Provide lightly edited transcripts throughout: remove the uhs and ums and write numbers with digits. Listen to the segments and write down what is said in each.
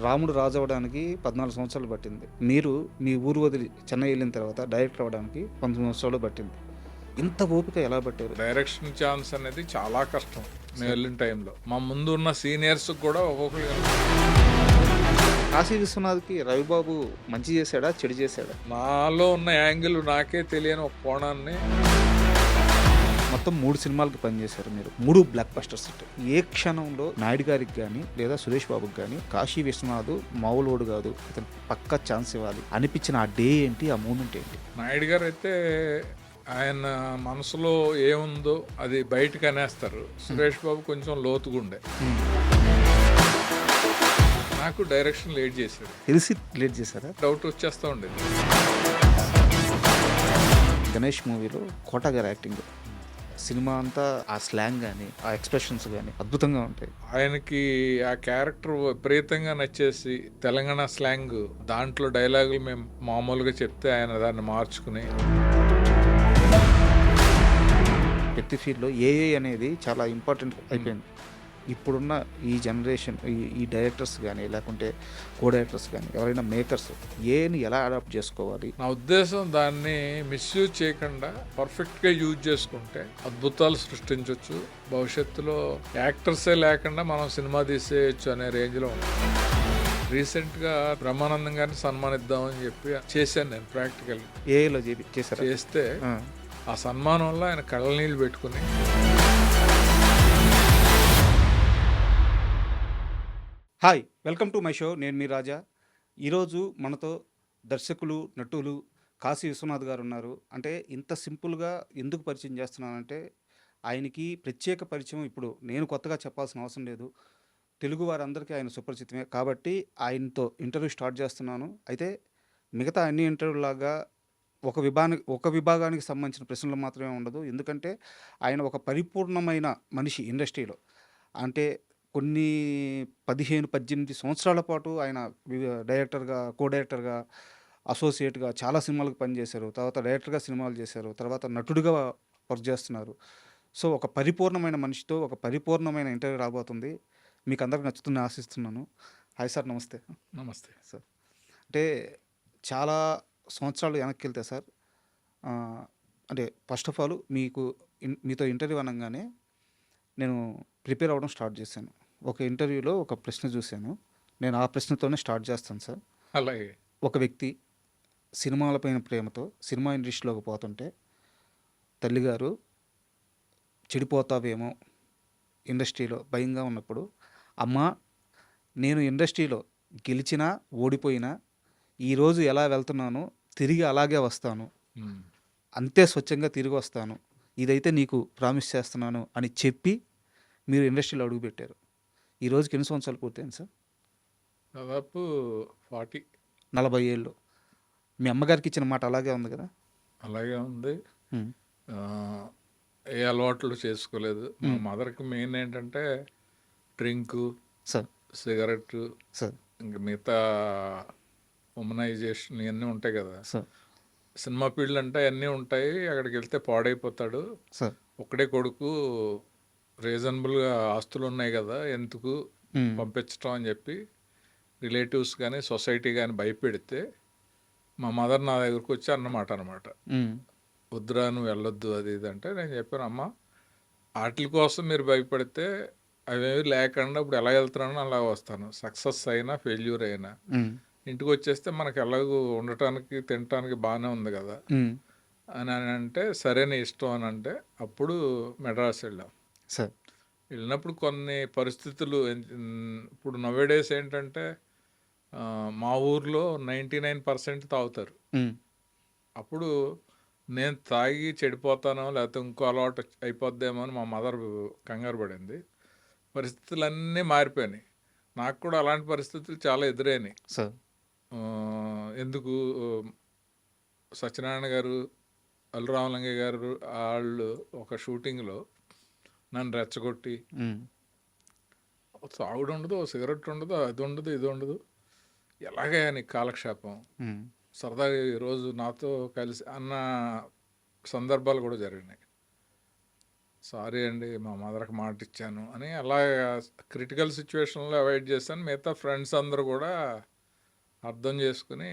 రాముడు రాజు అవ్వడానికి 14 సంవత్సరాలు పట్టింది. మీరు మీ ఊరు వదిలి చెన్నై ఎళ్ళిన తర్వాత డైరెక్టర్ అవ్వడానికి 19 సంవత్సరాలు పట్టింది. ఇంత ఓపిక ఎలా పట్టారు? డైరెక్షన్ ఛాన్స్ అనేది చాలా కష్టం. మేము వెళ్ళిన టైంలో మా ముందు ఉన్న సీనియర్స్ కూడా ఒక్కొక్కరు కాశీ విశ్వనాథ్‌కి రవిబాబు మంచి చేశాడా? చెడు చేశాడా? నాలో ఉన్న యాంగిల్ నాకే తెలియని ఒక కోణాన్ని మొత్తం 3 సినిమాలకి పనిచేశారు మీరు. 3 బ్లాక్ బస్టర్స్ హిట్. ఏ క్షణంలో నాయుడు గారికి గాని, లేదా సురేష్ బాబుకి గాని కాశీ విశ్వనాథ్ మామూలోడు కాదు, ఇతను పక్కా ఛాన్స్ ఇవ్వాలి అనిపించిన ఆ డే ఏంటి? ఆ మూమెంట్ ఏంటి? నాయుడు గారు అయితే ఆయన మనసులో ఏముందో అది బయటకు అనేస్తారు. సురేష్ బాబు కొంచెం లోతుగుండే. నాకు డైరెక్షన్ లేట్ చేశాడు. తెలిసి లేట్ చేశారా? డౌట్ వచ్చేస్తూ ఉండేది. గణేష్ మూవీలో కోట గారి యాక్టింగ్, సినిమా అంతా ఆ స్లాంగ్ కానీ, ఆ ఎక్స్ప్రెషన్స్ కానీ అద్భుతంగా ఉంటాయి. ఆయనకి ఆ క్యారెక్టర్ విపరీతంగా నచ్చేసి తెలంగాణ స్లాంగ్ దాంట్లో డైలాగులు మేము మామూలుగా చెప్తే ఆయన దాన్ని మార్చుకుని ప్రతి ఫీల్డ్లో ఏఐ అనేది చాలా ఇంపార్టెంట్ అయిపోయింది. ఇప్పుడున్న ఈ జనరేషన్ ఈ డైరెక్టర్స్ కానీ, లేకుంటే కో డైరెక్టర్స్ కానీ, ఎవరైనా మేకర్స్ ఏని ఎలా అడాప్ట్ చేసుకోవాలి? నా ఉద్దేశం దాన్ని మిస్యూజ్ చేయకుండా పర్ఫెక్ట్గా యూజ్ చేసుకుంటే అద్భుతాలు సృష్టించవచ్చు. భవిష్యత్తులో యాక్టర్సే లేకుండా మనం సినిమా తీసేయచ్చు అనే రేంజ్లో ఉంది. రీసెంట్గా బ్రహ్మానందం గారిని సన్మానిద్దామని చెప్పి చేశాను నేను ప్రాక్టికల్. ఏఐలో చేశారు. చేస్తే ఆ సన్మానంలో ఆయన కళ్ళ నీళ్ళు పెట్టుకుని hi, welcome to my show. నేను మీ రాజా. ఈరోజు మనతో దర్శకులు, నటులు కాశీ విశ్వనాథ్ గారు ఉన్నారు. అంటే ఇంత సింపుల్గా ఎందుకు పరిచయం చేస్తున్నానంటే, ఆయనకి ప్రత్యేక పరిచయం ఇప్పుడు నేను కొత్తగా చెప్పాల్సిన అవసరం లేదు. తెలుగు వారందరికీ ఆయన సుపరిచితమే. కాబట్టి ఆయనతో ఇంటర్వ్యూ స్టార్ట్ చేస్తున్నాను. అయితే మిగతా అన్ని ఇంటర్వ్యూలాగా ఒక విభాగానికి సంబంధించిన ప్రశ్నలు మాత్రమే ఉండదు. ఎందుకంటే ఆయన ఒక పరిపూర్ణమైన మనిషి ఇండస్ట్రీలో. అంటే కొన్ని 15-18 సంవత్సరాల పాటు ఆయన డైరెక్టర్గా, కో డైరెక్టర్గా, అసోసియేట్గా చాలా సినిమాలకు పనిచేశారు. తర్వాత డైరెక్టర్గా సినిమాలు చేశారు. తర్వాత నటుడిగా వర్క్ చేస్తున్నారు. సో ఒక పరిపూర్ణమైన మనిషితో ఒక పరిపూర్ణమైన ఇంటర్వ్యూ రాబోతుంది. మీకు అందరికి నచ్చుతుందని ఆశిస్తున్నాను. హాయ్ సార్, నమస్తే. నమస్తే సార్, అంటే చాలా సంవత్సరాలు వెనక్కి వెళ్తే సార్, అంటే ఫస్ట్ ఆఫ్ ఆల్ మీతో ఇంటర్వ్యూ అనగానే నేను ప్రిపేర్ అవ్వడం స్టార్ట్ చేశాను. ఒక ఇంటర్వ్యూలో ఒక ప్రశ్న చూశాను. నేను ఆ ప్రశ్నతోనే స్టార్ట్ చేస్తాను సార్. అలాగే. ఒక వ్యక్తి సినిమాలపైన ప్రేమతో సినిమా ఇండస్ట్రీలోకి పోతుంటే తల్లిగారు చెడిపోతావేమో ఇండస్ట్రీలో భయంగా ఉన్నప్పుడు, అమ్మా నేను ఇండస్ట్రీలో గెలిచినా ఓడిపోయినా ఈరోజు ఎలా వెళ్తున్నానో తిరిగి అలాగే వస్తాను, అంతే స్వచ్ఛంగా తిరిగి వస్తాను, ఇదైతే నీకు ప్రామిస్ చేస్తున్నాను అని చెప్పి మీరు ఇండస్ట్రీలో అడుగుపెట్టారు. ఈ రోజుకి ఎన్ని సంవత్సరాలు పూర్తయింది సార్? దాదాపు 40 ఏళ్ళు. మీ అమ్మగారికి ఇచ్చిన మాట అలాగే ఉంది కదా? అలాగే ఉంది. ఏ అలవాట్లు చేసుకోలేదు. మా మదర్కి మెయిన్ ఏంటంటే డ్రింకు, సార్, సిగరెట్, సార్, ఇంకా మిగతా ఉమనైజేషన్ ఇవన్నీ ఉంటాయి కదా. సార్, సినిమా ఫీల్డ్ అంటే అన్నీ ఉంటాయి. అక్కడికి వెళ్తే పాడైపోతాడు. సార్, ఒక్కడే కొడుకు, రీజనబుల్గా ఆస్తులు ఉన్నాయి కదా, ఎందుకు పంపించటం అని చెప్పి రిలేటివ్స్ కానీ సొసైటీ కానీ భయపెడితే మా మదర్ నా దగ్గరకు వచ్చి అనమాట, వద్దురా నువ్వు వెళ్ళొద్దు అది ఇది అంటే, నేను చెప్పాను, అమ్మ వాటి కోసం మీరు భయపడితే అవేవి లేకుండా ఇప్పుడు ఎలా వెళ్తున్నానో అలా వస్తాను. సక్సెస్ అయినా ఫెయిల్యూర్ అయినా ఇంటికి వచ్చేస్తే మనకు ఎలాగో ఉండటానికి తినటానికి బాగానే ఉంది కదా అని అంటే, సరే నీ ఇష్టం అని అంటే అప్పుడు మెడ్రాస్ వెళ్ళాం. సార్, వెళ్ళినప్పుడు కొన్ని పరిస్థితులు ఇప్పుడు నవేడేస్ ఏంటంటే మా ఊర్లో 99% తాగుతారు. అప్పుడు నేను తాగి చెడిపోతానో లేకపోతే ఇంకో అలవాటు అయిపోద్దేమో అని మా మదర్ కంగారు పడింది. పరిస్థితులన్నీ మారిపోయినాయి. నాకు కూడా అలాంటి పరిస్థితులు చాలా ఎదురైనాయి. సార్, ఎందుకు సత్యనారాయణ గారు, అల్లురామలింగయ్య గారు వాళ్ళు ఒక షూటింగ్లో నన్ను రెచ్చగొట్టి, తాగుడు ఉండదు, సిగరెట్ ఉండదు, అది ఉండదు, ఇది ఉండదు, ఎలాగే నీకు కాలక్షేపం, సరదాగా ఈరోజు నాతో కలిసి అన్న సందర్భాలు కూడా జరిగినాయి. సారీ అండి మా మదర్కి మాట ఇచ్చాను అని అలా క్రిటికల్ సిచ్యువేషన్లో అవాయిడ్ చేశాను. మిగతా ఫ్రెండ్స్ అందరూ కూడా అర్థం చేసుకుని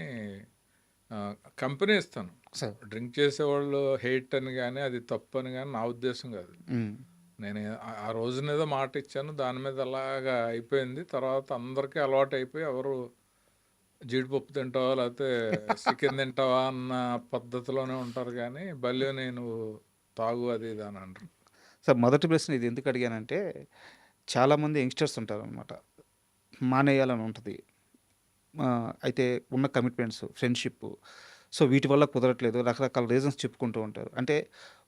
కంపెనీ ఇస్తాను. సార్. డ్రింక్ చేసేవాళ్ళు హెయిట్ అని కానీ అది తప్పు అని కానీ నా ఉద్దేశం కాదు. హ్మ్. నేను ఆ రోజున ఏదో మాట ఇచ్చాను, దాని మీద అలాగా అయిపోయింది. తర్వాత అందరికీ అలవాటు అయిపోయి ఎవరు జీడిపప్పు తింటావా లేకపోతే చికెన్ తింటావా అన్న పద్ధతిలోనే ఉంటారు, కానీ బల్లి నేను తాగు అది ఇది అని అంటారు. సార్, మొదటి ప్రశ్న ఇది ఎందుకు అడిగానంటే, చాలామంది యంగ్‌స్టర్స్ ఉంటారనమాట. మానేయాలని ఉంటది. అయితే ఉన్న కమిట్మెంట్స్, ఫ్రెండ్‌షిప్పు, సో వీటి వల్ల కుదరట్లేదు. రకరకాల రీజన్స్ చెప్పుకుంటూ ఉంటారు. అంటే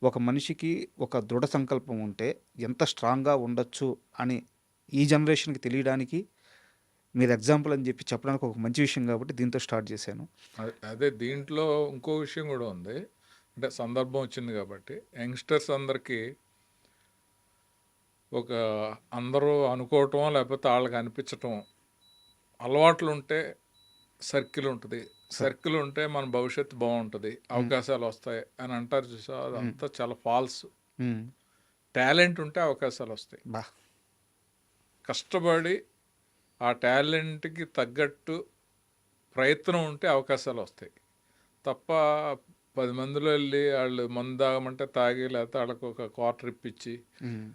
ఒక మనిషికి ఒక దృఢ సంకల్పం ఉంటే ఎంత స్ట్రాంగ్‌గా ఉండొచ్చు అని ఈ జనరేషన్‌కి తెలియడానికి మీరు ఎగ్జాంపుల్ అని చెప్పడానికి ఒక మంచి విషయం కాబట్టి దీంతో స్టార్ట్ చేశాను. అదే దీంట్లో ఇంకో విషయం కూడా ఉంది. అంటే సందర్భం వచ్చింది కాబట్టి యంగ్స్టర్స్ అందరికీ ఒక అందరూ అనుకోవటం లేకపోతే వాళ్ళకి అనిపించటం అలవాట్లు ఉంటే సర్కిల్ ఉంటుంది. సర్కిల్ ఉంటే మన భవిష్యత్తు బాగుంటుంది, అవకాశాలు వస్తాయి అని అంటారు చూసా, అదంతా చాలా ఫాల్స్. హ్మ్. టాలెంట్ ఉంటే అవకాశాలు వస్తాయి. బా! కష్టపడి ఆ టాలెంట్కి తగ్గట్టు ప్రయత్నం ఉంటే అవకాశాలు వస్తాయి తప్ప 10 మందిలో వెళ్ళి వాళ్ళు మందు తాగమంటే తాగి లేకపోతే వాళ్ళకి ఒక క్వార్టర్ ఇప్పించి హ్మ్.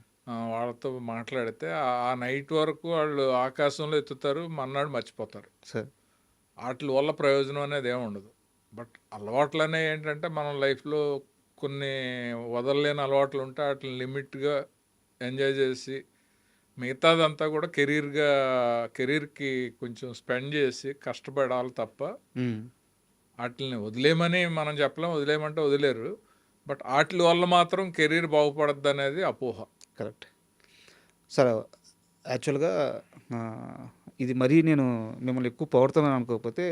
వాళ్ళతో మాట్లాడితే ఆ నైట్ వరకు వాళ్ళు ఆకాశంలో ఎత్తుతారు, మన్నాడు మర్చిపోతారు. సార్. వాటి వల్ల ప్రయోజనం అనేది ఏమి ఉండదు. బట్ అలవాట్లు అనేవి ఏంటంటే మనం లైఫ్లో కొన్ని వదలలేని అలవాట్లు ఉంటే వాటిని లిమిట్గా ఎంజాయ్ చేసి మిగతాదంతా కూడా కెరీర్కి కొంచెం స్పెండ్ చేసి కష్టపడాలి తప్ప హ్మ్. వాటిని వదిలేయమని మనం చెప్పలేం. వదిలేయమంటే వదిలేరు. బట్ వాటి వల్ల మాత్రం కెరీర్ బాగుపడద్దు అనేది అపోహ. కరెక్ట్. సార్, యాక్చువల్‌గా ఇది మరీ నేను మిమ్మల్ని ఎక్కువ పొగుడుతున్నాను అనుకోకపోతే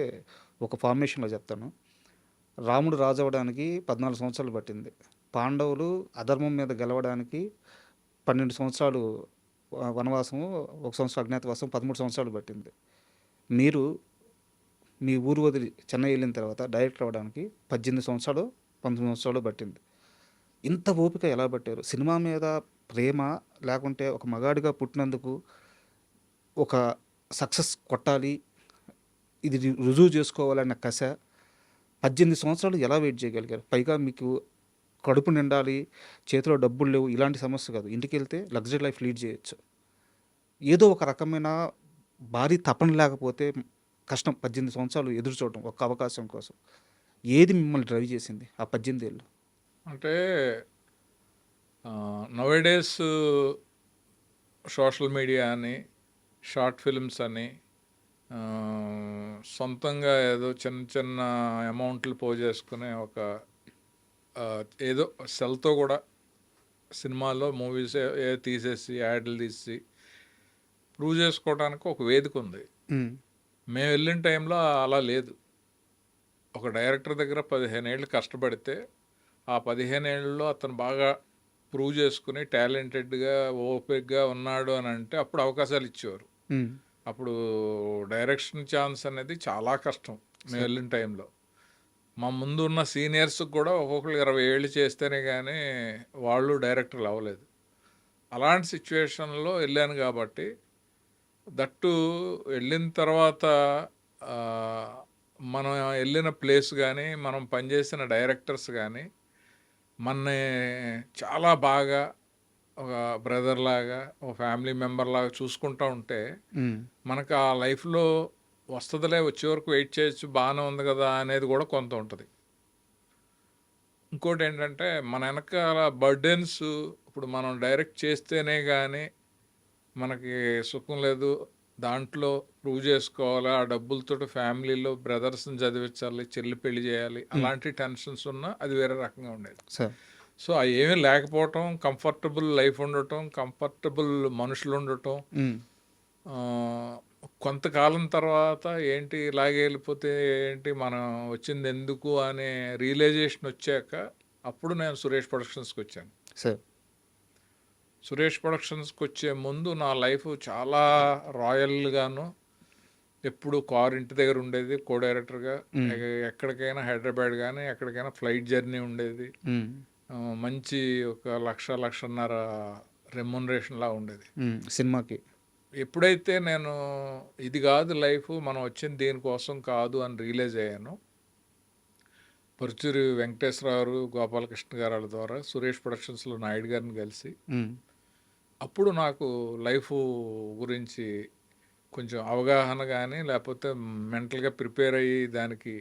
ఒక ఫార్మేషన్‌లో చెప్తాను. రాముడు రాజు అవ్వడానికి 14 సంవత్సరాలు పట్టింది. పాండవులు అధర్మం మీద గెలవడానికి 12 సంవత్సరాలు వనవాసము, 1 సంవత్సరం అజ్ఞాతవాసం, 13 సంవత్సరాలు పట్టింది. మీరు మీ ఊరు వదిలి చెన్నై వెళ్ళిన తర్వాత డైరెక్టర్ అవ్వడానికి 18 సంవత్సరాలు, 19 సంవత్సరాలు పట్టింది. ఇంత ఓపిక ఎలా పట్టారు? సినిమా మీద ప్రేమ, లేకుంటే ఒక మగాడిగా పుట్టినందుకు ఒక సక్సెస్ కొట్టాలి, ఇది రుజువు చేసుకోవాలన్న కస, 18 సంవత్సరాలు ఎలా వెయిట్ చేయగలిగారు? పైగా మీకు కడుపు నిండాలి, చేతిలో డబ్బులు లేవు, ఇలాంటి సమస్య కాదు. ఇంటికెళ్తే లగ్జరీ లైఫ్ లీడ్ చేయొచ్చు. ఏదో ఒక రకమైన భారీ తపన లేకపోతే కష్టం. 18 సంవత్సరాలు ఎదురు చూడడం ఒక అవకాశం కోసం. ఏది మిమ్మల్ని డ్రైవ్ చేసింది ఆ 18 ఏళ్ళు? అంటే నౌఏడేస్ సోషల్ మీడియా అని, షార్ట్ ఫిల్మ్స్ అని, ఆ, సొంతంగా ఏదో చిన్న చిన్న అమౌంట్లు పోజేసుకునే ఒక ఏదో సెల్తో కూడా సినిమాల్లో మూవీస్ తీసేసి యాడ్లు తీసి ప్రూవ్ చేసుకోవడానికి ఒక వేదిక ఉంది. హ్మ్. మేము వెళ్ళిన టైంలో అలా లేదు. ఒక డైరెక్టర్ దగ్గర 15 ఏళ్ళు కష్టపడితే ఆ 15 ఏళ్ళలో అతను బాగా ప్రూవ్ చేసుకుని టాలెంటెడ్గా ఓపిక్గా ఉన్నాడు అని అంటే అప్పుడు అవకాశాలు ఇచ్చేవారు. హ్మ్. అప్పుడు డైరెక్షన్ ఛాన్స్ అనేది చాలా కష్టం మేము వెళ్ళిన టైంలో. మా ముందు ఉన్న సీనియర్స్కి కూడా ఒక్కొక్కరు 20 ఏళ్ళు చేస్తేనే కానీ వాళ్ళు డైరెక్టర్లు అవ్వలేదు. అలాంటి సిచ్యువేషన్లో వెళ్ళాను కాబట్టి దట్టు వెళ్ళిన తర్వాత ఆ, మనం వెళ్ళిన ప్లేస్ కానీ మనం పనిచేసిన డైరెక్టర్స్ కానీ మనని చాలా బాగా ఒక బ్రదర్ లాగా ఒక ఫ్యామిలీ మెంబర్ లాగా చూసుకుంటూ ఉంటే హ్మ్. మనకు ఆ లైఫ్లో వస్తుందిలే, వచ్చే వరకు వెయిట్ చేయొచ్చు, బాగానే ఉంది కదా అనేది కూడా కొంత ఉంటుంది. ఇంకోటి ఏంటంటే మన వెనకాల బర్డెన్స్, ఇప్పుడు మనం డైరెక్ట్ చేస్తేనే కానీ మనకి సుఖం లేదు, దాంట్లో ప్రూవ్ చేసుకోవాలి, ఆ డబ్బులతో ఫ్యామిలీలో బ్రదర్స్ని చదివించాలి, చెల్లి పెళ్లి చేయాలి, అలాంటి టెన్షన్స్ ఉన్నా అది వేరే రకంగా ఉండేది. సార్. సో అవి ఏమీ లేకపోవటం, కంఫర్టబుల్ లైఫ్ ఉండటం, కంఫర్టబుల్ మనుషులు ఉండటం, హ్మ్. ఆ, కొంతకాలం తర్వాత ఏంటి ఇలాగే వెళ్ళిపోతే ఏంటి మనం వచ్చింది ఎందుకు అనే రియలైజేషన్ వచ్చాక అప్పుడు నేను సురేష్ ప్రొడక్షన్స్కి వచ్చాను. సార్. సురేష్ ప్రొడక్షన్స్కి వచ్చే ముందు నా లైఫ్ చాలా రాయల్గాను, ఎప్పుడు కార్ ఇంటి దగ్గర ఉండేది కో డైరెక్టర్గా. హ్మ్. ఎక్కడికైనా హైదరాబాద్ కానీ ఎక్కడికైనా ఫ్లైట్ జర్నీ ఉండేది. హ్మ్. మంచి ఒక 1,00,00,000 రెమ్యునరేషన్‌లా ఉండేది. సినిమాకి. ఎప్పుడైతే నేను ఇది కాదు లైఫ్, మనం వచ్చింది దీనికోసం కాదు అని రియలైజ్ అయ్యానో, పరుచూరి వెంకటేశ్వరరావు, గోపాలకృష్ణ గారి వాళ్ళ ద్వారా సురేష్ ప్రొడక్షన్స్‌లో నాయుడు గారిని కలిసి, హ్మ్. అప్పుడు నాకు లైఫ్ గురించి కొంచెం అవగాహన కానీ, లేకపోతే మెంటల్‌గా ప్రిపేర్ అయ్యి దానికి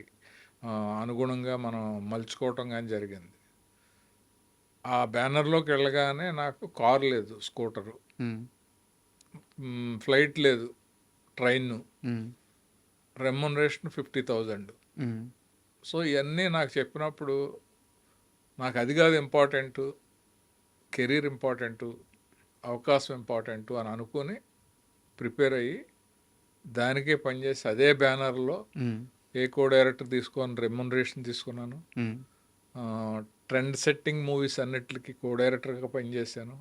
అనుగుణంగా మనం మలుచుకోవటం కానీ జరిగింది. ఆ బ్యానర్‌లోకి వెళ్ళగానే నాకు కారు లేదు, స్కూటరు. హ్మ్. ఫ్లైట్ లేదు, ట్రైను. హ్మ్. రెమ్యునరేషన్ 50,000. హ్మ్. సో, ఇవన్నీ నాకు చెప్పినప్పుడు నాకు అది కాదు ఇంపార్టెంటు, కెరీర్ ఇంపార్టెంటు, అవకాశం ఇంపార్టెంటు అని అనుకుని ప్రిపేర్ అయ్యి దానికే పనిచేసి అదే బ్యానర్‌లో హ్మ్. ఏ కో డైరెక్టర్ తీసుకొని రెమ్యునరేషన్ తీసుకున్నాను. హ్మ్. ట్రెండ్ సెట్టింగ్ మూవీస్ అన్నిటికి కో డైరెక్టర్‌గా పనిచేశాను.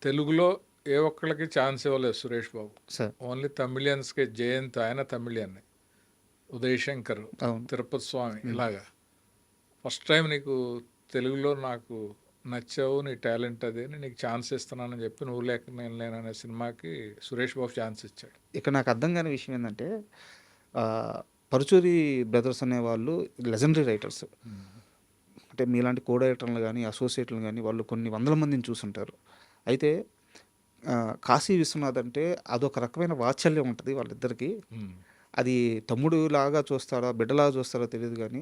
తెలుగులో ఏ ఒక్కళ్ళకి ఛాన్స్ ఇవ్వలేదు సురేష్ బాబు. సార్. ఓన్లీ తమిళియన్స్‌కే. జయంత్ ఆయన తమిళియన్నే. ఉదయ్ శంకర్, అవును. తిరుపతి స్వామి హ్మ్. ఇలాగా. ఫస్ట్ టైం నీకు తెలుగులో నాకు నచ్చావు, నీ టాలెంట్ అదే, నీకు ఛాన్స్ ఇస్తున్నానని చెప్పి 'నువ్వు లేక నేను లేను' అనే సినిమాకి సురేష్ బాబు ఛాన్స్ ఇచ్చాడు. ఇక్కడ నాకు అర్థం కాని విషయం ఏందంటే పరుచూరి బ్రదర్స్ అనేవాళ్ళు లెజెండరీ రైటర్స్. అంటే మీలాంటి కో డైరెక్టర్లు గానీ, అసోసియేట్లు గానీ వాళ్ళు కొన్ని వందల మందిని చూసుంటారు. అయితే కాశీ విశ్వనాథ్ అంటే అదొక రకమైన వాత్సల్యం ఉంటది వాళ్ళిద్దరికీ. మ్మ్. అది తమ్ముడులాగా చూస్తాడో, బిడ్డలాగా చూస్తాడో తెలీదు గానీ,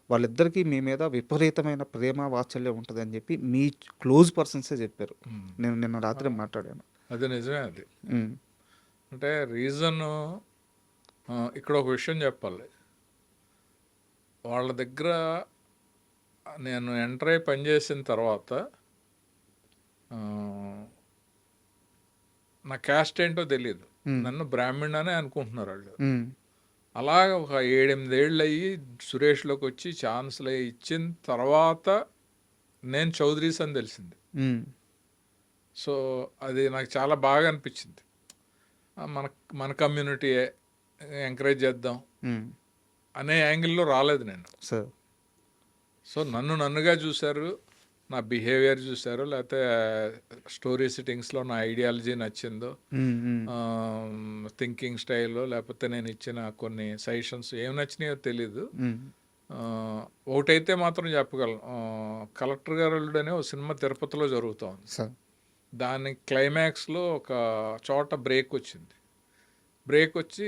వాళ్ళిద్దరికీ మీ మీద విపరీతమైన ప్రేమ, వాత్సల్యం ఉంటదని జెప్పి మీ క్లోజ్ పర్సన్సే జెప్పారు. మ్మ్. నేను నిన్న రాత్రి మాట్లాడాను. అది నిజమే అది. హ్మ్. అంటే రీజను ఇక్కడ ఒక విషయం చెప్పాలి. వాళ్ళ దగ్గర నేను ఎంటర్ అయ్యి పనిచేసిన తర్వాత ఆ, నా క్యాస్ట్ ఏంటో తెలియదు. హ్మ్. నన్ను బ్రాహ్మణ్ అనే అనుకుంటున్నారు వాళ్ళు. హ్మ్. అలాగ ఒక 7-8 ఏళ్ళు అయ్యి సురేష్లోకి వచ్చి ఛాన్స్లు ఇచ్చిన తర్వాత నేను చౌదరీస్ అని తెలిసింది. హ్మ్. సో అది నాకు చాలా బాగా అనిపించింది. మన మన కమ్యూనిటీయే, ఎంకరేజ్ చేద్దాం హ్మ్. అనే యాంగిల్లో రాలేదు నేను. సార్. సో నన్నుగా చూశారు, నా బిహేవియర్ చూశారు, లేకపోతే స్టోరీ సిట్టింగ్స్లో నా ఐడియాలజీ నచ్చిందో, హ్మ్. హ్మ్. థింకింగ్ స్టైల్లో, లేకపోతే నేను ఇచ్చిన కొన్ని సజెషన్స్ ఏం నచ్చినాయో తెలీదు. హ్మ్. ఒకటైతే మాత్రం చెప్పగలను. కలెక్టర్ గారు అనే ఒక సినిమా తిరుపతిలో జరుగుతోంది. సార్. దాని క్లైమాక్స్లో ఒక చోట బ్రేక్ వచ్చింది. బ్రేక్ వచ్చి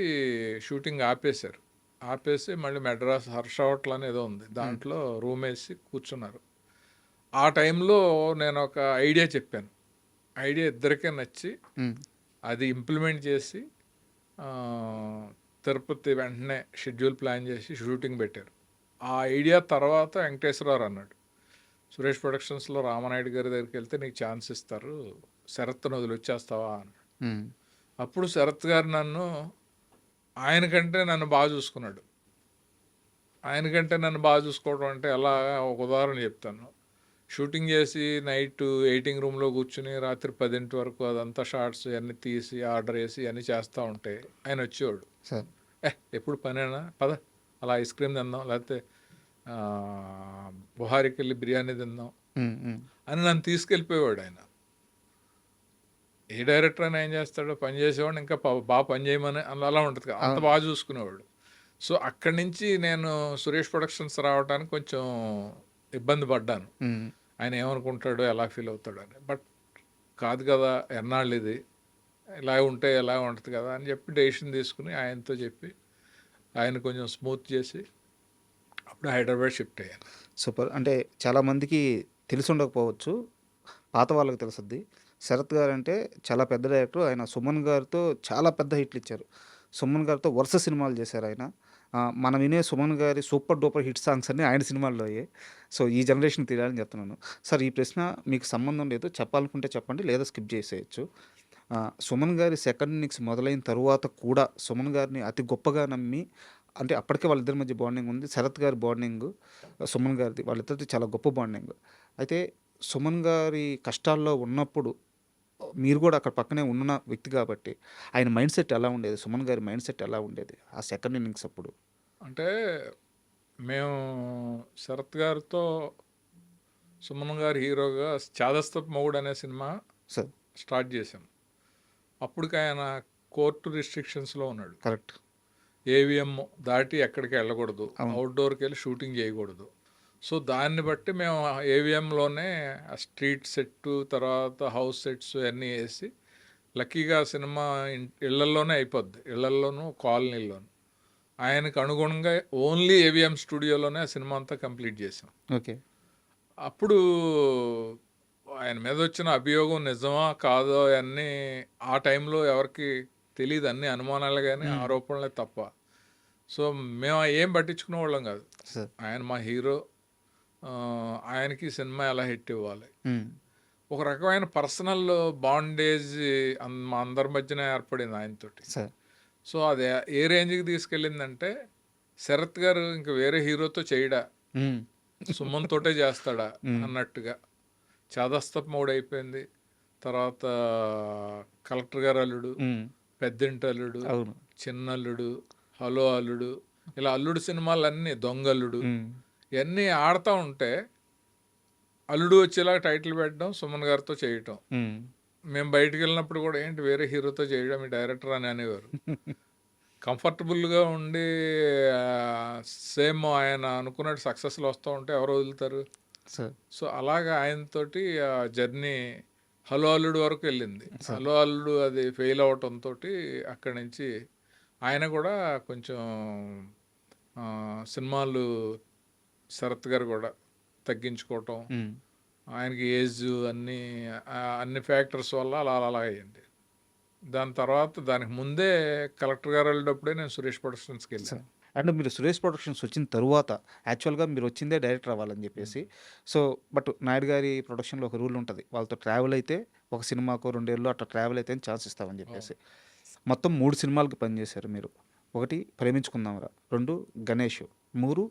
షూటింగ్ ఆపేశారు. ఆపేసి మళ్ళీ మెడ్రాస్ హర్ష హోటల్ అనేదో ఉంది, దాంట్లో రూమ్ వేసి కూర్చున్నారు. ఆ టైంలో నేను ఒక ఐడియా చెప్పాను. ఐడియా ఇద్దరికే నచ్చి హ్మ్. అది ఇంప్లిమెంట్ చేసి తిరుపతి వెంటనే షెడ్యూల్ ప్లాన్ చేసి షూటింగ్ పెట్టారు. ఆ ఐడియా తర్వాత వెంకటేశ్వరరావు అన్నాడు, సురేష్ ప్రొడక్షన్స్లో రామనాయుడు గారి దగ్గరికి వెళ్తే నీకు ఛాన్స్ ఇస్తారు, శరత్ను వదిలి వచ్చేస్తావా అన్నాడు. హ్మ్. అప్పుడు శరత్ గారు ఆయనకంటే నన్ను బాగా చూసుకున్నాడు. ఆయనకంటే నన్ను బాగా చూసుకోవడం అంటే ఎలా, ఒక ఉదాహరణ చెప్తాను. షూటింగ్ చేసి నైట్ ఎయిటింగ్ రూమ్లో కూర్చుని రాత్రి 10 వరకు అదంతా షార్ట్స్ అన్నీ తీసి ఆర్డర్ వేసి అన్నీ చేస్తూ ఉంటే ఆయన వచ్చేవాడు. సార్. ఎప్పుడు పనేనా, పద అలా ఐస్ క్రీమ్ తిందాం, లేకపోతే బుహారికి వెళ్ళి బిర్యానీ తిందాం హ్మ్. హ్మ్. అని నన్ను తీసుకెళ్ళిపోయేవాడు ఆయన. ఏ డైరెక్టర్ అయినా ఏం చేస్తాడో, పని చేసేవాడు ఇంకా బాగా పని చేయమని అలా ఉంటుంది కదా, అంత బాగా చూసుకునేవాడు. సో అక్కడి నుంచి నేను సురేష్ ప్రొడక్షన్స్ రావడానికి కొంచెం ఇబ్బంది పడ్డాను. హ్మ్. ఆయన ఏమనుకుంటాడో, ఎలా ఫీల్ అవుతాడో అని. బట్ కాదు కదా, ఎన్నాళ్ళు ఇది ఇలా ఉంటే ఎలా ఉంటుంది కదా అని చెప్పి డెసిషన్ తీసుకుని ఆయనతో చెప్పి ఆయన కొంచెం స్మూత్ చేసి అప్పుడు హైదరాబాద్ షిఫ్ట్ అయ్యాను. సూపర్. అంటే చాలామందికి తెలిసి ఉండకపోవచ్చు. పాత వాళ్ళకి తెలుసుద్ది. శరత్ గారంటే చాలా పెద్ద డైరెక్టర్. ఆయన 'సుమన్' గారితో చాలా పెద్ద హిట్లు ఇచ్చారు. 'సుమన్' గారితో వరుస సినిమాలు చేశారాయన. మనం వినే 'సుమన్' గారి సూపర్ డూపర్ హిట్ సాంగ్స్ అన్నీ ఆయన సినిమాల్లోయే. సో, ఈ జనరేషన్‌కి తెలియాలని చెప్తున్నాను. సార్, ఈ ప్రశ్న మీకు సంబంధం లేదు. చెప్పాలనుకుంటే చెప్పండి, లేదా స్కిప్ చేసేయొచ్చు. 'సుమన్' గారి సెకండ్ ఇన్నింగ్స్ మొదలైన తరువాత కూడా 'సుమన్' గారిని అతి గొప్పగా నమ్మి, అంటే అప్పటికే వాళ్ళిద్దరి మధ్య బాండింగ్ ఉంది. శరత్ గారి బాండింగు, 'సుమన్' గారిది, వాళ్ళిద్దరిది చాలా గొప్ప బాండింగ్. అయితే 'సుమన్' గారి కష్టాల్లో ఉన్నప్పుడు మీరు కూడా అక్కడ పక్కనే ఉన్న వ్యక్తి కాబట్టి ఆయన మైండ్ సెట్ ఎలా ఉండేది? 'సుమన్' గారి మైండ్ సెట్ ఎలా ఉండేది ఆ సెకండ్ ఇన్నింగ్స్ అప్పుడు? అంటే మేము శరత్ గారితో సుమన్ గారు హీరోగా చాదస్తపు మొగుడు అనే సినిమా సార్. స్టార్ట్ చేశాం. అప్పటికి ఆయన కోర్టు రిస్ట్రిక్షన్స్లో ఉన్నాడు. కరెక్ట్. ఏవిఎం దాటి ఎక్కడికి వెళ్ళకూడదు, అవును. అవుట్డోర్కి వెళ్ళి షూటింగ్ చేయకూడదు. సో దాన్ని బట్టి మేము ఏవిఎంలోనే స్ట్రీట్ సెట్, తర్వాత హౌస్ సెట్స్ అన్నీ వేసి లక్కీగా సినిమా ఇళ్లల్లోనే అయిపోద్ది, ఇళ్లల్లోనూ కాలనీల్లోనూ. ఆయనకు అనుగుణంగా ఓన్లీ ఏవిఎం స్టూడియోలోనే ఆ సినిమా అంతా కంప్లీట్ చేసాం. ఓకే. అప్పుడు ఆయన మీద వచ్చిన అభియోగం నిజమా కాదో అన్నీ ఆ టైంలో ఎవరికి తెలియదు, అన్ని అనుమానాలు కానీ ఆరోపణలే తప్ప. సో మేము ఏం పట్టించుకునే వాళ్ళం కాదు. సార్. ఆయన మా హీరో, ఆయనకి సినిమా ఎలా హిట్ ఇవ్వాలి. ఒక రకమైన పర్సనల్ బాండేజ్ మా అందరి మధ్యన ఏర్పడింది ఆయనతోటి. సార్. సో అది ఏ రేంజ్కి తీసుకెళ్ళిందంటే, శరత్ గారు ఇంక వేరే హీరోతో చేయడా, సుమన్ తోటే చేస్తాడా అన్నట్టుగా చాదస్తపు మోడ్ అయిపోయింది. తర్వాత కలెక్టర్ గారు అల్లుడు, పెద్దింటి అల్లుడు, అవును. చిన్నల్లుడు, హలో అల్లుడు, ఇలా అల్లుడు సినిమాలన్నీ, దొంగల్లుడు, ఇవన్నీ ఆడుతూ ఉంటే అల్లుడు వచ్చేలా టైటిల్ పెట్టడం, సుమన్ గారితో చేయటం. మేము బయటికి వెళ్ళినప్పుడు కూడా ఏంటి వేరే హీరోతో చేయడం ఈ డైరెక్టర్ అని అనేవారు. కంఫర్టబుల్గా ఉండి సేమ్ ఆయన అనుకున్నట్టు సక్సెస్లో వస్తూ ఉంటే ఎవరు వదులుతారు. సార్. సో అలాగా ఆయనతోటి ఆ జర్నీ హలో అల్లుడు వరకు వెళ్ళింది. హలో అల్లుడు అది ఫెయిల్ అవటంతో అక్కడి నుంచి ఆయన కూడా కొంచెం సినిమాలు శరత్ గారు కూడా తగ్గించుకోవటం, ఆయనకి ఏజ్ అన్ని ఫ్యాక్టర్స్ వల్ల అలా అలా అయ్యింది. దాని తర్వాత దానికి ముందే కలెక్టర్ గారు వెళ్ళేటప్పుడే నేను సురేష్ ప్రొడక్షన్స్కి వెళ్ళాను. అంటే మీరు సురేష్ ప్రొడక్షన్స్ వచ్చిన తరువాత యాక్చువల్గా మీరు వచ్చిందే డైరెక్టర్ అవ్వాలని చెప్పేసి. సో బట్ నాయుడు గారి ప్రొడక్షన్లో ఒక రూల్ ఉంటుంది, వాళ్ళతో ట్రావెల్ అయితే ఒక సినిమాకు 2 ఏళ్ళు అట్లా ట్రావెల్ అయితే ఛాన్స్ ఇస్తామని చెప్పేసి. మొత్తం 3 సినిమాలకి పనిచేశారు మీరు. 1 ప్రేమించుకుందాంరా, 2 గణేష్, 3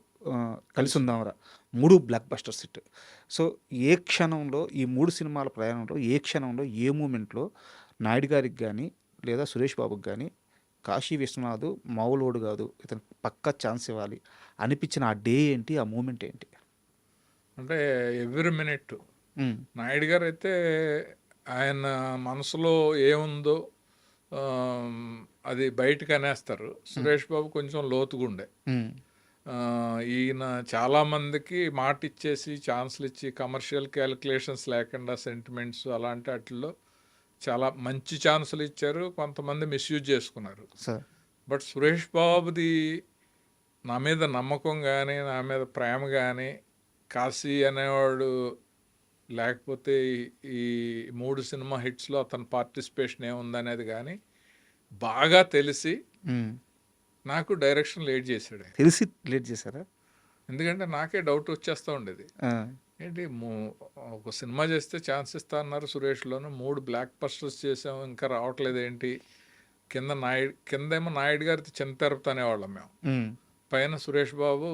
కలిసి ఉందాంరా, 3 బ్లాక్ బస్టర్ హిట్. సో ఏ క్షణంలో ఈ 3 సినిమాల ప్రయాణంలో ఏ క్షణంలో ఏ మూమెంట్లో నాయుడు గారికి కానీ లేదా సురేష్ బాబుకి కానీ కాశీ విశ్వనాథ్ మామూలోడు కాదు, ఇతను పక్కా ఛాన్స్ ఇవ్వాలి అనిపించిన ఆ డే ఏంటి, ఆ మూమెంట్ ఏంటి? అంటే ఎవ్రీ మినిట్ నాయుడు గారు అయితే ఆయన మనసులో ఏముందో అది బయటకు అనేస్తారు. సురేష్ బాబు కొంచెం లోతుగుండే. ఈయన చాలామందికి మాట ఇచ్చేసి ఛాన్స్లు ఇచ్చి కమర్షియల్ క్యాలిక్యులేషన్స్ లేకుండా సెంటిమెంట్స్ అలాంటి వాటిల్లో చాలా మంచి ఛాన్సులు ఇచ్చారు, కొంతమంది మిస్యూజ్ చేసుకున్నారు. బట్ సురేష్ బాబుది నా మీద నమ్మకం కానీ నా మీద ప్రేమ కానీ, కాశీ అనేవాడు లేకపోతే ఈ 3 సినిమా హిట్స్లో అతని పార్టిసిపేషన్ ఏముందనేది కానీ బాగా తెలిసి నాకు డైరెక్షన్ లేట్ చేశాడు. తెలిసి లేట్ చేశారా? ఎందుకంటే నాకే డౌట్ వచ్చేస్తూ ఉండేది, ఏంటి ఒక సినిమా చేస్తే ఛాన్స్ ఇస్తా అన్నారు సురేష్లోను, 3 బ్లాక్ బస్టర్స్ చేసాము ఇంకా రావట్లేదు ఏంటి. కిందేమో నాయుడు గారి చిన్న తిరుపతి అనేవాళ్ళం మేము, పైన సురేష్ బాబు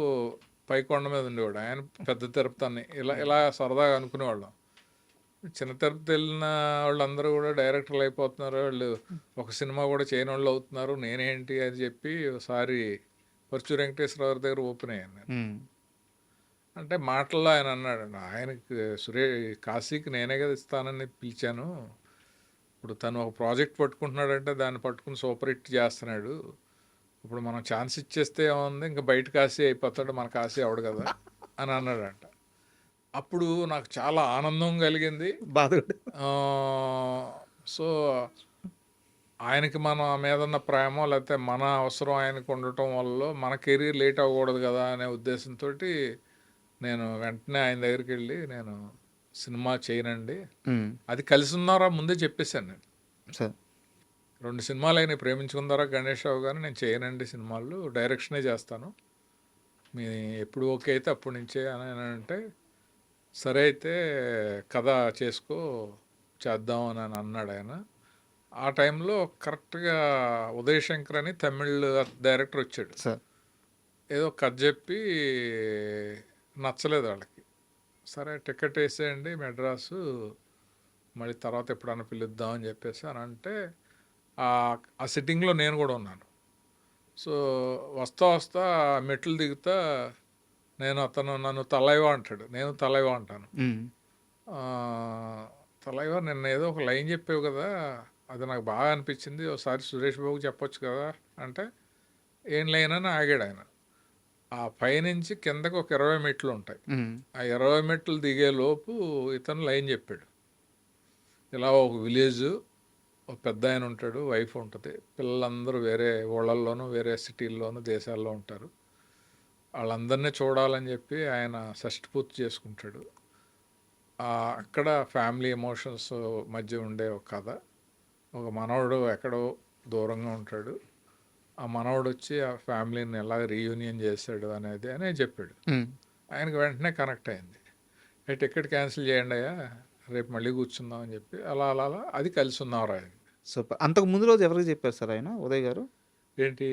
పైకొండ మీద ఉండేవాడు, ఆయన పెద్ద తిరుపతి అని, ఇలా సరదాగా అనుకునేవాళ్ళం. చిన్న తిరుపతి వెళ్ళిన వాళ్ళందరూ కూడా డైరెక్టర్లు అయిపోతున్నారు, వాళ్ళు ఒక సినిమా కూడా చేయని వాళ్ళు అవుతున్నారు, నేనేంటి అని చెప్పి ఒకసారి పరుచూరు వెంకటేశ్వరరావు దగ్గర ఓపెన్ అయ్యాను నేను. అంటే మాటల్లో ఆయన అన్నాడు, ఆయనకి కాశీకి నేనే కదా ఇస్తానని పిలిచాను, ఇప్పుడు తను ఒక ప్రాజెక్ట్ పట్టుకుంటున్నాడంటే దాన్ని పట్టుకుని సూపర్ హిట్ చేస్తున్నాడు, ఇప్పుడు మనం ఛాన్స్ ఇచ్చేస్తే ఏముంది, ఇంకా బయట కాశీ అయిపోతాడు, మన కాశీ అవడు కదా అని అన్నాడంట. అప్పుడు నాకు చాలా ఆనందం కలిగింది, బాధ. సో ఆయనకి మన మీద ఉన్న ప్రేమ లేకపోతే మన అవసరం ఆయనకు ఉండటం వల్ల మన కెరీర్ లేట్ అవ్వకూడదు కదా అనే ఉద్దేశంతో నేను వెంటనే ఆయన దగ్గరికి వెళ్ళి, నేను సినిమా చేయనండి, అది కలిసి ఉన్నారా ముందే చెప్పేశాను నేను. 2 సినిమాలు అయినా ప్రేమించుకుందారా గణేష్ రావు గారు, నేను చేయనండి సినిమాలు, డైరెక్షనే చేస్తాను, మీ ఎప్పుడు ఓకే అయితే అప్పటి నుంచే అని అంటే, సరే అయితే కథ చేసుకో చేద్దాం అని అన్నాడు ఆయన. ఆ టైంలో కరెక్ట్గా ఉదయ్ శంకర్ అని తమిళ్ డైరెక్టర్ వచ్చాడు. ఏదో కథ చెప్పి నచ్చలేదు వాళ్ళకి, సరే టికెట్ వేసేయండి మెడ్రాసు, మళ్ళీ తర్వాత ఎప్పుడన్నా పిలుద్దాం అని చెప్పేసి అని అంటే, ఆ సిట్టింగ్లో నేను కూడా ఉన్నాను. సో వస్తా మెట్లు దిగుతా అతను నన్ను తలైవా అంటాడు, నేను తలైవా అంటాను. హ్మ్. తలైవా నిన్న ఏదో ఒక లైన్ చెప్పావు కదా, అది నాకు బాగా అనిపించింది, ఒకసారి సురేష్ బాబుకి చెప్పొచ్చు కదా అంటే, ఏం లైన్ అని ఆగాడు ఆయన. ఆ పైనుంచి కిందకు ఒక 20 మెట్లు ఉంటాయి. హ్మ్. ఆ 20 మెట్లు దిగే లోపు ఇతను లైన్ చెప్పాడు. ఇలా ఒక విలేజ్, ఒక పెద్ద ఆయన ఉంటాడు, వైఫ్ ఉంటుంది, పిల్లలందరూ వేరే ఊళ్ళల్లోనూ వేరే సిటీల్లోనూ దేశాల్లో ఉంటారు. వాళ్ళందరినీ చూడాలని చెప్పి ఆయన షష్టి పూర్తి చేసుకుంటాడు. అక్కడ ఫ్యామిలీ ఎమోషన్స్ మధ్య ఉండే ఒక కథ. ఒక మనవడు ఎక్కడో దూరంగా ఉంటాడు, ఆ మనవడు వచ్చి ఆ ఫ్యామిలీని ఎలా రీయూనియన్ చేశాడు అనేది అని చెప్పాడు. హ్మ్. ఆయనకు వెంటనే కనెక్ట్ అయింది. టికెట్ క్యాన్సిల్ చేయండి అయ్యా, రేపు మళ్ళీ కూర్చుందాం అని చెప్పి అలా అలా అలా అది కలిసి ఉన్నాం రా. సూపర్. అంతకు ముందు రోజు ఎవరికి చెప్పారు సార్ ఆయన, ఉదయ్ గారు? ఏంటి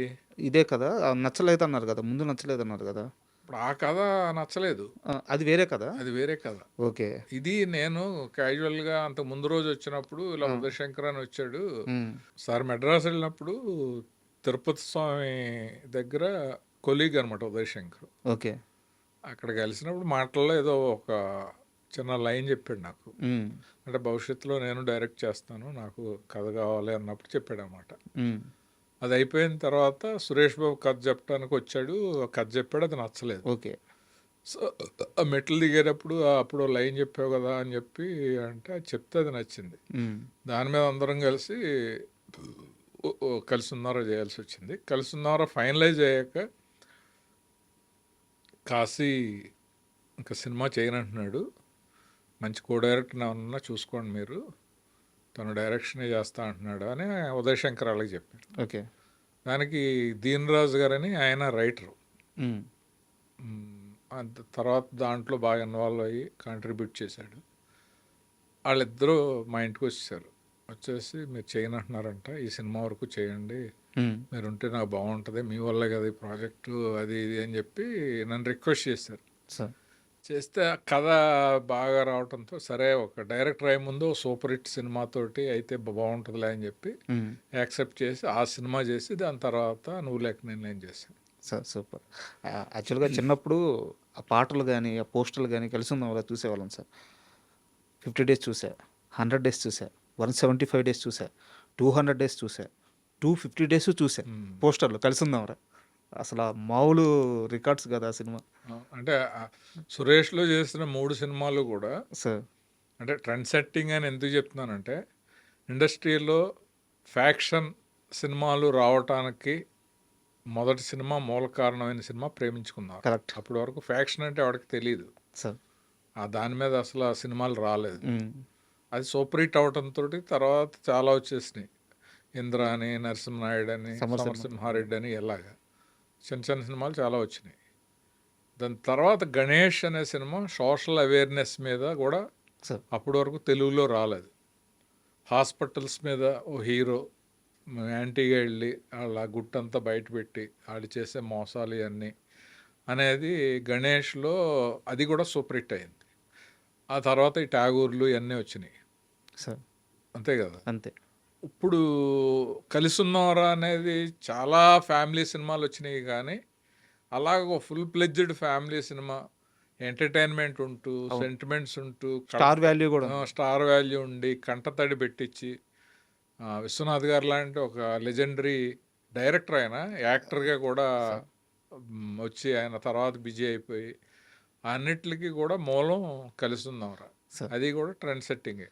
ఇదే కదా, నచ్చలేదన్నారు కదా, ముందు నచ్చలేదన్నారు కదా? ఇప్పుడు ఆ కథ నచ్చలేదు, అది వేరే కదా? అది వేరే కథ. ఓకే. ఇది నేను క్యాజువల్గా అంత ముందు రోజు వచ్చినప్పుడు ఇలా ఆ. ఉదయశంకర్ అని వచ్చాడు హ్మ్. సార్. మెడ్రాస్ వెళ్ళినప్పుడు తిరుపతి స్వామి దగ్గర కొలీగ్ అనమాట ఉదయశంకర్. ఓకే. అక్కడ కలిసినప్పుడు మాటల్లో ఏదో ఒక చిన్న లైన్ చెప్పాడు నాకు. హ్మ్. అంటే భవిష్యత్తులో నేను డైరెక్ట్ చేస్తాను, నాకు కథ కావాలి అన్నప్పుడు చెప్పాడు అనమాట. హ్మ్. అది అయిపోయిన తర్వాత సురేష్ బాబు కథ చెప్పడానికి వచ్చాడు, కథ చెప్పాడు, అది నచ్చలేదు. ఓకే. సో ఆ మెట్లు దిగేటప్పుడు అప్పుడు లైన్ చెప్పావు కదా అని చెప్పి అంటే అది చెప్తే అది నచ్చింది. హ్మ్. దాని మీద అందరం కలిసి కలిసి ఉన్నారో చేయాల్సి వచ్చింది. కలిసి ఉన్నారో ఫైనలైజ్ అయ్యాక కాశీ ఇంకా సినిమా చేయనంటున్నాడు, మంచి కో డైరెక్టర్ ఏమన్నా చూసుకోండి మీరు, తను డైరెక్షనే చేస్తా అంటున్నాడు అని ఉదయశంకర్ వాళ్ళకి చెప్పాడు. ఓకే. దానికి దీన్ రాజు గారని ఆయన రైటరు. హ్మ్. తర్వాత దాంట్లో బాగా ఇన్వాల్వ్ అయ్యి కాంట్రిబ్యూట్ చేశాడు. వాళ్ళిద్దరూ మా ఇంటికి వచ్చేసారు. వచ్చేసి మీరు చేయనంటున్నారంట, ఈ సినిమా వరకు చేయండి, హ్మ్. మీరు ఉంటే నాకు బాగుంటుంది, మీ వల్లే కదా ఈ ప్రాజెక్టు అది ఇది అని చెప్పి నన్ను రిక్వెస్ట్ చేశారు. సార్. చేస్తే ఆ కథ బాగా రావడంతో సరే ఒక డైరెక్టర్ అయ్యే ముందు సూపర్ హిట్ సినిమాతోటి అయితే బాగుంటుందిలే అని చెప్పి హ్మ్. యాక్సెప్ట్ చేసి ఆ సినిమా చేసి దాని తర్వాత నువ్వు లేక నేను చేశాను. Sir super. యాక్చువల్గా చిన్నప్పుడు ఆ పాటలు కానీ ఆ పోస్టర్లు కానీ కలిసి ఉందాం అలా చూసేవాళ్ళం సార్. 50 డేస్ చూసా, 100 డేస్ చూసా, 175 డేస్ చూసా, 200 డేస్ చూసా, 250 డేస్ చూసా. పోస్టర్లు కలిసి ఉందాంరా, అసలు ఆ మామూలు రికార్డ్స్ కదా ఆ సినిమా. అంటే సురేష్లో చేసిన 3 సినిమాలు కూడా సార్. అంటే ట్రెండ్ సెట్టింగ్ అని ఎందుకు చెప్తున్నానంటే, ఇండస్ట్రీలో ఫ్యాక్షన్ సినిమాలు రావటానికి మొదటి సినిమా మూల కారణమైన సినిమా ప్రేమించుకున్నారు. కరెక్ట్. అప్పటి వరకు ఫ్యాక్షన్ అంటే వాడికి తెలియదు, సార్. దాని మీద అసలు ఆ సినిమాలు రాలేదు. హ్మ్. అది సూపర్ హిట్ అవటంతో తర్వాత చాలా వచ్చేసినాయి. ఇంద్ర అని, నరసింహనాయుడు అని, సమరసింహారెడ్డి అని, ఇలాగా చిన్న చిన్న సినిమాలు చాలా వచ్చినాయి. దాని తర్వాత గణేష్ అనే సినిమా సోషల్ అవేర్నెస్ మీద కూడా సార్. అప్పటి వరకు తెలుగులో రాలేదు. హాస్పిటల్స్ మీద ఓ హీరో యాంటీగా వెళ్ళి వాళ్ళ గుట్టంతా బయటపెట్టి వాళ్ళు చేసే మోసాలు ఇవన్నీ అనేది గణేష్లో అది కూడా సూపర్ హిట్ అయింది. ఆ తర్వాత ఈ ట్యాగూర్లు ఇవన్నీ వచ్చినాయి సార్. అంతే కదా. అంతే. ఇప్పుడు కలిసున్నవరా అనేది చాలా ఫ్యామిలీ సినిమాలు వచ్చినాయి, కానీ అలాగ full pledged family cinema entertainment ఉంటూ సెంటిమెంట్స్ ఉంటూ స్టార్ వాల్యూ కూడా. స్టార్ వాల్యూ ఉండి కంటతడి పెట్టించి విశ్వనాథ్ గారు లాంటి ఒక లెజెండరీ డైరెక్టర్, ఆయన యాక్టర్గా కూడా వచ్చి ఆయన తర్వాత బిజీ అయిపోయి అన్నిటికీ కూడా మూలం కలిసుందాంరా. అది కూడా ట్రెండ్ సెట్టింగే.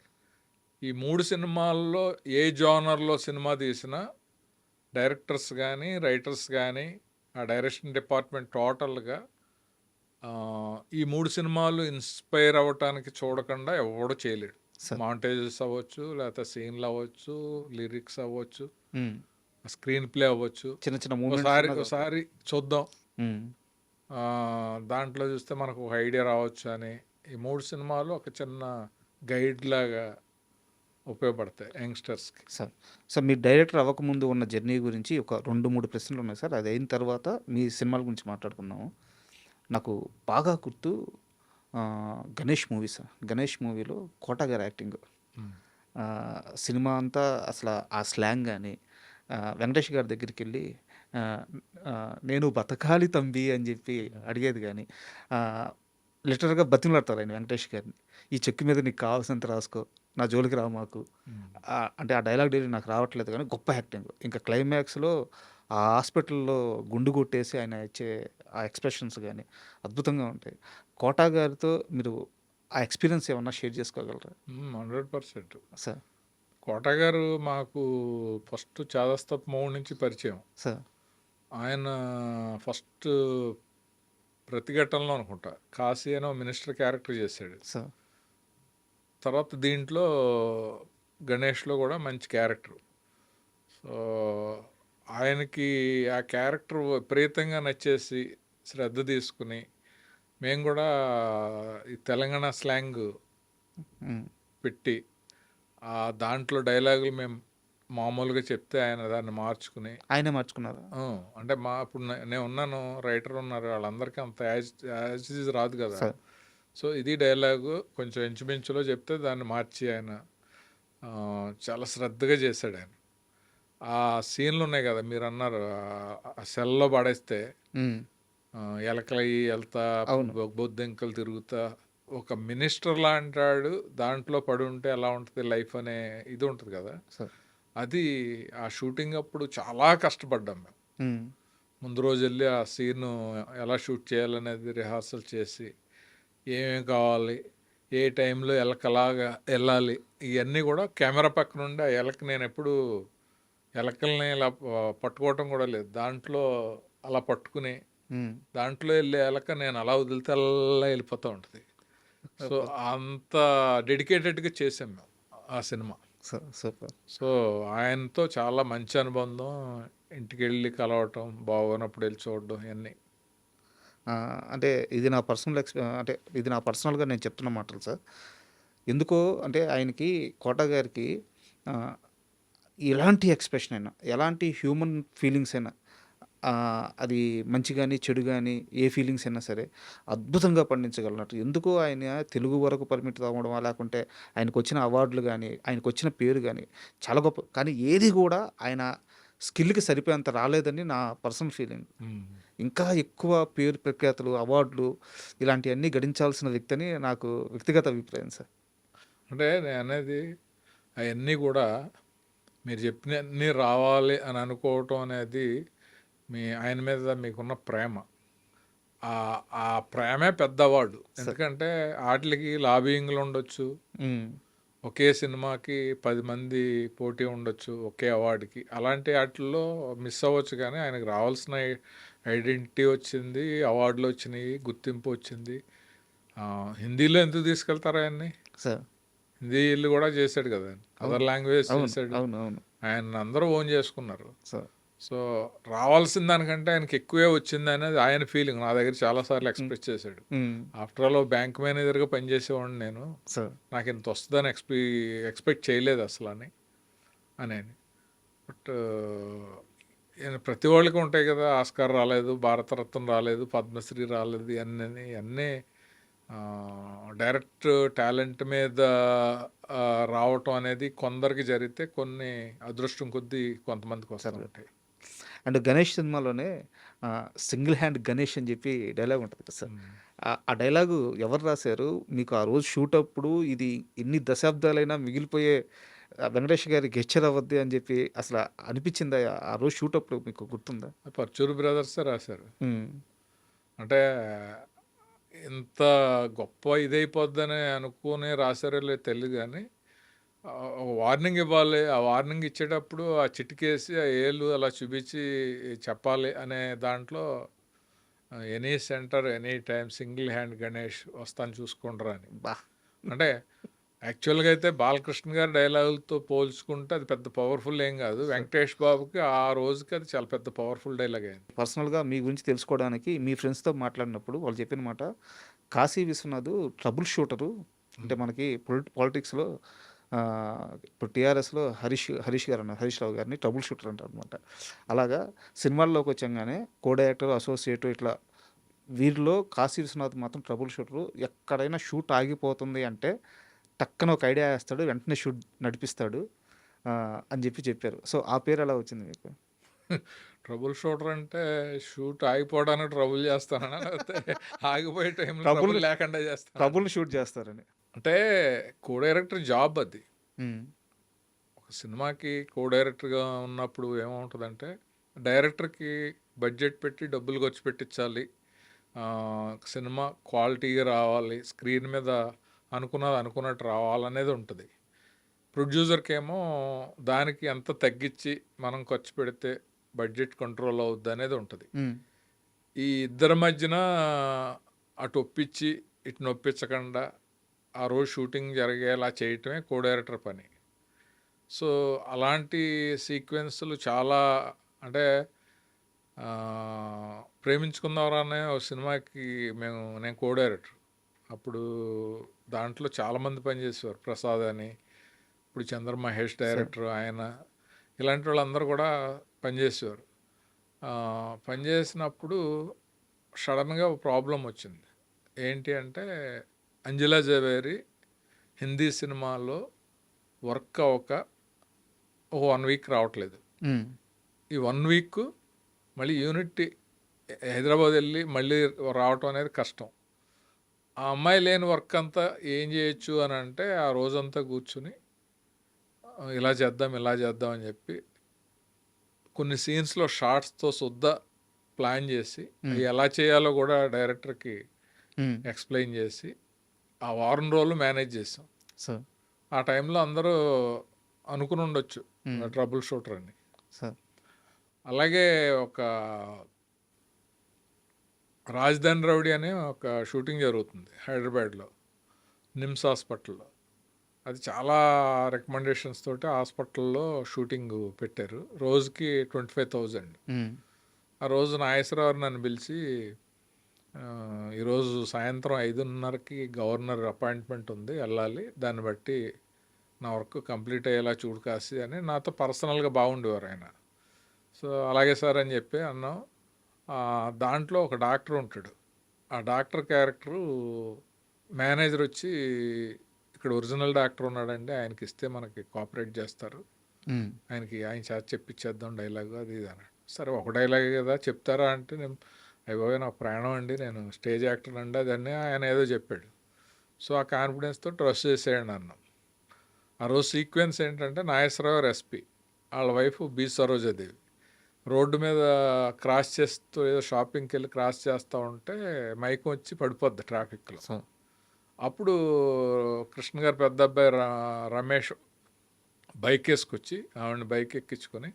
ఈ 3 సినిమాల్లో ఏ జానర్లో సినిమా తీసినా డైరెక్టర్స్ కానీ రైటర్స్ కానీ ఆ డైరెక్షన్ డిపార్ట్మెంట్ టోటల్గా ఈ 3 సినిమాలు ఇన్స్పైర్ అవ్వటానికి చూడకుండా ఎవడో చేయలేడు. మాంటేజెస్ అవ్వచ్చు, లేకపోతే సీన్లు అవ్వచ్చు, లిరిక్స్ అవ్వచ్చు, స్క్రీన్ ప్లే అవ్వచ్చు, చిన్న చిన్న ఒకసారి చూద్దాం దాంట్లో చూస్తే మనకు ఒక ఐడియా రావచ్చు అని ఈ 3 సినిమాలు ఒక చిన్న గైడ్ లాగా ఉపయోగపడతాయి యంగ్స్టర్స్కి. సార్ మీరు డైరెక్టర్ అవ్వకముందు ఉన్న జర్నీ గురించి ఒక 2-3 ప్రశ్నలు ఉన్నాయి సార్. అది అయిన తర్వాత మీ సినిమాల గురించి మాట్లాడుకుందాము. నాకు బాగా గుర్తు గణేష్ మూవీ సార్. గణేష్ మూవీలో కోట గారి యాక్టింగ్, సినిమా అంతా అసలు ఆ స్లాంగ్ కానీ, వెంకటేష్ గారి దగ్గరికి వెళ్ళి ఆహ్, నేను బతకాలి తంబి అని జెప్పి అడిగేది గానీ, లిటరల్‌గా బతిమలాడతారు ఆయన వెంకటేష్ గారిని. ఈ చెక్కు మీద నీకు కావాల్సినంత రాసుకో. నా జోలికి రామాకు. హ్మ్. అంటే ఆ డైలాగ్ డెలివరీ నాకు రావట్లేదు గానీ గొప్ప యాక్టింగ్. ఇంకా క్లైమాక్స్‌లో ఆ హాస్పిటల్‌లో గుండు కొట్టేసి ఆయన ఇచ్చే ఆ ఎక్స్‌ప్రెషన్స్ గానీ అద్భుతంగా ఉంటాయి. 'కోటా' గారితో మీరు ఆ ఎక్స్‌పీరియన్స్ ఏమన్నా షేర్ చేసుకోగలరా? 100%. సార్. 'కోట' గారు మాకు ఫస్ట్ 'చాదస్తపు మౌ' నుంచి పరిచయం. సార్. ఆయన ఫస్ట్ 'ప్రతిఘటనలో' అనుకుంటా. కాశీ అనో మినిస్టర్ క్యారెక్టర్ చేశాడు. సార్. తర్వాత దీంట్లో 'గణేష్‌లో' కూడా మంచి క్యారెక్టర్. సో, ఆయనకి ఆ క్యారెక్టర్ విపరీతంగా నచ్చేసి, శ్రద్ధ తీసుకుని, మేము కూడా ఈ తెలంగాణ స్లాంగ్ హ్మ్. పెట్టి, దాంట్లో డైలాగులు మేము మామూలుగా చెప్తే ఆయన దాన్ని మార్చుకుని ఆయనే మార్చుకున్నారా? అంటే ఇప్పుడు నేను ఉన్నాను, రైటర్ ఉన్నారు, వాళ్ళందరికీ అంత యాజ్ ఇట్ ఈజ్ రాదు కదా. సార్. సో ఇది డైలాగు కొంచెం ఇంచుమించులో చెప్తే దాన్ని మార్చి ఆయన చాలా శ్రద్ధగా చేశాడు ఆయన. ఆ సీన్లు ఉన్నాయి కదా మీరు అన్నారు, ఆ సెల్లో పడేస్తే హ్మ్. ఎలకలయ్యి వెళ్తా, అవును. బొద్దింకలు తిరుగుతా, ఒక మినిస్టర్ లాంటాడు దాంట్లో పడి ఉంటే ఎలా ఉంటుంది లైఫ్ అనే ఇది ఉంటుంది కదా. సార్. అది ఆ షూటింగ్ అప్పుడు చాలా కష్టపడ్డాం మేము. హ్మ్. ముందు రోజు వెళ్ళి ఆ సీను ఎలా షూట్ చేయాలనేది రిహార్సల్ చేసి, ఏమేమి కావాలి, ఏ టైంలో ఎలకలాగా వెళ్ళాలి, ఇవన్నీ కూడా కెమెరా పక్క నుండి ఆ ఎలక నేను ఎప్పుడు ఎలకల్ని ఇలా పట్టుకోవటం కూడా లేదు, దాంట్లో అలా పట్టుకుని హ్మ్. దాంట్లో వెళ్ళే ఎలక నేను అలా వదిలితే అలా వెళ్ళిపోతూ ఉంటుంది. సో అంత డెడికేటెడ్గా చేసాం మేము ఆ సినిమా. సూపర్. సో ఆయనతో చాలా మంచి అనుబంధం, ఇంటికి వెళ్ళి కలవటం, బాగోనప్పుడు వెళ్ళి చూడడం ఇవన్నీ. అంటే ఇది నా పర్సనల్ అంటే ఇది నా పర్సనల్‌గా నేను చెప్తున్న మాటలు సార్. ఎందుకో అంటే ఆయనకి 'కోట' గారికి ఆహ్, ఎలాంటి ఎక్స్‌ప్రెషన్ అయినా, ఎలాంటి హ్యూమన్ ఫీలింగ్స్ అయినా అది మంచి గాని, చెడు గాని ఏ ఫీలింగ్స్ అయినా సరే అద్భుతంగా పండించగలనట్టు. ఎందుకో ఆయన తెలుగు వరకు పరిమితం అవ్వడమా, లేకుంటే ఆయనకొచ్చిన అవార్డులు గాని, ఆయనకొచ్చిన పేరు గాని చాలా గొప్ప. కానీ ఏది గూడా ఆయన స్కిల్‌కి సరిపోయేంత రాలేదని నా పర్సనల్ ఫీలింగ్. ఇంకా ఎక్కువ పేరు ప్రఖ్యాతులు, అవార్డులు ఇలాంటియన్నీ గడించాల్సిన వ్యక్తని నాకు వ్యక్తిగత అభిప్రాయం సార్. అంటే నేను అనేది అవన్నీ కూడా మీరు చెప్పినవన్నీ రావాలి అని అనుకోవటం అనేది ఆయన మీద మీకున్న ప్రేమ. ఆ ప్రేమే పెద్ద అవార్డు. ఎందుకంటే వాటికి లాబియింగ్లు ఉండొచ్చు, ఒకే సినిమాకి 10 మంది పోటీ ఉండొచ్చు ఒకే అవార్డుకి, అలాంటి వాటిల్లో మిస్ అవ్వచ్చు. కానీ ఆయనకు రావాల్సిన ఐడెంటిటీ వచ్చింది, అవార్డులు వచ్చినాయి, గుర్తింపు వచ్చింది. హిందీలో ఎందుకు తీసుకెళ్తారు ఆయన్ని? సార్. హిందీలు కూడా చేశాడు కదా, అదర్ లాంగ్వేజ్ అవును. చేశాడు. అవునవును. ఆయన అందరూ ఓన్ చేసుకున్నారు. సార్. సో రావాల్సిన దానికంటే ఆయనకి ఎక్కువే వచ్చింది అనేది ఆయన ఫీలింగ్ నా దగ్గర చాలాసార్లు ఎక్స్ప్రెస్ చేశాడు. ఆఫ్టర్ ఆల్ బ్యాంక్ మేనేజర్గా పనిచేసేవాడిని నేను, సార్. నాకు ఇంత వస్తుందని ఎక్స్పెక్ట్ చేయలేదు అసలు అని. బట్ ప్రతి వాళ్ళకి ఉంటాయి కదా, ఆస్కార్ రాలేదు, భారతరత్న రాలేదు, పద్మశ్రీ రాలేదు, అన్నీ డైరెక్ట్ టాలెంట్ మీద రావటం అనేది కొందరికి జరిగితే, కొన్ని అదృష్టం కొద్దీ కొంతమందికి వస్తూ ఉంటాయి. అండ్ 'గణేష్' సినిమాలోనే సింగిల్ హ్యాండ్ గణేష్ అని చెప్పి డైలాగ్ ఉంటుంది కదా సార్. ఆ డైలాగు ఎవరు రాశారు? మీకు ఆ రోజు షూట్ అప్పుడు ఇది ఎన్ని దశాబ్దాలైనా మిగిలిపోయే వెంకటేష్ గారి గెస్చర్ అవ్వద్ది అని చెప్పి అసలు అనిపించిందా? ఆ రోజు షూట్ అప్పుడు మీకు గుర్తుందా? పర్చూరు బ్రదర్సే రాశారు. అంటే ఇంత గొప్ప ఇదైపోద్దని అనుకుని రాశారో లేదు తెలియదు, కానీ వార్నింగ్ ఇవ్వాలి, ఆ వార్నింగ్ ఇచ్చేటప్పుడు ఆ చిటికేసి ఆ ఏళ్ళు అలా చూపించి చెప్పాలి అనే దాంట్లో any centre any time single hand Ganesh వస్తాను చూసుకుంటారా అని. అంటే యాక్చువల్గా అయితే బాలకృష్ణ గారి డైలాగులతో పోల్చుకుంటే అది పెద్ద పవర్ఫుల్ ఏం కాదు, వెంకటేష్ బాబుకి ఆ రోజుకి అది చాలా పెద్ద పవర్ఫుల్ డైలాగ్ అయింది. పర్సనల్గా మీ గురించి తెలుసుకోవడానికి మీ ఫ్రెండ్స్తో మాట్లాడినప్పుడు వాళ్ళు చెప్పిన మాట, కాశీ విశ్వనాథ్ ట్రబుల్ షూటరు. అంటే మనకి పాలిటిక్స్లో ఇప్పుడు టీఆర్ఎస్లో హరీష్ గారు అన్నారు, హరీష్ రావు గారిని ట్రబుల్ షూటర్ అంటారు అనమాట. అలాగా సినిమాల్లోకి వచ్చాగానే కో డైరెక్టర్, అసోసియేట్ ఇట్లా వీరిలో కాశీ విశ్వనాథ్ మాత్రం ట్రబుల్ షూటరు. ఎక్కడైనా షూట్ ఆగిపోతుంది అంటే టక్కన ఒక ఐడియా వేస్తాడు, వెంటనే షూట్ నడిపిస్తాడు అని చెప్పారు. సో ఆ పేరు ఎలా వచ్చింది మీకు? ట్రబుల్ షూటర్ అంటే షూట్ ఆగిపోవడానికి ట్రబుల్ చేస్తానా? లేకపోతే ఆగిపోయే టైంలో ట్రబుల్ ట్రబుల్ లేకుండా చేస్తానా? ట్రబుల్ షూట్ చేస్తారని. అంటే కో డైరెక్టర్ జాబ్ అది. హ్మ్. ఒక సినిమాకి కో డైరెక్టర్‌గా ఉన్నప్పుడు ఏమవుతదంటే, డైరెక్టర్‌కి బడ్జెట్ పెట్టి డబ్బులు ఖర్చు పెట్టించాలి. సినిమా క్వాలిటీగా రావాలి. స్క్రీన్ మీద అనుకున్నది అనుకున్నట్టు రావాలనేది ఉంటది. ప్రొడ్యూసర్‌కేమో దానికి ఎంత తగ్గించి మనం ఖర్చు పెడితే బడ్జెట్ కంట్రోల్ అవుద్దనేది ఉంటది. హ్మ్. ఈ ఇద్దరి మధ్యన అటు ఒప్పించి, ఇటు నొప్పించకుండా ఆ రోజు షూటింగ్ జరిగేలా చేయటమే కో డైరెక్టర్ పని. సో, అలాంటి సీక్వెన్స్‌లు చాలా అంటే 'ప్రేమించుకుందాంరా' అనే ఒక సినిమాకి నేను కో డైరెక్టర్. అప్పుడు దాంట్లో చాలామంది పనిచేసేవారు. ప్రసాద్ అని, ఇప్పుడు చంద్ర మహేష్ సార్. డైరెక్టర్ ఆయన. ఇలాంటి వాళ్ళందరూ కూడా పనిచేసేవారు. పనిచేసినప్పుడు సడన్‌గా ఒక ప్రాబ్లమ్ వచ్చింది. ఏంటి అంటే, అంజలా జవేరి హిందీ సినిమాలో వర్క్ అవ్వక ఒక 1 వీక్ రావట్లేదు. హ్మ్. ఈ 1 వీక్ మళ్ళీ యూనిట్ హైదరాబాద్ వెళ్ళి మళ్ళీ రావటం అనేది కష్టం. ఆ అమ్మాయి లేని వర్క్ అంతా ఏం చేయొచ్చు అని అంటే, ఆ రోజంతా కూర్చుని ఇలా చేద్దాం, ఇలా చేద్దాం అని చెప్పి కొన్ని సీన్స్‌లో షార్ట్స్‌తో సుద్దా ప్లాన్ చేసి, అవి ఎలా చేయాలో కూడా డైరెక్టర్‌కి హ్మ్. ఎక్స్‌ప్లెయిన్ చేసి, ఆ వారం రోజులు మేనేజ్ చేసాం. సార్. ఆ టైంలో అందరూ అనుకుని ఉండొచ్చు హ్మ్. ట్రబుల్ షూటర్ అని. సార్. అలాగే ఒక 'రాజధాని రౌడీ' అనే ఒక షూటింగ్ జరుగుతుంది హైదరాబాద్‌లో. నిమ్స్ హాస్పిటల్‌లో. అది చాలా రికమెండేషన్స్ తోటి హాస్పిటల్‌లో షూటింగ్ పెట్టారు. రోజుకి 25,000. హ్మ్. ఆ రోజు నాగేశ్వరరావు నన్ను పిలిచి ఈరోజు సాయంత్రం 5:30కి గవర్నర్ అపాయింట్మెంట్ ఉంది, వెళ్ళాలి. దాన్ని బట్టి నా వర్క్ కంప్లీట్ అయ్యేలా చూడు కాశీ అని నాతో పర్సనల్గా బాగుండేవారు ఆయన. సో అలాగే సార్ అని చెప్పి అన్నాం. దాంట్లో ఒక డాక్టర్ ఉంటాడు. ఆ డాక్టర్ క్యారెక్టరు మేనేజర్ వచ్చి, ఇక్కడ ఒరిజినల్ డాక్టర్ ఉన్నాడండి, ఆయనకి ఇస్తే మనకి కోఆపరేట్ చేస్తారు, హ్మ్. ఆయన చేత చెప్పించేద్దాం డైలాగు అది ఇది అన్నాడు. సరే ఒక డైలాగే కదా చెప్తారా అంటే, నేను అయిపోయి నా ప్రాణం అండి, నేను స్టేజ్ యాక్టర్ అండి అదని ఆయన ఏదో చెప్పాడు. సో ఆ కాన్ఫిడెన్స్తో ట్రస్ట్ చేసేయండి అన్నాం. ఆ రోజు సీక్వెన్స్ ఏంటంటే, నాగేశ్వరరావు ఎస్పీ, వాళ్ళ వైఫ్ బి సరోజాదేవి రోడ్డు మీద క్రాస్ చేస్తూ ఏదో షాపింగ్కి వెళ్ళి క్రాస్ చేస్తూ ఉంటే మైకం వచ్చి పడిపోద్ది ట్రాఫిక్లో. సార్. అప్పుడు కృష్ణ గారు పెద్ద అబ్బాయి రమేష్ బైక్ వేసుకొచ్చి ఆవిడని బైక్ ఎక్కించుకొని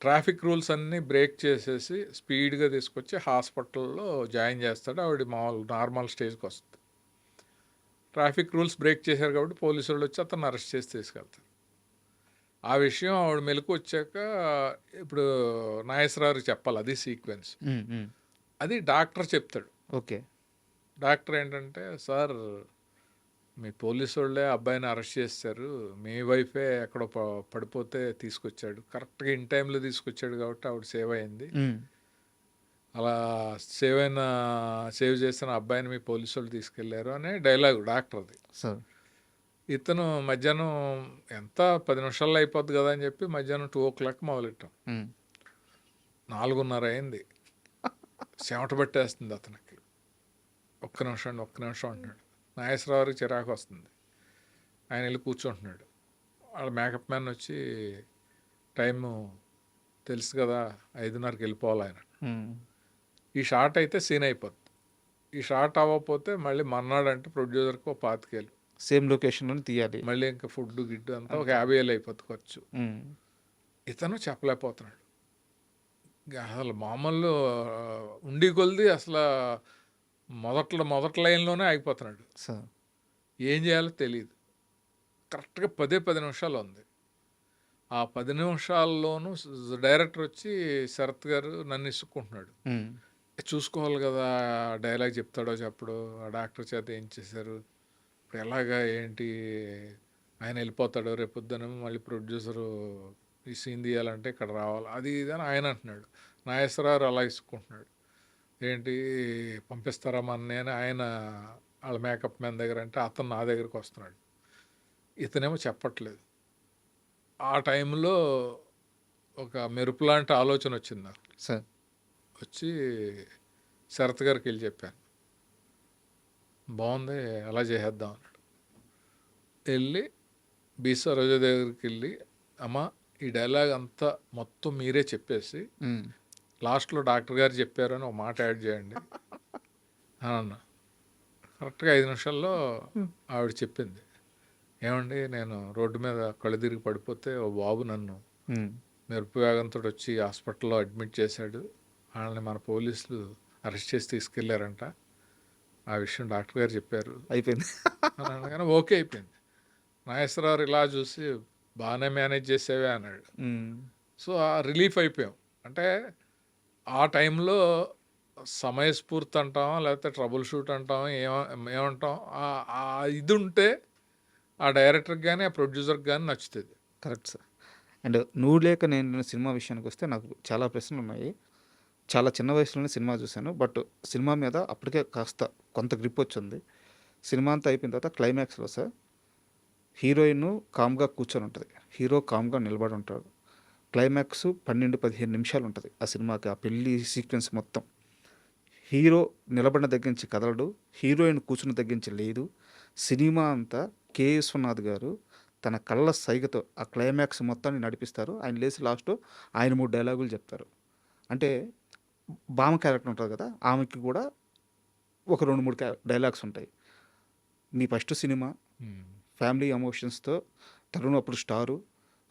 ట్రాఫిక్ రూల్స్ అన్నీ బ్రేక్ చేసేసి స్పీడ్గా తీసుకొచ్చి హాస్పిటల్లో జాయిన్ చేస్తాడు. ఆవిడ మామూలు నార్మల్ స్టేజ్కి వస్తుంది. ట్రాఫిక్ రూల్స్ బ్రేక్ చేశారు కాబట్టి పోలీసు వాళ్ళు వచ్చి అతను అరెస్ట్ చేసి తీసుకెళ్తారు. ఆ విషయం ఆవిడ మెలకు వచ్చాక ఇప్పుడు నాగేశ్వరరావుకి చెప్పాలి, అది సీక్వెన్స్. హ్మ్. హ్మ్. అది డాక్టర్ చెప్తాడు. ఓకే. డాక్టర్ ఏంటంటే, సార్ మీ పోలీసు వాళ్ళే అబ్బాయిని అరెస్ట్ చేస్తారు, మీ వైఫే ఎక్కడో పడిపోతే తీసుకొచ్చాడు, కరెక్ట్గా ఇన్ టైంలో తీసుకొచ్చాడు కాబట్టి ఆవిడ సేవ్ అయింది. హ్మ్. అలా సేవ్ చేసిన అబ్బాయిని మీ పోలీసు వాళ్ళు తీసుకెళ్లారు అనే డైలాగు డాక్టర్ది. సార్. ఇతను మధ్యాహ్నం ఎంత 10 నిమిషాల్లో అయిపోద్ది కదా అని చెప్పి మధ్యాహ్నం 2:00 మొదలెట్టాం. హ్మ్. 4:30 అయింది. చెమట పట్టేస్తుంది అతనికి. ఒక్క నిమిషం అంటున్నాడు. నాగేశ్వరరావుకి చిరాకు వస్తుంది. ఆయన వెళ్ళి కూర్చుంటున్నాడు. వాళ్ళ మేకప్ మ్యాన్ వచ్చి, టైము తెలుసు కదా 5:30కి వెళ్ళిపోవాలి ఆయన. హ్మ్. ఈ షార్ట్ అయితే సీన్ అయిపోద్ది. ఈ షార్ట్ అవ్వకపోతే మళ్ళీ మర్నాడంటే ప్రొడ్యూసర్కి ఒక 25,000, సేమ్ లొకేషన్‌లోనే తీయాలి. మళ్ళీ ఇంకా ఫుడ్ గిడ్డు అంతా ఒక అంతా. 50,000 అయిపోద్ది ఖర్చు. హ్మ్. ఇతను చెప్పలేకపోతున్నాడు. అసలు మామూలు ఉండి కొలిది అసలు మొదటి లైన్లోనే ఆగిపోతున్నాడు. సార్. ఏం చేయాలో తెలియదు. కరెక్ట్గా 10 నిమిషాలు ఉంది. ఆ 10 నిమిషాల్లోనూ డైరెక్టర్ వచ్చి శరత్ గారు నన్ను ఇసుక్కుంటున్నాడు. హ్మ్. చూసుకోవాలి కదా, డైలాగ్ చెప్తాడో చెప్పడో, ఆ డాక్టర్ చేత ఏం చేశారు, ఇప్పుడు ఎలాగా ఏంటి, ఆయన వెళ్ళిపోతాడు రేపొద్దున, మళ్ళీ ప్రొడ్యూసరు ఈ సీన్ తీయాలంటే ఇక్కడ రావాలి, అది ఇది అని ఆయన అంటున్నాడు. నాగేశ్వరరావు అలా ఇసుక్కుంటున్నాడు. ఏంటి పంపిస్తారా మన్ని అని ఆయన వాళ్ళ మేకప్ మ్యాన్ దగ్గర అంటే, అతను నా దగ్గరికి వస్తున్నాడు. ఇతనేమో చెప్పట్లేదు. ఆ టైంలో ఒక మెరుపు లాంటి ఆలోచన వచ్చింది నాకు. సార్. వచ్చి శరత్ గారికి వెళ్ళి చెప్పాను, బాగుంది అలా చేసేద్దాం అన్నాడు. వెళ్ళి బి సరోజ దగ్గరికి వెళ్ళి, అమ్మ ఈ డైలాగ్ అంతా మొత్తం మీరే చెప్పేసి లాస్ట్లో డాక్టర్ గారు చెప్పారు అని ఒక మాట యాడ్ చేయండి అని అన్నా. కరెక్ట్గా 5 నిమిషాల్లో ఆవిడ చెప్పింది, ఏమండి నేను రోడ్డు మీద కళ్ళు తిరిగి పడిపోతే ఓ బాబు నన్ను మెరుపు వేగంతో వచ్చి హాస్పిటల్లో అడ్మిట్ చేశాడు, వాళ్ళని మన పోలీసులు అరెస్ట్ చేసి తీసుకెళ్లారంట, ఆ విషయం డాక్టర్ గారు చెప్పారు అయిపోయింది. అని అనగానే ఓకే అయిపోయింది. నాగేశ్వరరావు ఇలా చూసి బాగానే మేనేజ్ చేసేవే అన్నాడు. సో ఆ రిలీఫ్ అయిపోయాం. అంటే ఆ టైంలో సమయస్ఫూర్తి అంటాం, లేకపోతే ట్రబుల్ షూట్ అంటాం, ఏమంటాం, ఆ ఇది ఉంటే ఆ డైరెక్టర్కి కానీ ఆ ప్రొడ్యూసర్కి కానీ నచ్చుతుంది. Correct sir. అండ్ నువ్వు లేక నేను సినిమా విషయానికి వస్తే నాకు చాలా ప్రశ్నలు ఉన్నాయి. చాలా చిన్న వయసులోనే సినిమా చూశాను. బట్ సినిమా మీద అప్పటికే కాస్త కొంత గ్రిప్ వచ్చింది. సినిమా అంతా అయిపోయిన తర్వాత క్లైమాక్స్లో సార్ హీరోయిన్ కామ్గా కూర్చొని ఉంటుంది, హీరో కామ్గా నిలబడి ఉంటాడు. క్లైమాక్స్ 12-15 నిమిషాలు ఉంటుంది ఆ సినిమాకి, ఆ పెళ్లి సీక్వెన్స్ మొత్తం. హీరో నిలబడిన దగ్గర నుంచి కదలడు, హీరోయిన్ కూర్చున్న దగ్గర నుంచి లేదు. సినిమా అంతా కె విశ్వనాథ్ గారు తన కళ్ళ సైగతో ఆ క్లైమాక్స్ మొత్తాన్ని నడిపిస్తారు. ఆయన లేచి లాస్ట్ ఆయన 3 డైలాగులు చెప్తారు. అంటే భామ క్యారెక్టర్ ఉంటుంది కదా, ఆమెకి కూడా ఒక 2-3 డైలాగ్స్ ఉంటాయి. మీ ఫస్ట్ సినిమా ఫ్యామిలీ ఎమోషన్స్తో, తరుణ్ అప్పుడు స్టారు.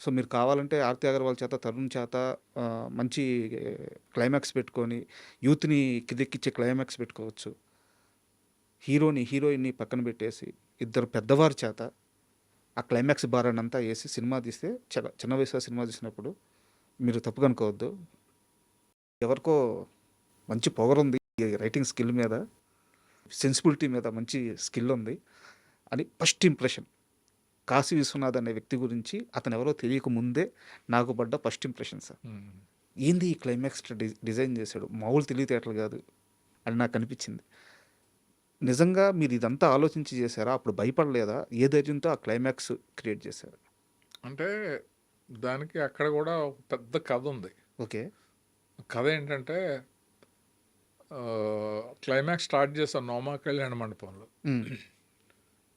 సో మీరు కావాలంటే ఆర్తి అగర్వాల్ చేత, తరుణ్ చేత మంచి క్లైమాక్స్ పెట్టుకొని యూత్ని కిదెక్కిచ్చే క్లైమాక్స్ పెట్టుకోవచ్చు. హీరోయిన్ని పక్కన పెట్టేసి ఇద్దరు పెద్దవారి చేత ఆ క్లైమాక్స్ బారాన్ని అంతా వేసి సినిమా తీస్తే, చిన్న వయసులో సినిమా తీసినప్పుడు మీరు తప్పుగా అనుకోవద్దు. ఎవరికో మంచి పవర్ ఉంది, రైటింగ్ స్కిల్ మీద, సెన్సిబిలిటీ మీద మంచి స్కిల్ ఉంది అని ఫస్ట్ ఇంప్రెషన్. కాశీ విశ్వనాథ్ అనే వ్యక్తి గురించి అతను ఎవరో తెలియక ముందే నాకు పడ్డ ఫస్ట్ ఇంప్రెషన్ సార్. ఏంది ఈ క్లైమాక్స్ డిజైన్ చేశాడు, మామూలు తెలివితేటలు కాదు అని నాకు అనిపించింది. నిజంగా మీరు ఇదంతా ఆలోచించి చేశారా? అప్పుడు భయపడలేదా? ఏ ధైర్యంతో ఆ క్లైమాక్స్ క్రియేట్ చేశారు? అంటే దానికి అక్కడ కూడా ఒక పెద్ద కథ ఉంది. ఓకే. కథ ఏంటంటే క్లైమాక్స్ స్టార్ట్ చేశాను నోమా కళ్యాణ మండపంలో.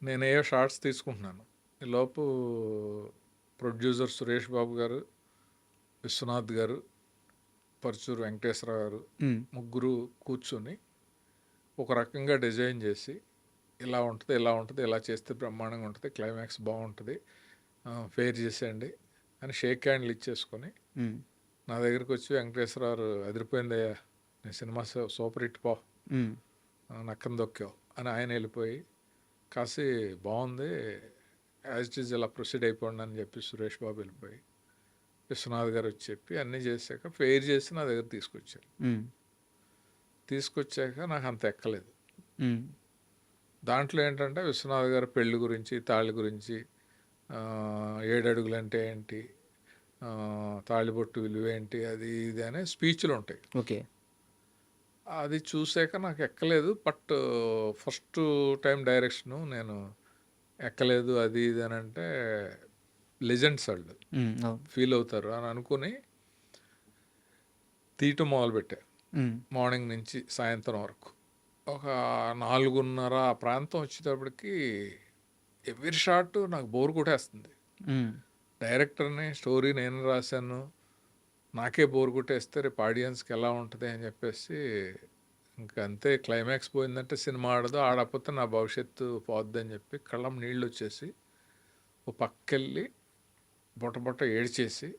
నేను ఏ షార్ట్స్ తీసుకుంటున్నాను, ఈలోపు ప్రొడ్యూసర్ సురేష్ బాబు గారు, విశ్వనాథ్ గారు, పరుచూరు వెంకటేశ్వరరావు గారు ముగ్గురు కూర్చొని ఒక రకంగా డిజైన్ చేసి, ఇలా ఉంటుంది ఇలా ఉంటుంది, ఇలా చేస్తే బ్రహ్మాండంగా ఉంటుంది, క్లైమాక్స్ బాగుంటుంది, ఫెయిర్ చేసేయండి అని షేక్ హ్యాండ్లు ఇచ్చేసుకొని నా దగ్గరికి వచ్చి, వెంకటేశ్వరరావు అదిరిపోయిందయ్యా, నీ సినిమా సూపర్ హిట్ పో, నక్కన దొక్కావు అని ఆయన వెళ్ళిపోయి, కాసి బాగుంది యాజ్ ఇట్ ఈజ్ ఇలా ప్రొసీడ్ అయిపోండి అని చెప్పి సురేష్ బాబు వెళ్ళిపోయి, విశ్వనాథ్ గారు వచ్చి చెప్పి అన్నీ చేశాక ఫెయిర్ చేసి నా దగ్గర తీసుకొచ్చారు. తీసుకొచ్చాక నాకు అంత ఎక్కలేదు. దాంట్లో ఏంటంటే విశ్వనాథ్ గారు పెళ్లి గురించి, తాళి గురించి, 7 అడుగులు అంటే ఏంటి, తాళిబొట్టు విలువ ఏంటి, అది ఇది అనే స్పీచ్లు ఉంటాయి. ఓకే. అది చూసాక నాకు ఎక్కలేదు. బట్ ఫస్ట్ టైం డైరెక్షను నేను ఎక్కలేదు అది ఇది అని అంటే లెజెండ్స్ వాళ్ళు ఫీల్ అవుతారు అని అనుకుని తీయటం మొదలుపెట్టా. మార్నింగ్ నుంచి సాయంత్రం వరకు ఒక 4:30 ఆ ప్రాంతం వచ్చేటప్పటికి ఎవ్రీ షాట్ నాకు బోర్ కొట్టేస్తుంది. డైరెక్టర్ని, స్టోరీ నేను రాశాను, నాకే బోర్ కొట్టేస్తే రేపు ఆడియన్స్కి ఎలా ఉంటుంది అని చెప్పేసి ఇంకా అంతే, క్లైమాక్స్ పోయిందంటే సినిమా ఆడదు, ఆడకపోతే నా భవిష్యత్తు పోద్ది అని చెప్పి కళ్ళం నీళ్ళు వచ్చేసి ఓ పక్కెళ్ళి బొట్ట ఏడ్చేసి,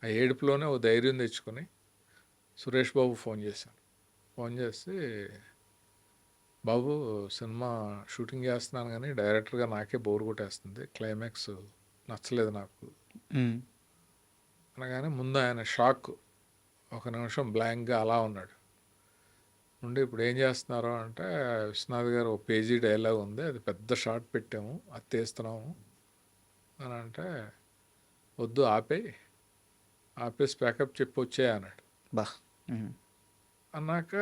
ఆ ఏడుపులోనే ఓ ధైర్యం తెచ్చుకొని సురేష్ బాబు ఫోన్ చేశాను. ఫోన్ చేసి, బాబు సినిమా షూటింగ్ చేస్తున్నాను కానీ డైరెక్టర్గా నాకే బోర్ కొట్టేస్తుంది, క్లైమాక్స్ నచ్చలేదు నాకు అనగానే ముందు ఆయన షాక్, ఒక నిమిషం బ్లాంక్గా అలా ఉన్నాడు. ఉండి ఇప్పుడు ఏం చేస్తున్నారు అంటే, విశ్వనాథ్ గారు ఒక పేజీ డైలాగ్ ఉంది, అది పెద్ద షార్ట్ పెట్టాము, అది తీస్తున్నాము అని అంటే, వద్దు ఆపేసి ప్యాకప్ చెప్పి వచ్చే అన్నాడు. బా అన్నాక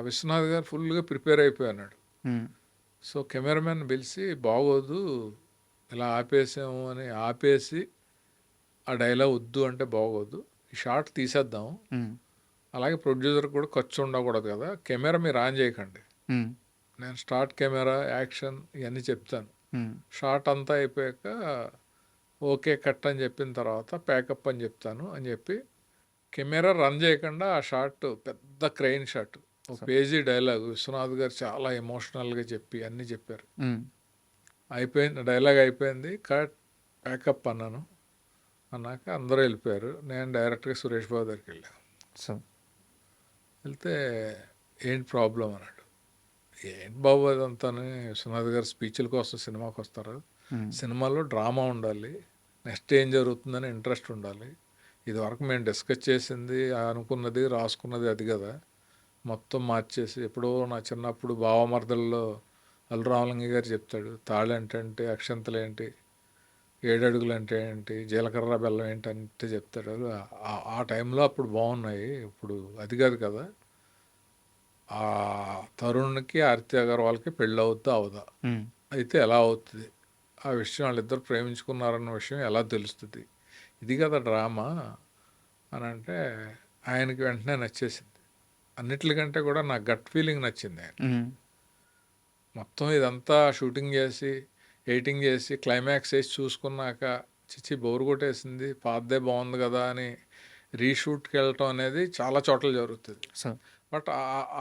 విశ్వనాథ్ గారు ఫుల్గా ప్రిపేర్ అయిపోయాడు. సో కెమెరామెన్ పిలిచి, బాగోదు ఇలా ఆపేసాము అని ఆపేసి ఆ డైలాగ్ వద్దు అంటే బాగోదు, ఈ షాట్ తీసేద్దాం, ఉమ్, అలాగే ప్రొడ్యూసర్ కూడా ఖర్చు ఉండకూడదు కదా, కెమెరా మీరు ఆన్ చేయకండి, ఉమ్, నేను స్టార్ట్ కెమెరా యాక్షన్ ఇవన్నీ చెప్తాను, ఉమ్, షాట్ అంతా అయిపోయాక ఓకే కట్ అని చెప్పిన తర్వాత ప్యాకప్ అని చెప్తాను అని చెప్పి కెమెరా రన్ చేయకుండా ఆ షాట్ పెద్ద క్రెయిన్ షాట్ ఒక పేజీ డైలాగ్ విశ్వనాథ్ గారు చాలా ఎమోషనల్గా చెప్పి అన్నీ చెప్పారు. ఉమ్, అయిపోయింది, డైలాగ్ అయిపోయింది, కట్ ప్యాకప్ అన్నాను. అన్నాక అందరూ వెళ్ళిపోయారు. నేను డైరెక్ట్గా సురేష్ బాబు దగ్గరికి వెళ్ళాను. సో వెళ్తే ఏంటి ప్రాబ్లం అన్నాడు. ఏంటి బాబు అదంతా, విశ్వనాథ్ గారు స్పీచ్ల కోసం సినిమాకి వస్తారు, ఉమ్, సినిమాలో డ్రామా ఉండాలి, నెక్స్ట్ ఏం జరుగుతుందని ఇంట్రెస్ట్ ఉండాలి, ఇది వరకు మేము డిస్కస్ చేసింది అనుకున్నది రాసుకున్నది అది కదా, మొత్తం మార్చేసి ఎప్పుడో నా చిన్నప్పుడు బావమర్దల్లో అల్లురామలింగ గారు చెప్తాడు, తాళి అంటే అక్షంతలు ఏంటి, 7 అడుగులు అంటే ఏంటి, జీలకర్ర బెల్లం ఏంటి అంటే చెప్తాడు. ఆ టైంలో అప్పుడు బాగున్నాయి, ఇప్పుడు అది కాదు కదా, ఆ తరుణ్కి ఆర్తి అగర్వాల్కి పెళ్ళి అవుద్దా అవదా, ఉమ్, అయితే ఎలా అవుతుంది, ఆ విషయం వాళ్ళిద్దరు ప్రేమించుకున్నారన్న విషయం ఎలా తెలుస్తుంది, ఇది కదా డ్రామా అని అంటే ఆయనకి వెంటనే నచ్చేసింది. అన్నిటికంటే కూడా నా గట్ ఫీలింగ్ నచ్చింది. ఆయన ఉమ్, మొత్తం ఇదంతా షూటింగ్ చేసి ఎడిటింగ్ చేసి క్లైమాక్స్ వేసి చూసుకున్నాక చిచ్చి బోరు కొట్టేసింది, పాతదే బాగుంది కదా అని రీషూట్కి వెళ్ళటం అనేది చాలా చోట్ల జరుగుతుంది. సో బట్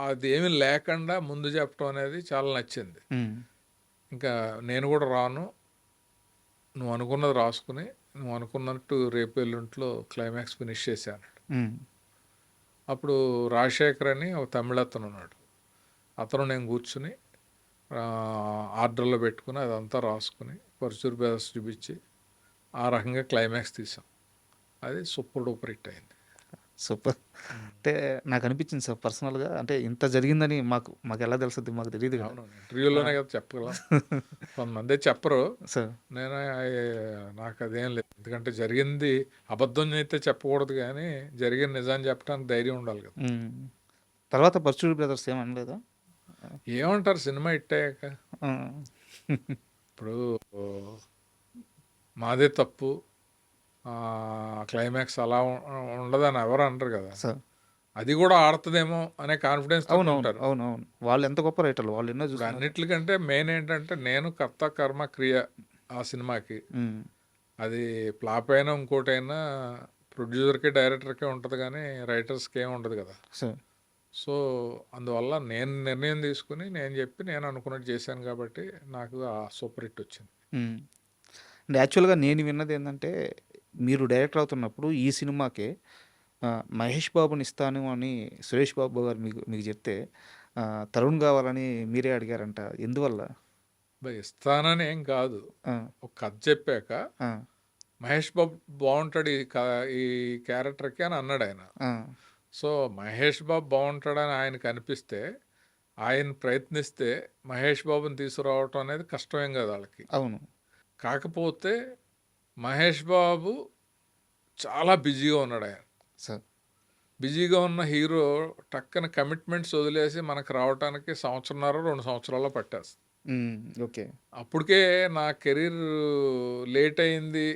అది ఏమీ లేకుండా ముందు చెప్పడం అనేది చాలా నచ్చింది. ఉమ్, ఇంకా నేను కూడా రాను, నువ్వు అనుకున్నది రాసుకుని నువ్వు అనుకున్నట్టు రేపు ఎల్లుంట్లో క్లైమాక్స్ ఫినిష్ చేశాను. ఉమ్, అప్పుడు రాజశేఖర్ అని ఒక తమిళ అతను ఉన్నాడు, అతను నేను కూర్చుని ఆర్డర్లో పెట్టుకుని అదంతా రాసుకుని పర్చూర్ బ్రదర్స్ చూపించి ఆ రకంగా క్లైమాక్స్ తీసాం. అది సూపర్ డూపర్ హిట్ అయింది. సూపర్. అంటే నాకు అనిపించింది సార్ పర్సనల్గా, అంటే ఇంత జరిగిందని మాకు మాకు ఎలా తెలుస్తుంది, మాకు తెలియదు కదా. అవును, ఇంటర్వ్యూలోనే కదా చెప్పగలం, కొంతమంది చెప్పరు, సార్ నేను నాకు అదేం లేదు, ఎందుకంటే జరిగింది అబద్ధం అయితే చెప్పకూడదు కానీ జరిగిన నిజాన్ని చెప్పడానికి ధైర్యం ఉండాలి కదా. ఉమ్. తర్వాత పర్చూర్ బ్రదర్స్ ఏమనలేదా? ఏమంటారు సినిమా హిట్ అయ్యాక, ఆ. ఇప్పుడు మాదే తప్పు, క్లైమాక్స్ అలా ఉండదని ఎవరు అంటారు కదా, సార్ అది కూడా ఆడుతుందేమో అనే కాన్ఫిడెన్స్ అవును అవును ఉంటారు. అవును అవును, వాళ్ళు ఎంత గొప్ప రైటర్లు, వాళ్ళు ఎన్నో ఇప్పుడు చూస్తున్నారు. అన్నిటికంటే మెయిన్ ఏంటంటే నేను కర్త కర్మ క్రియ ఆ సినిమాకి, ఉమ్, అది ఫ్లాప్ అయినా ఇంకోటైనా ప్రొడ్యూసర్కి డైరెక్టర్కే ఉంటుంది కానీ రైటర్స్కి ఏమి ఉండదు కదా. సార్ సో అందువల్ల నేను నిర్ణయం తీసుకుని నేను చెప్పి నేను అనుకున్నట్టు చేశాను కాబట్టి నాకు ఆ సూపర్ హిట్ వచ్చింది. ఉమ్. అంటే యాక్చువల్గా నేను విన్నది ఏంటంటే, మీరు డైరెక్టర్ అవుతున్నప్పుడు ఈ సినిమాకే మహేష్ బాబుని ఇస్తాను అని సురేష్ బాబు గారు మీకు మీకు చెప్తే ఆ, తరుణ్ కావాలని మీరే అడిగారంట, ఎందువల్ల? ఇస్తానని ఏం కాదు, ఆ, ఒక కథ చెప్పాక ఆ, మహేష్ బాబు బాగుంటాడు ఈ క్యారెక్టర్కి అని అన్నాడు ఆయన. ఆ, సో మహేష్ బాబు బాగుంటాడని ఆయనకు అనిపిస్తే ఆయన ప్రయత్నిస్తే మహేష్ బాబుని తీసుకురావటం అనేది కష్టమేం కదా వాళ్ళకి. అవును కాకపోతే మహేష్ బాబు చాలా బిజీగా ఉన్నాడు. ఆయన సార్. బిజీగా ఉన్న హీరో టక్కన కమిట్మెంట్స్ వదిలేసి మనకు రావడానికి 1.5-2 సంవత్సరాల్లో పట్టేస్తుంది. ఉమ్, ఓకే. అప్పటికే నా కెరీర్ లేట్ అయింది,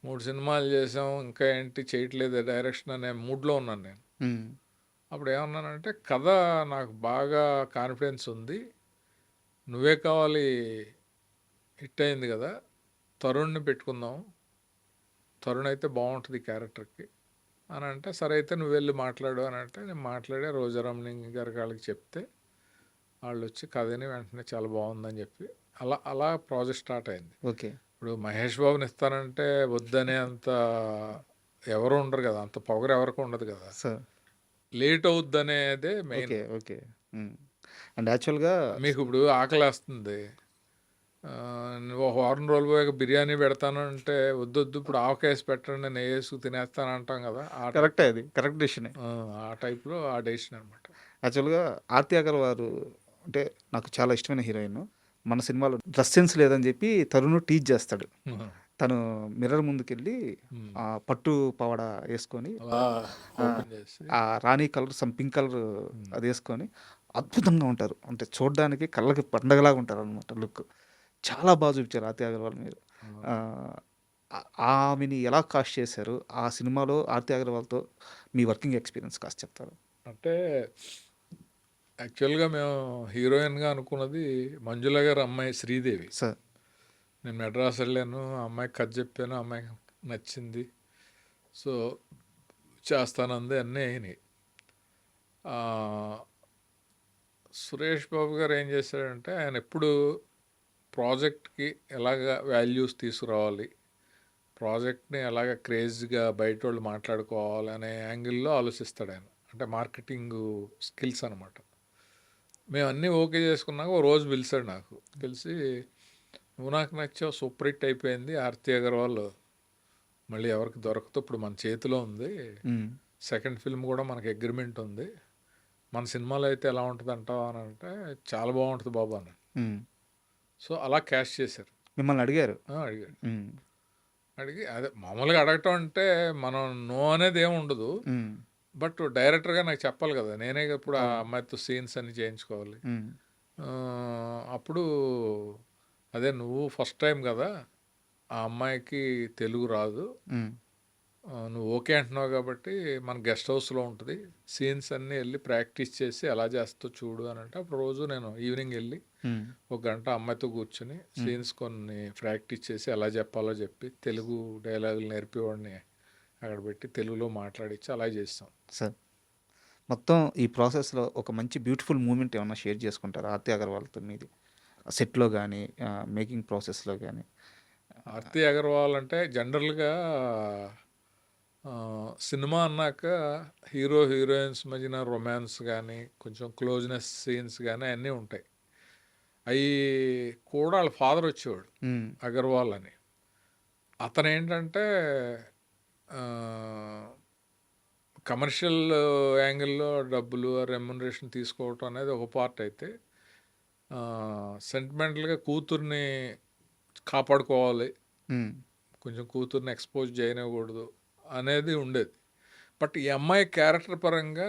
3 సినిమాలు చేసాం, ఇంకా ఏంటి చేయట్లేదు డైరెక్షన్ అనే మూడ్లో ఉన్నాను నేను. ఉమ్, అప్పుడు ఏమన్నానంటే కథ నాకు బాగా కాన్ఫిడెన్స్ ఉంది, నువ్వే కావాలి, హిట్ అయింది కదా, తరుణ్ని పెట్టుకుందాం, తరుణ్ అయితే బాగుంటుంది ఈ క్యారెక్టర్కి అని అంటే, సరే అయితే నువ్వు వెళ్ళి మాట్లాడు అని అంటే నేను మాట్లాడే రోజారామణి గారి వాళ్ళకి చెప్తే వాళ్ళు వచ్చి కథని వెంటనే చాలా బాగుందని చెప్పి అలా అలా ప్రాజెక్ట్ స్టార్ట్ అయింది. ఓకే. ఇప్పుడు మహేష్ బాబుని ఇస్తానంటే వద్దనే అంత ఎవరు ఉండరు కదా, అంత పొగరు ఎవరికి ఉండదు కదా, సార్ లేట్ అవుద్ది అనేదే main. Okay okay. Um. And యాక్చువల్గా మీకు ఇప్పుడు ఆకలి వేస్తుంది, నువ్వు ఒక వారం రోజులు పోయాక బిర్యానీ పెడతాను అంటే వద్దొద్దు ఇప్పుడు ఆవకాయ పెట్టండి నేను వేసుకు తినేస్తాను అంటాం కదా, కరెక్టే, అది కరెక్ట్ డెసిషన్. ఆ టైప్లో ఆ డెసిషన్ అనమాట. యాక్చువల్గా ఆర్తి అగర్వాల్ వారు అంటే నాకు చాలా ఇష్టమైన హీరోయిన్. మన సినిమాలో డ్రెస్ సెన్స్ లేదని చెప్పి తరుణ్ టీజ్ చేస్తాడు. తను మిర్రర్ ముందుకెళ్ళి ఆ పట్టు పవడ వేసుకొని అలా ఓపెన్ చేసి ఆ రాణి కలర్ సమ్ పింక్ కలర్ అది వేసుకొని అద్భుతంగా ఉంటారు. అంటే చూడడానికి కళ్ళకి పండగలాగా ఉంటారు అనమాట లుక్. చాలా బాగా చూపించారు ఆర్తి అగర్వాల్ మీరు. ఆ, ఆమెని ఎలా కాస్ట్ చేశారు? ఆ సినిమాలో 'ఆర్తి అగర్వాల్‌తో మీ వర్కింగ్ ఎక్స్‌పీరియన్స్ కాస్త చెప్తారా? అంటే యాక్చువల్‌గా మేము హీరోయిన్‌గా అనుకున్నది మంజుల గారి అమ్మాయి శ్రీదేవి. సార్. నేను మెడ్రాస్ వెళ్ళాను. ఆ అమ్మాయికి కథ చెప్పాను. ఆ అమ్మాయికి నచ్చింది. సో, చేస్తానంది. అన్నీ అయినాయి. ఆహ్, సురేష్ బాబు గారు ఏం చేశారంటే, ఆయన ఎప్పుడు ప్రాజెక్ట్‌కి ఎలాగ వాల్యూస్ తీసుకురావాలి, ప్రాజెక్ట్‌ని ఎలాగ క్రేజ్‌గా బయటోళ్ళు మాట్లాడుకోవాలి అనే యాంగిల్‌లో ఆలోచిస్తాడాయన. అంటే మార్కెటింగు స్కిల్స్ అనమాట. మేము అన్నీ ఓకే చేసుకున్నాక ఓ రోజు పిలిచాడు నాకు. పిలిచి, "నువ్వు నాకు నచ్చావు. సూపర్ హిట్ అయిపోయింది. 'ఆర్తి అగర్వాల్' మళ్ళీ ఎవరికి దొరకదు. ఇప్పుడు మన చేతిలో ఉంది. హ్మ్. సెకండ్ ఫిల్మ్ కూడా మనకి అగ్రిమెంట్ ఉంది. మన సినిమాలో అయితే ఎలా ఉంటదంటావు" అని అంటే, "చాలా బాగుంటుంది బాబు" అన్నాను. హ్మ్. సో, అలా క్యాష్ చేశారు. మిమ్మల్ని అడిగారు. అడిగాడు. హ్మ్. అడిగి అదే మామూలుగా అడగటం అంటే మనం నో అనేది ఏమి ఉండదు. హ్మ్. బట్ డైరెక్టర్గా నాకు చెప్పాలి కదా, నేనే ఇప్పుడు ఆ అవును. అమ్మాయితో సీన్స్ అన్ని చేయించుకోవాలి. హ్మ్. అప్పుడు అదే నువ్వు ఫస్ట్ టైం కదా, ఆ అమ్మాయికి తెలుగు రాదు, హ్మ్. నువ్వు ఓకే అంటున్నావు కాబట్టి మన గెస్ట్ హౌస్లో ఉంటుంది, సీన్స్ అన్నీ వెళ్ళి ప్రాక్టీస్ చేసి ఎలా చేస్తావు చూడు అని అంటే, అప్పుడు రోజు నేను ఈవినింగ్ వెళ్ళి హ్మ్. ఒక గంట అమ్మాయితో కూర్చొని సీన్స్ కొన్ని ప్రాక్టీస్ చేసి ఎలా చెప్పాలో చెప్పి తెలుగు డైలాగులు నేర్పేవాడిని అక్కడ పెట్టి తెలుగులో మాట్లాడించి అలా చేస్తాం. సార్. మొత్తం ఈ ప్రాసెస్‌లో ఒక మంచి బ్యూటిఫుల్ మూమెంట్ ఏమన్నా షేర్ చేసుకుంటారా 'ఆర్తి అగర్వాల్‌తో' మీది? సెట్‌లో గాని, మేకింగ్ ప్రాసెస్‌లో గాని? 'ఆర్తి అగర్వాల్' అంటే జనరల్గా సినిమా అన్నాక హీరో హీరోయిన్స్ మధ్యన రొమాన్స్ కానీ కొంచెం క్లోజ్నెస్ సీన్స్ కానీ అన్నీ ఉంటాయి. అవి కూడా వాళ్ళ ఫాదర్ వచ్చేవాడు, హ్మ్. అగర్వాల్ అని. అతను ఏంటంటే కమర్షియల్ యాంగిల్లో డబ్బులు రెమ్యునరేషన్ తీసుకోవటం అనేది ఒక పార్ట్ అయితే, సెంటిమెంటల్గా కూతుర్ని కాపాడుకోవాలి, హ్మ్. కొంచెం కూతుర్ని ఎక్స్పోజ్ చేయనివ్వకూడదు అనేది ఉండేది. బట్ ఈ అమ్మాయి క్యారెక్టర్ పరంగా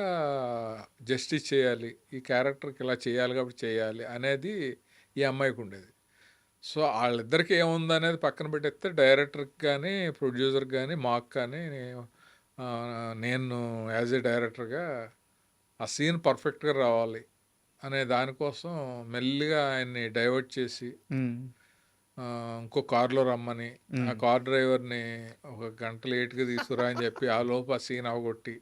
జస్టిస్ చేయాలి, ఈ క్యారెక్టర్కి ఇలా చేయాలి కాబట్టి చేయాలి అనేది ఈ అమ్మాయికి ఉండేది. సో వాళ్ళిద్దరికి ఏముందనేది పక్కన పెట్టేస్తే, డైరెక్టర్కి కానీ ప్రొడ్యూసర్కి కానీ మాకు కానీ నేను యాజ్ ఏ డైరెక్టర్గా ఆ సీన్ పర్ఫెక్ట్గా రావాలి అనే దానికోసం మెల్లిగా ఆయన్ని డైవర్ట్ చేసి హ్మ్. ఇంకో కారులో రమ్మని, ఆ హ్మ్. కార్ డ్రైవర్ని ఒక గంట లేట్గా తీసుకురా అని చెప్పి ఆ లోపు ఆ సీన్ అవగొట్టి,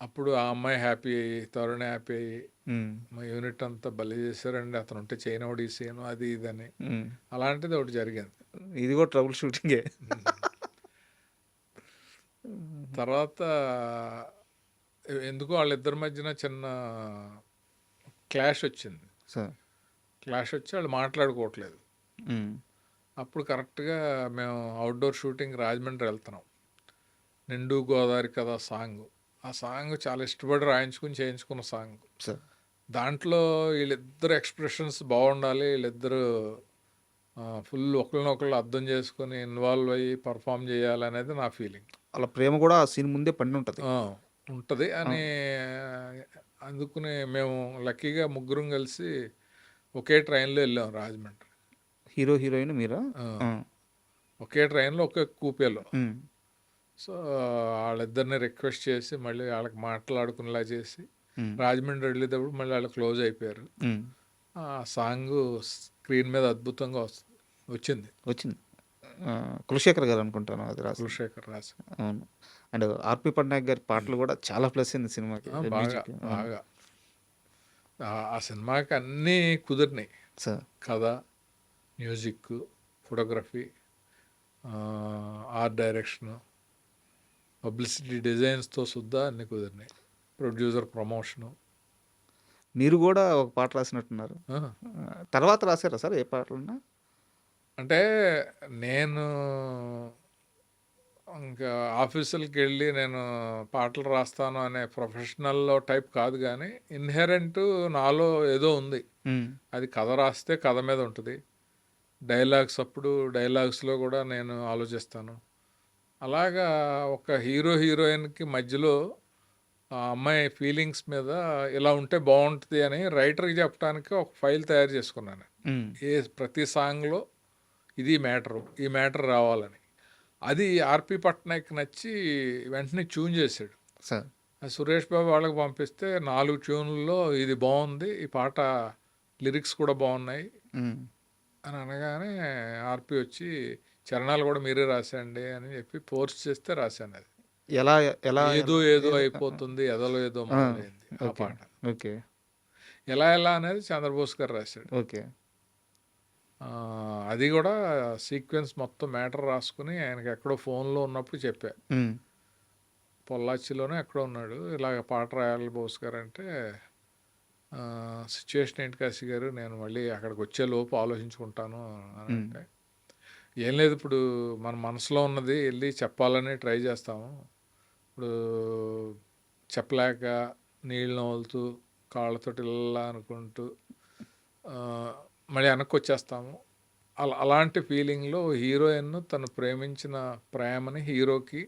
అప్పుడు ఆ అమ్మాయి హ్యాపీ అయ్యి, తరుణ్ హ్యాపీ అయ్యి, హ్మ్. మా యూనిట్ అంతా భలే చేశారండి, అతను ఉంటే చేయనోడు ఈ సీను అది ఇదని. హ్మ్. అలాంటిది ఒకటి జరిగింది. ఇది కూడా ట్రబుల్ షూటింగే. తర్వాత ఎందుకో వాళ్ళిద్దరి మధ్యన చిన్న క్లాష్ వచ్చింది. సార్. క్లాష్ వచ్చి వాళ్ళు మాట్లాడుకోవట్లేదు. హ్మ్. అప్పుడు కరెక్ట్గా మేము అవుట్డోర్ షూటింగ్ రాజమండ్రి వెళ్తున్నాం. 'నిండు గోదావరి కదా' సాంగ్. ఆ సాంగ్ చాలా ఇష్టపడి రాయించుకుని చేయించుకున్న సాంగ్. సార్. దాంట్లో వీళ్ళిద్దరు ఎక్స్ప్రెషన్స్ బాగుండాలి, వీళ్ళిద్దరు ఫుల్ ఒకళ్ళనొకళ్ళు అర్థం చేసుకొని ఇన్వాల్వ్ అయ్యి పర్ఫామ్ చేయాలనేది నా ఫీలింగ్. వాళ్ళ ప్రేమ కూడా ఆ సీన్ ముందే పండి ఉంటది. ఉంటుంది ఆ! అని అందుకుని మేము లక్కీగా ముగ్గురం కలిసి ఒకే ట్రైన్లో వెళ్ళాం రాజమండ్రి. హీరో, హీరోయిన్ మీరా? ఆ, ఆ! ఒకే ట్రైన్లో ఒకే కూపేలో. హ్మ్. సో వాళ్ళిద్దరిని రిక్వెస్ట్ చేసి మళ్ళీ వాళ్ళకి మాట్లాడుకునేలా చేసి హ్మ్. రాజమండ్రి వెళ్ళేటప్పుడు మళ్ళీ వాళ్ళు క్లోజ్ అయిపోయారు. హ్మ్. ఆ సాంగ్ స్క్రీన్ మీద అద్భుతంగా వచ్చింది. వచ్చింది. కులశేఖర్ గారు అనుకుంటాను అది రాసింది. కులశేఖర్ రాసి. అవును. అండ్ 'ఆర్‌పి పట్నాయక్' గారి పాటలు కూడా చాలా ప్లస్ అయింది సినిమాకి. బాగా మ్యూజిక్. అవును. బాగా ఆ సినిమాకి అన్నీ కుదిరినాయి. సార్. కథ, music, photography, art direction, publicity డిజైన్స్తో సుద్దా అన్నీ కుదిరినాయి. Producer promotion. మీరు కూడా ఒక పాట రాసినట్టున్నారు. ఆ, తర్వాత రాసారా సార్ ఏ పాటలన్నా? అంటే నేను ఇంకా ఆఫీసులకి వెళ్ళి నేను పాటలు రాస్తాను అనే ప్రొఫెషనల్లో టైప్ కాదు, కానీ ఇన్హెరెంట్ నాలో ఏదో ఉంది. హ్మ్. అది కథ రాస్తే కథ మీద ఉంటుంది, డైలాగ్స్ అప్పుడు డైలాగ్స్లో కూడా నేను ఆలోచిస్తాను. అలాగా ఒక హీరో హీరోయిన్కి మధ్యలో ఆ అమ్మాయి ఫీలింగ్స్ మీద ఇలా ఉంటే బాగుంటుంది అని రైటర్కి చెప్పడానికి ఒక ఫైల్ తయారు చేసుకున్నాను. హ్మ్. ప్రతి సాంగ్లో ఇది మ్యాటరు, ఈ మ్యాటర్ రావాలని. అది ఆర్పి పట్నాయక్ నచ్చి వెంటనే ట్యూన్ చేశాడు. సార్. ఆ సురేష్ బాబు వాళ్ళకి పంపిస్తే 4 ట్యూన్లలో ఇది బాగుంది, ఈ పాట లిరిక్స్ కూడా బాగున్నాయి హ్మ్. అని అనగానే ఆర్పి వచ్చి చరణాలు కూడా మీరే రాసండి అని చెప్పి ఫోర్స్ చేస్తే రాశాను. అది ఎలా ఎలా ఏదో ఏదో ఏదో అయిపోతుంది, ఎదలో ఏదో ఆ! మొదలైంది ఆ ఓకే. పాట. ఓకే. ఎలా ఎలా అనేది చంద్రబోస్ గారు రాశాడు. ఓకే. ఆ, అది కూడా సీక్వెన్స్ మొత్తం మ్యాటర్ రాసుకుని ఆయనకి ఎక్కడో ఫోన్లో ఉన్నప్పుడు చెప్పా. హ్మ్. పొల్లాచిలోనే ఎక్కడో ఉన్నాడు, ఇలాగ పాట రాయాలి బోస్ గారు అంటే, సిచ్యువేషన్ ఏంటి కాశీ గారు, నేను మళ్ళీ అక్కడికి వచ్చే లోపు ఆలోచించుకుంటాను అని హ్మ్. అంటే, ఏం లేదు, ఇప్పుడు మన మనసులో ఉన్నది వెళ్ళి చెప్పాలని ట్రై చేస్తాము. ఇప్పుడు చెప్పలేక నీళ్ళు నవ్వులుతూ కాళ్ళతోటి ఇలా అనుకుంటూ ఆ, మళ్ళీ వెనక్కి వచ్చేస్తాము. అలాంటి ఫీలింగ్లో హీరోయిన్ తను ప్రేమించిన ప్రేమని హీరోకి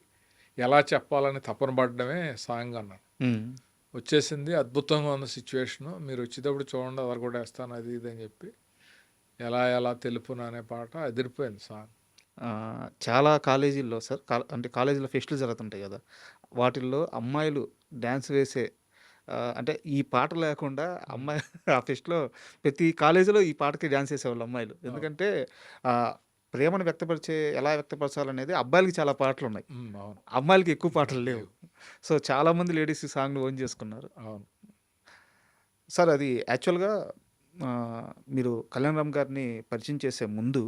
ఎలా చెప్పాలని తపన పడడమే సాంగ్ అన్నాను. హ్మ్. వచ్చేసింది, అద్భుతంగా ఉన్న సిచ్యువేషను, మీరు వచ్చేటప్పుడు చూడండి అదర్ కూడా వేస్తాను అది ఇది అని చెప్పి, ఎలా ఎలా తెలుపును అనే పాట అదిరిపోయింది సాంగ్. చాలా కాలేజీల్లో సార్ అంటే కాలేజీలో ఫెస్టులు జరుగుతుంటాయి గదా! వాటిల్లో అమ్మాయిలు డాన్స్ వేసే అంటే ఈ పాట లేకుండా అమ్మాయి ఆ ఫెస్ట్‌లో ప్రతి కాలేజీలో ఈ పాటకి డాన్స్ ఏసేవాళ్ళు అమ్మాయిలు. ఎందుకంటే ప్రేమను ఎలా వ్యక్తపరచాలనేది అబ్బాయిలకి చాలా పాటలున్నాయి. అవును. అమ్మాయిలకి ఎక్కువ పాటలు లేవు. సో, చాలామంది లేడీస్ ఈ సాంగ్‌ని ఓన్ చేసుకున్నారు. అవును. సార్ అది యాక్చువల్‌గా మీరు కళ్యాణ్ రామ్ గారిని పరిచయం చేసే ముందు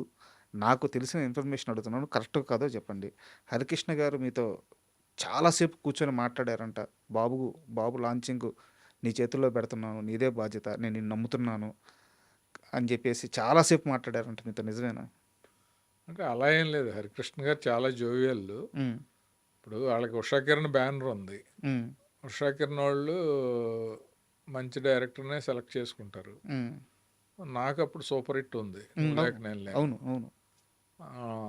నాకు తెలిసిన ఇన్ఫర్మేషన్ అడుగుతున్నాను. కరెక్టో కాదో చెప్పండి. హరికృష్ణ గారు మీతో చాలా సేపు కూర్చొని మాట్లాడారంట. బాబు, బాబు లాంచింగు నీ చేతుల్లో పెడుతున్నాను. నీదే బాధ్యత. నేను నిన్ను నమ్ముతున్నాను అని జెప్పేసి చాలా సేపు మాట్లాడారంట మీతో నిజమేనా? అంటే అలా ఏం లేదు, హరికృష్ణ గారు చాలా జోవియల్. హ్మ్. ఇప్పుడు వాళ్ళకి ఉషా కిరణ్ బ్యానర్ ఉంది. హ్మ్. ఉషా కిరణ్ వాళ్ళు మంచి డైరెక్టర్నే సెలెక్ట్ చేసుకుంటారు. హ్మ్. నాకు అప్పుడు సూపర్ హిట్ ఉంది, హ్మ్. నువ్వు లేక అవును. నేను లేక. అవును. అవును.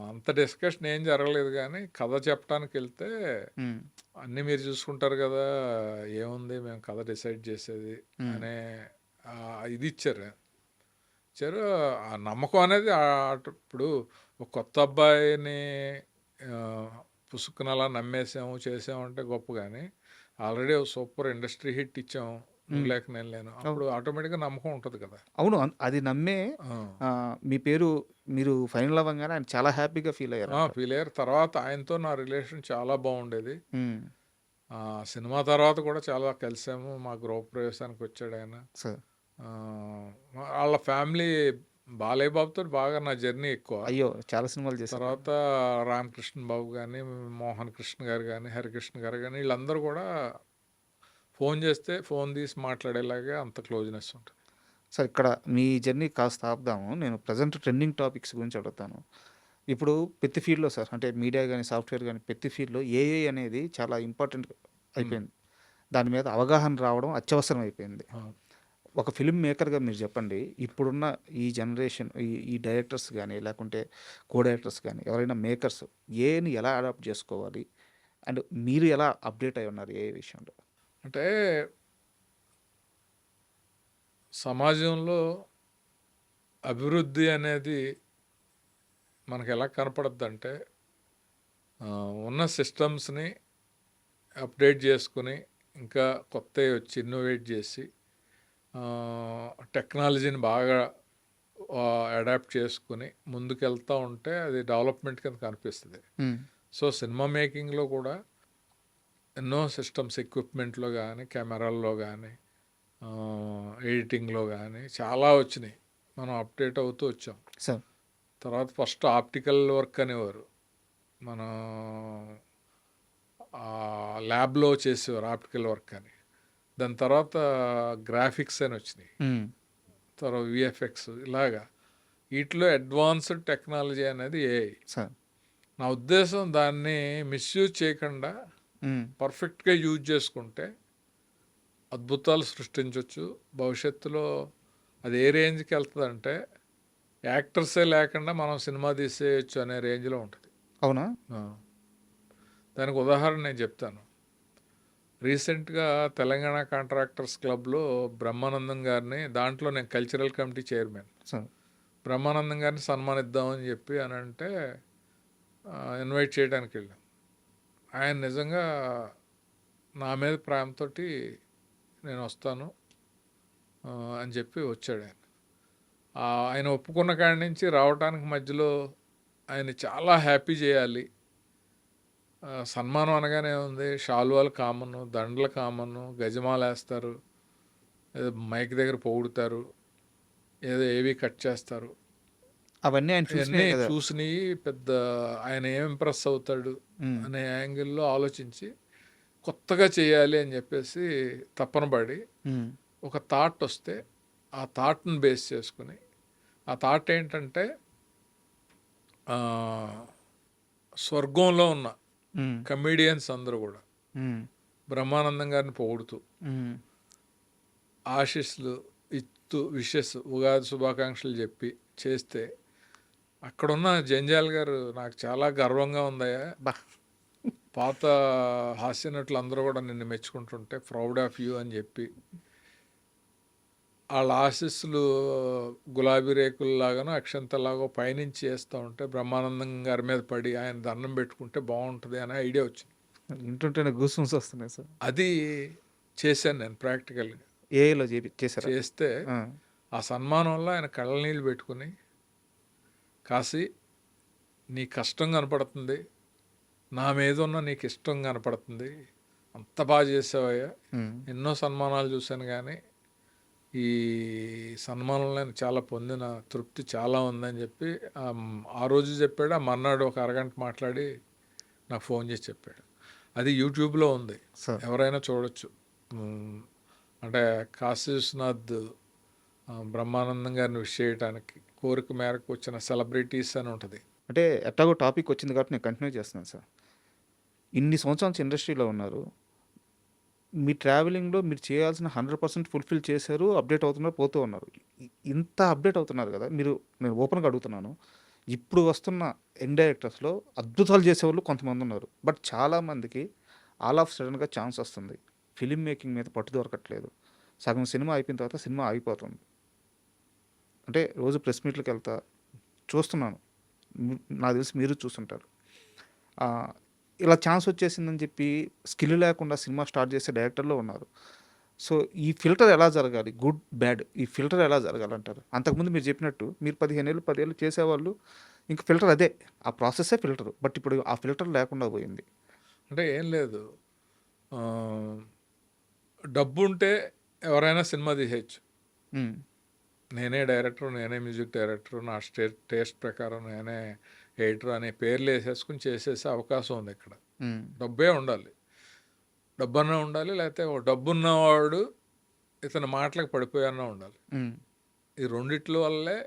అంత డిస్కషన్ ఏం జరగలేదు, కానీ కథ చెప్పడానికి వెళ్తే హ్మ్. అన్నీ మీరు చూసుకుంటారు కదా, ఏముంది మేము కథ డిసైడ్ చేసేది హ్మ్. అనే ఇది ఇచ్చారు. ఆ నమ్మకం అనేది ఇప్పుడు ఒక కొత్త అబ్బాయిని పుసుక్కున అలా నమ్మేసాము చేసాము అంటే గొప్ప, కానీ ఆల్రెడీ సూపర్ ఇండస్ట్రీ హిట్ ఇచ్చాము నువ్వు హ్మ్. లేక నేను లేను, అవును. అప్పుడు ఆటోమేటిక్గా నమ్మకం ఉంటుంది కదా. అవును. అది నమ్మే ఆ. మీ పేరు మీరు ఫైనల్ అవ్వంగానే ఆయన చాలా హ్యాపీగా ఫీల్ అయ్యారంట. ఫీల్ అయ్యారు. తర్వాత ఆయనతో నా రిలేషన్ చాలా బాగుండేది. హ్మ్. సినిమా తర్వాత కూడా చాలా కలిసాము, మా గృహప్రవేశానికి వచ్చాడు ఆయన. సార్. ఆ, వాళ్ళ ఫ్యామిలీ బాలయ్య బాబుతో బాగా నా జర్నీ ఎక్కువ. అయ్యో! చాలా సినిమాలు చేశారు. తర్వాత రామకృష్ణ బాబు కానీ, మోహన్ కృష్ణ గారు కానీ, హరికృష్ణ గారు కానీ, వీళ్ళందరూ కూడా ఫోన్ చేస్తే ఫోన్ తీసి మాట్లాడేలాగా అంత క్లోజ్నెస్ ఉంటుంది. సార్ ఇక్కడ మీ జర్నీ కాస్త ఆపుదాము. నేను ప్రెజెంట్ ట్రెండింగ్ టాపిక్స్ గురించి అడుగుతాను. ఇప్పుడు ప్రతి ఫీల్డ్‌లో సార్ అంటే మీడియా గాని, సాఫ్ట్‌వేర్ గాని ప్రతి ఫీల్డ్‌లో ఏఐ అనేది చాలా ఇంపార్టెంట్ అయిపోయింది. దాని మీద అవగాహన రావడం అత్యవసరం అయిపోయింది. ఒక ఫిల్మ్ మేకర్‌గా మీరు చెప్పండి. ఇప్పుడున్న ఈ జనరేషన్ ఈ డైరెక్టర్స్ గాని, లేకుంటే కో డైరెక్టర్స్ గాని ఎవరైనా మేకర్స్ ఏఐని ఎలా అడాప్ట్ చేసుకోవాలి? అండ్ మీరు ఎలా అప్‌డేట్ అయ్యి ఉన్నారు ఏఐ విషయంలో? అంటే సమాజంలో అభివృద్ధి అనేది మనకు ఎలా కనపడద్దంటే, ఉన్న సిస్టమ్స్ని అప్డేట్ చేసుకుని ఇంకా కొత్తవి వచ్చి ఇన్నోవేట్ చేసి టెక్నాలజీని బాగా అడాప్ట్ చేసుకుని ముందుకెళ్తూ ఉంటే అది డెవలప్మెంట్ కింద కనిపిస్తుంది. హ్మ్. సో సినిమా మేకింగ్లో కూడా ఎన్నో సిస్టమ్స్ ఎక్విప్మెంట్లో కానీ, కెమెరాల్లో కానీ, ఎడిటింగ్లో కానీ చాలా వచ్చినాయి. మనం అప్డేట్ అవుతూ వచ్చాం. సార్. తర్వాత ఫస్ట్ ఆప్టికల్ వర్క్ అనేవారు, మనం ల్యాబ్లో చేసేవారు ఆప్టికల్ వర్క్ అని. దాని తర్వాత గ్రాఫిక్స్ అని వచ్చినాయి, హ్మ్. తర్వాత విఎఫ్ఎక్స్, ఇలాగా వీటిలో అడ్వాన్స్డ్ టెక్నాలజీ అనేది ఏఐ. సార్. నా ఉద్దేశం దాన్ని మిస్యూజ్ చేయకుండా హ్మ్. పర్ఫెక్ట్గా యూజ్ చేసుకుంటే అద్భుతాలు సృష్టించవచ్చు. భవిష్యత్తులో అది ఏ రేంజ్కి వెళ్తుందంటే యాక్టర్సే లేకుండా మనం సినిమా తీసేయచ్చు అనే రేంజ్లో ఉంటుంది. అవునా? దానికి ఉదాహరణ నేను చెప్తాను. రీసెంట్గా తెలంగాణ కాంట్రాక్టర్స్ క్లబ్లో బ్రహ్మానందం గారిని, దాంట్లో నేను cultural committee chairman, sir. Brahmanandam గారిని సన్మానిద్దామని చెప్పి అని అంటే ఇన్వైట్ చేయడానికి వెళ్ళాం. ఆయన నిజంగా నా మీద ప్రేమతోటి నేను వస్తాను అని చెప్పి వచ్చాడు ఆయన. ఆయన ఒప్పుకున్న కాడి నుంచి రావడానికి మధ్యలో ఆయన చాలా హ్యాపీ చేయాలి. సన్మానం అనగానే ఉంది, షాల్వాలు కామను, దండలు కామను, గజమాలు వేస్తారు, ఏదో మైక్ దగ్గర పొగుడుతారు, ఏదో ఏవి కట్ చేస్తారు. అవన్నీ ఆయన ఇవన్నీ చూసినాయి కదా. చూసినవి పెద్ద ఆయన ఏం ఇంప్రెస్ అవుతాడు ఉమ్, అనే యాంగిల్లో ఆలోచించి కొత్తగా చేయాలి అని చెప్పేసి తపన పడి ఉమ్, ఒక థాట్ వస్తే ఆ థాట్ని బేస్ చేసుకుని, ఆ థాట్ ఏంటంటే ఆ, స్వర్గంలో ఉన్న ఉమ్, కమీడియన్స్ అందరూ కూడా ఉమ్, బ్రహ్మానందం గారిని పొగుడుతూ ఉమ్, ఆశీస్సులు ఇస్తూ విషెస్ ఉగాది శుభాకాంక్షలు చెప్పి చేస్తే అక్కడున్న జంజాల్ గారు నాకు చాలా గర్వంగా ఉందయ్యా, బా పాత హాస్యనటులు అందరూ కూడా నిన్ను మెచ్చుకుంటుంటే ప్రౌడ్ ఆఫ్ యూ అని చెప్పి వాళ్ళ ఆశీస్సులు గులాబీ రేకుల్లాగానో అక్షంతలాగో పైనుంచి వేస్తూ ఉంటే బ్రహ్మానందం గారి మీద పడి ఆయన దండం పెట్టుకుంటే బాగుంటుంది అనే ఐడియా వచ్చింది. వింటుంటేనే గూస్బంప్స్ వస్తున్నాయి సార్. అది చేశాను నేను ప్రాక్టికల్గా. ఏఐలో చేశారా? చేస్తే ఆ, ఆ సన్మానంలో ఆయన కళ్ళ నీళ్ళు పెట్టుకుని, కాశీ నీ కష్టం కనపడుతుంది, నా మీద ఉన్న నీకు ఇష్టం కనపడుతుంది, అంత బాగా చేసావయ్యా, ఉమ్, ఎన్నో సన్మానాలు చూశాను కానీ ఈ సన్మానంలో నేను చాలా పొందిన తృప్తి చాలా ఉందని చెప్పి ఆ రోజు చెప్పాడు. ఆ మర్నాడు ఒక అరగంట మాట్లాడి నాకు ఫోన్ చేసి చెప్పాడు. అది యూట్యూబ్లో ఉంది, సార్. ఎవరైనా చూడొచ్చు. అంటే కాశీ విశ్వనాథ్ బ్రహ్మానందం గారిని విష్ చేయడానికి కోరిక మేరకు వచ్చిన సెలబ్రిటీస్ అని ఉంటుంది. అంటే ఎట్లాగో టాపిక్ వచ్చింది కాబట్టి నేను కంటిన్యూ చేస్తున్నాను సార్. ఇన్ని సంవత్సరాల నుంచి ఇండస్ట్రీలో ఉన్నారు. మీ ట్రావెలింగ్లో మీరు చేయాల్సిన 100% ఫుల్ఫిల్ చేశారు, అప్డేట్ అవుతున్నారు, పోతూ ఉన్నారు. ఇంత అప్డేట్ అవుతున్నారు కదా మీరు. నేను ఓపెన్గా అడుగుతున్నాను, ఇప్పుడు వస్తున్న యంగ్ డైరెక్టర్స్లో అద్భుతాలు చేసేవాళ్ళు కొంతమంది ఉన్నారు. బట్ చాలామందికి ఆల్ ఆఫ్ సడన్గా ఛాన్స్ వస్తుంది, ఫిలిం మేకింగ్ మీద పట్టు దొరకట్లేదు, సగం సినిమా అయిపోయిన తర్వాత సినిమా ఆగిపోతుంది. అంటే రోజు ప్రెస్ మీట్లకు వెళ్తా చూస్తున్నాను, నాకు తెలిసి మీరు చూస్తుంటారు. ఆ, ఇలా ఛాన్స్ వచ్చేసిందని చెప్పి స్కిల్ లేకుండా సినిమా స్టార్ట్ చేసే డైరెక్టర్లు ఉన్నారు. సో ఈ ఫిల్టర్ ఎలా జరగాలి, గుడ్ బ్యాడ్, ఈ ఫిల్టర్ ఎలా జరగాలంటారు? అంతకుముందు మీరు చెప్పినట్టు మీరు 15 ఏళ్ళు 10 ఏళ్ళు చేసేవాళ్ళు, ఇంక ఫిల్టర్ అదే, ఆ ప్రాసెస్సే ఫిల్టర్. బట్ ఇప్పుడు ఆ ఫిల్టర్ లేకుండా పోయింది. అంటే ఏం లేదు, ఆ, డబ్బు ఉంటే ఎవరైనా సినిమా తీసేయచ్చు. ఉమ్, నేనే డైరెక్టర్, నేనే మ్యూజిక్ డైరెక్టర్, నా టేస్ట్ ప్రకారం నేనే ఎడిటర్ అనే పేర్లు వేసేసుకుని చేసేసే అవకాశం ఉంది ఇక్కడ. ఉమ్, డబ్బే ఉండాలి, డబ్బన్నా ఉండాలి, లేకపోతే డబ్బున్నవాడు ఇతని మాటలకు పడిపోయన్నా ఉండాలి. ఉమ్, ఈ రెండిట్ల వల్లే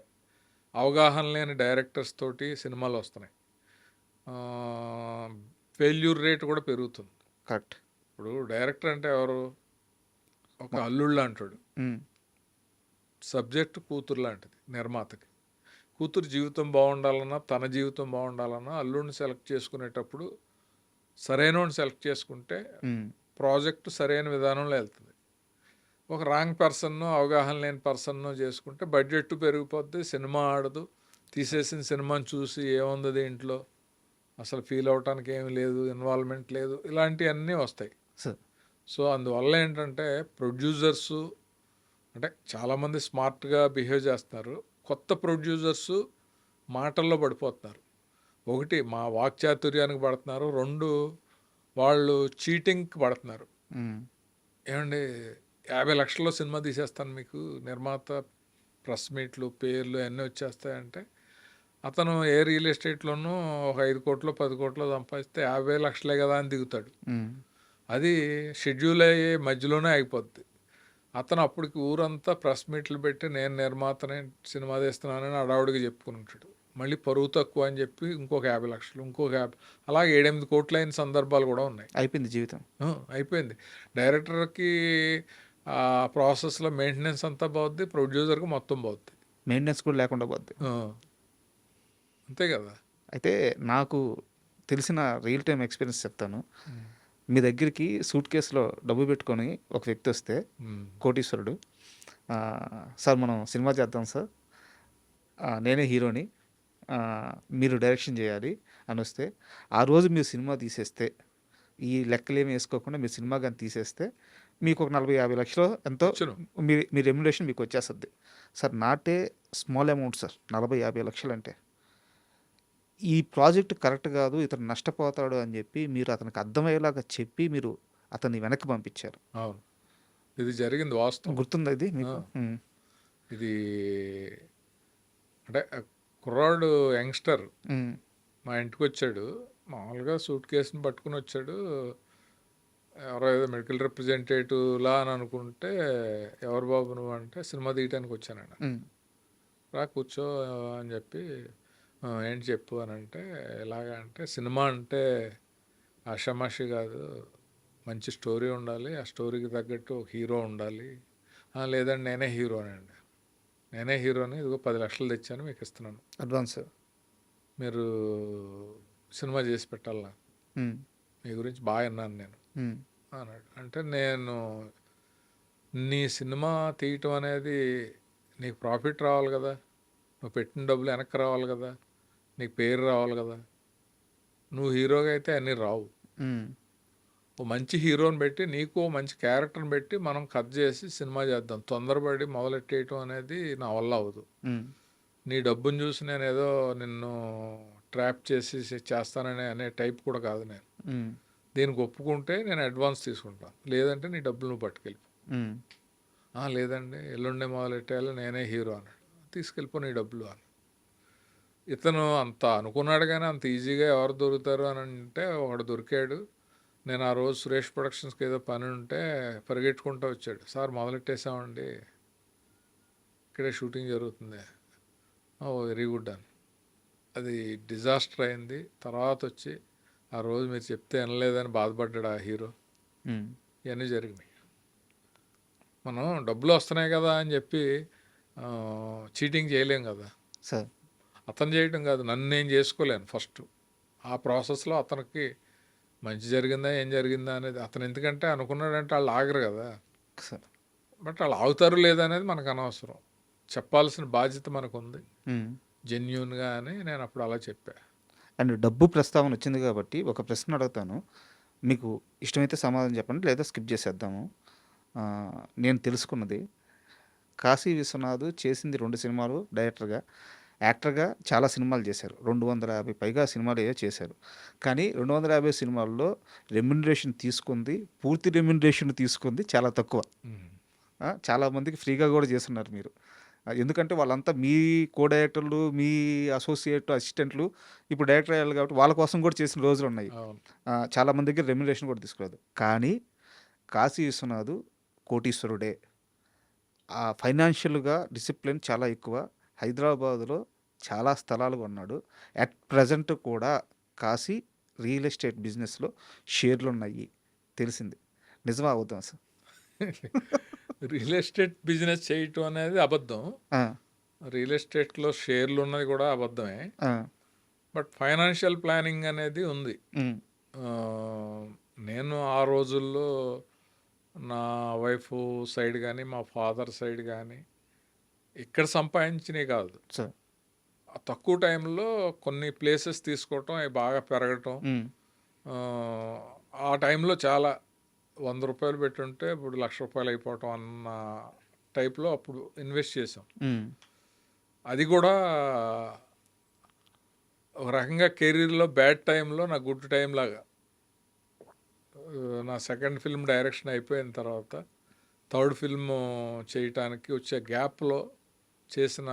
అవగాహన లేని డైరెక్టర్స్ తోటి సినిమాలు వస్తున్నాయి. ఫెయిల్యూర్ రేట్ కూడా పెరుగుతుంది. కరెక్ట్. ఇప్పుడు డైరెక్టర్ అంటే ఎవరు? ఒక అల్లుళ్ళు అంటాడు. ఉమ్, సబ్జెక్ట్ కూతురు లాంటిది నిర్మాతకి. కూతురు జీవితం బాగుండాలన్నా, తన జీవితం బాగుండాలన్నా అల్లుడిని సెలెక్ట్ చేసుకునేటప్పుడు సరైనోడిని సెలెక్ట్ చేసుకుంటే ఉమ్, ప్రాజెక్టు సరైన విధానంలో వెళ్తుంది. ఒక రాంగ్ పర్సన్ను, అవగాహన లేని పర్సన్ను చేసుకుంటే బడ్జెట్ పెరిగిపోద్ది, సినిమా ఆడదు, తీసేసిన సినిమాని చూసి ఏముంది దీంట్లో, అసలు ఫీల్ అవటానికి ఏమి లేదు, ఇన్వాల్వ్మెంట్ లేదు, ఇలాంటివన్నీ వస్తాయి. సార్. సో అందువల్ల ఏంటంటే ప్రొడ్యూసర్సు అంటే చాలామంది స్మార్ట్గా బిహేవ్ చేస్తున్నారు. కొత్త ప్రొడ్యూసర్సు మాటల్లో పడిపోతున్నారు. ఒకటి మా వాక్చాతుర్యానికి పడుతున్నారు, రెండు వాళ్ళు చీటింగ్కి పడుతున్నారు. ఉమ్, ఏమండి 50 లక్షల్లో సినిమా తీసేస్తాను మీకు, నిర్మాత ప్రెస్ మీట్లు పేర్లు అన్నీ వచ్చేస్తాయంటే అతను ఏ రియల్ ఎస్టేట్లోనూ ఒక 5 కోట్లు 10 కోట్లు సంపాదిస్తే 50 లక్షలే కదా అని దిగుతాడు. ఉమ్, అది షెడ్యూల్ అయ్యే మధ్యలోనే అయిపోద్ది. అతను అప్పటికి ఊరంతా ప్రెస్ మీట్లు పెట్టి నేను నిర్మాతనే సినిమా తీస్తున్నానని అడావుడిగా చెప్పుకుని ఉంటాడు. మళ్ళీ పరువు తక్కువ అని చెప్పి ఇంకొక 50 లక్షలు, ఇంకొక 50, అలాగే 7-8 కోట్లు అయిన సందర్భాలు కూడా ఉన్నాయి. అయిపోయింది జీవితం. అయిపోయింది. డైరెక్టర్కి ఆ ప్రాసెస్లో మెయింటెనెన్స్ అంతా బాగుద్ది, ప్రొడ్యూసర్కి మొత్తం బాగుద్ది. మెయింటెనెన్స్ కూడా లేకుండా పోద్ది. అంతే కదా. అయితే నాకు తెలిసిన రియల్ టైం ఎక్స్పీరియన్స్ చెప్తాను. మీ దగ్గరికి సూట్ కేసులో డబ్బు పెట్టుకొని ఒక వ్యక్తి వస్తే, కోటీశ్వరుడు, సార్ మనం సినిమా చేద్దాం సార్, నేనే హీరోని, మీరు డైరెక్షన్ చేయాలి అనొస్తే, ఆ రోజు మీరు సినిమా తీసేస్తే, ఈ లెక్కలేమి ఏసుకోకుండా మీరు సినిమా గాని తీసేస్తే, మీకొక 40, 50 లక్షలో ఎంతో వచ్చును. మీ రెమ్యునరేషన్ మీకొచ్చేస్తది. Sir not a small amount sir. 40, 50 లక్షలంటే. ఈ ప్రాజెక్ట్ కరెక్ట్ గాదు. ఇతను నష్టపోతాడు అని జెప్పి మీరు అతనికి అర్థమయ్యేలాగా చెప్పి మీరు అతన్ని వెనక్కి పంపించారు. అవును. ఇది జరిగింది వాస్తవం. గుర్తుందా ఇది ఆ! మీకు? హ్మ్. ఇది అంటే కుర్రాడు యంగ్‌స్టర్ హ్మ్. మా ఇంటికొచ్చాడు. మామూలుగా సూట్ కేస్‌ని పట్టుకొనొచ్చాడు. ఎవరో ఏదో మెడికల్ రిప్రజెంటేటివ్‌లా అని అనుకుంటే, "ఎవరు బాబు నువ్వంటే" "సినిమా తీయటానికొచ్చానన్నా." హ్మ్. "రా కూర్చో" అని చెప్పి, "ఏంటి చెప్పు" అనంటే, "ఇలాగ" అంటే, "సినిమా అంటే ఆషామాషీ కాదు. మంచి స్టోరీ ఉండాలి. ఆ స్టోరీకి తగ్గట్టు ఒక హీరో ఉండాలి." "లేదండి నేనే హీరోనండి. నేనే హీరోని. ఇదిగో 10 లక్షలు తెచ్చాను మీకు ఇస్తున్నాను. అడ్వాన్స్. మీరు సినిమా చేసి పెట్టాలి నాకు. హ్మ్. మీ గురించి బాగా విన్నాను నేను" హ్మ్. అన్నాడు. అంటే నేను నీ సినిమా తీయటం అనేది నీకు ప్రాఫిట్ రావాలి కదా, నువ్వు పెట్టిన డబ్బులు వెనక్కి రావాలి కదా, నీకు పేరు రావాలి కదా, నువ్వు హీరోగా అయితే అన్నీ రావు. హ్మ్. ఓ మంచి హీరోని పెట్టి నీకు ఓ మంచి క్యారెక్టర్ని పెట్టి మనం కట్ చేసి సినిమా చేద్దాం. తొందరపడి మొదలెట్టేయటం అనేది నా వల్ల అవ్వదు. హ్మ్. నీ డబ్బుని చూసి నేను ఏదో నిన్ను ట్రాప్ చేసి చేస్తాననే అనే టైప్ కూడా కాదు నేను. హ్మ్. దీనికి ఒప్పుకుంటే నేను అడ్వాన్స్ తీసుకుంటాను, లేదంటే నీ డబ్బులు నువ్వు పట్టుకెళ్ళిపో. హ్మ్. లేదండి ఎల్లుండే మొదలెట్టేయాలి, నేనే హీరో అన్నాడు. తీసుకెళ్ళిపో నీ డబ్బులు అని. ఇతను అంత అనుకున్నాడు కానీ అంత ఈజీగా ఎవరు దొరుకుతారు అని అంటే ఒకడు దొరికాడు. నేను ఆ రోజు సురేష్ ప్రొడక్షన్స్కి ఏదో పని ఉంటే పరిగెట్టుకుంటూ వచ్చాడు. "సార్ మొదలెట్టేసామండి, ఇక్కడే షూటింగ్ జరుగుతుంది." "ఓ వెరీ గుడ్" అని. అది డిజాస్టర్ అయింది. తర్వాత వచ్చి ఆ రోజు మీరు చెప్తే వినలేదని బాధపడ్డాడు ఆ హీరో. హ్మ్. ఇవన్నీ జరిగినాయి. మనం డబ్బులు వస్తున్నాయి కదా అని చెప్పి చీటింగ్ చేయలేం కదా. సార్. అతను చేయటం కాదు, నన్ను నేను చేసుకోలేను ఫస్ట్. ఆ ప్రాసెస్లో అతనికి మంచి జరిగిందా ఏం జరిగిందా అనేది అతను ఎందుకంటే అనుకున్నాడంటే వాళ్ళు ఆగరు కదా. సార్. బట్ వాళ్ళు ఆగుతారు లేదా అనేది మనకు అనవసరం. చెప్పాల్సిన బాధ్యత మనకు ఉంది హ్మ్. జెన్యూన్గా అని నేను అప్పుడు అలా చెప్పా. అండ్ డబ్బు ప్రస్తావన వచ్చింది కాబట్టి ఒక ప్రశ్న అడుగుతాను. మీకు ఇష్టమైతే సమాధానం చెప్పండి. లేదా స్కిప్ చేసేద్దాము. నేను తెలుసుకున్నది, కాశీ విశ్వనాథ్ చేసింది 2 సినిమాలు డైరెక్టర్‌గా. యాక్టర్‌గా చాలా సినిమాలు చేశారు. 250 పైగా సినిమాలు ఏవో చేశారు. కానీ 250 సినిమాల్లో రెమ్యునరేషన్ తీసుకుంది, పూర్తి రెమ్యునరేషన్ తీసుకుంది చాలా తక్కువ. చాలా మందికి ఫ్రీగా గూడా చేసున్నారు మీరు. ఎందుకంటే వాళ్ళంతా మీ కో డైరెక్టర్లు, మీ అసోసియేట్ అసిస్టెంట్లు ఇప్పుడు డైరెక్టర్ అయ్యారు కాబట్టి వాళ్ళ కోసం కూడా చేసిన రోజులున్నాయి. అవును. చాలా మంది దగ్గర రెమ్యునరేషన్ కూడా తీసుకోలేదు. కానీ కాశీ విశ్వనాథ్ కోటీశ్వరుడే. ఫైనాన్షియల్‌గా డిసిప్లిన్ చాలా ఎక్కువ. హైదరాబాద్‌లో చాలా స్థలాలు కొన్నాడు. అట్ ప్రెజెంట్ కూడా కాశీ రియల్ ఎస్టేట్ బిజినెస్‌లో షేర్లున్నాయి. తెలిసింది. నిజమా? అబద్ధమా సార్? రియల్ ఎస్టేట్ బిజినెస్ చేయటం అనేది అబద్ధం. ఆ! రియల్ ఎస్టేట్లో షేర్లు ఉన్నది కూడా అబద్ధమే. ఆ! బట్ ఫైనాన్షియల్ ప్లానింగ్ అనేది ఉంది. హ్మ్. ఆ, నేను ఆ రోజుల్లో నా వైఫ్ సైడ్ కానీ మా ఫాదర్ సైడ్ కానీ ఇక్కడ సంపాదించినవి కాదు, సార్. ఆ తక్కువ టైంలో కొన్ని ప్లేసెస్ తీసుకోవటం అవి బాగా పెరగటం. హ్మ్. ఆ, ఆ టైంలో చాలా ₹100 పెట్టుంటే ఇప్పుడు ₹1,00,000 అయిపోవటం అన్న టైప్లో అప్పుడు ఇన్వెస్ట్ చేసాం. హ్మ్. అది కూడా ఒక రకంగా కెరీర్లో బ్యాడ్ టైంలో నా గుడ్ టైం లాగా. నా సెకండ్ ఫిల్మ్ డైరెక్షన్ అయిపోయిన తర్వాత థర్డ్ ఫిల్మ్ చేయటానికి వచ్చే గ్యాప్లో చేసిన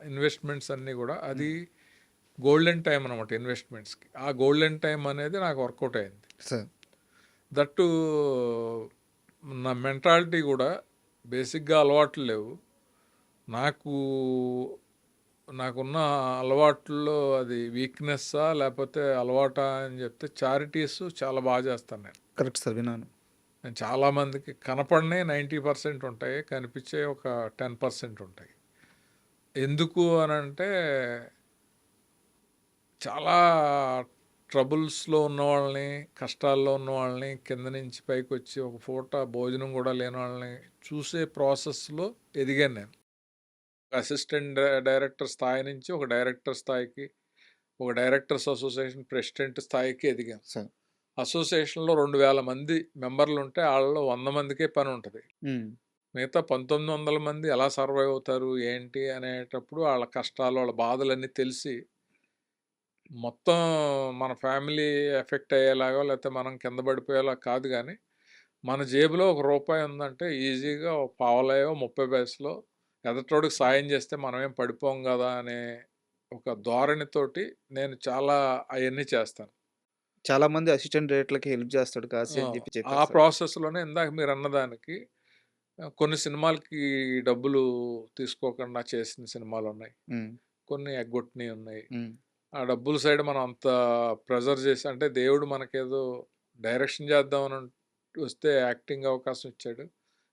ఇన్వెస్ట్మెంట్స్ అన్నీ కూడా అది గోల్డెన్ టైం అనమాట ఇన్వెస్ట్మెంట్స్కి. ఆ గోల్డెన్ టైం అనేది నాకు వర్కౌట్ అయింది. సార్. దట్టు నా మెంటాలిటీ కూడా బేసిక్గా అలవాట్లు లేవు నాకు. నాకున్న అలవాట్లలో అది వీక్నెస్సా లేకపోతే అలవాటా అని చెప్తే చారిటీస్ చాలా బాగా చేస్తాను నేను. Correct sir. విన్నాను. నేను చాలామందికి కనపడనే 90% ఉంటాయి, కనిపించే ఒక 10% ఉంటాయి. ఎందుకు అని అంటే చాలా ట్రబుల్స్లో ఉన్న వాళ్ళని, కష్టాల్లో ఉన్న వాళ్ళని, కింద నుంచి పైకి వచ్చి ఒక పూట భోజనం కూడా లేని వాళ్ళని చూసే ప్రాసెస్లో ఎదిగాను నేను. అసిస్టెంట్ డైరెక్టర్ స్థాయి నుంచి ఒక డైరెక్టర్ స్థాయికి ఒక డైరెక్టర్స్ అసోసియేషన్ ప్రెసిడెంట్ స్థాయికి ఎదిగాం. సార్. అసోసియేషన్‌లో 2000 మంది మెంబర్‌లుంటే ఆళ్ళలో 100 మందికే పనుంటది. హ్మ్. మిగతా 1900 మంది ఎలా సర్వైవ్ అవుతారు? ఏంటి? అనేటప్పుడు ఆళ్ళ కష్టాలు, ఆళ్ళ బాధలన్నీ తెలిసి మొత్తం మన ఫ్యామిలీ ఎఫెక్ట్ అయ్యేలాగో లేకపోతే మనం కింద పడిపోయేలా కాదు గానీ, మన జేబులో ఒక రూపాయి ఉందంటే ఈజీగా ఒక పావలాయో, 30 పైసలో ఎదుటోడికి సాయం చేస్తే మనమేం పడిపోం గదా! అనే ఒక ధోరణితోటి నేను చాలా అయన్నీ చేస్తాను. చాలా మంది అసిస్టెంట్ డైరెక్టర్‌లకి హెల్ప్ చేస్తాడు కాశీ ఆ! అని చెప్పి ఆ చెప్పారు సార్. ప్రాసెస్‌లోనే ఇందాక మీరన్నదానికి కొన్ని సినిమాలకి డబ్బులు తీసుకోకుండా చేసిన సినిమాలున్నాయి. హ్మ్. కొన్ని ఎగ్గొట్టినయున్నాయి. హ్మ్. ఆ డబ్బుల సైడ్ మనం అంత ప్రెజర్ చేసి అంటే దేవుడు మనకేదో డైరెక్షన్ చేద్దామని వస్తే యాక్టింగ్ అవకాశం ఇచ్చాడు.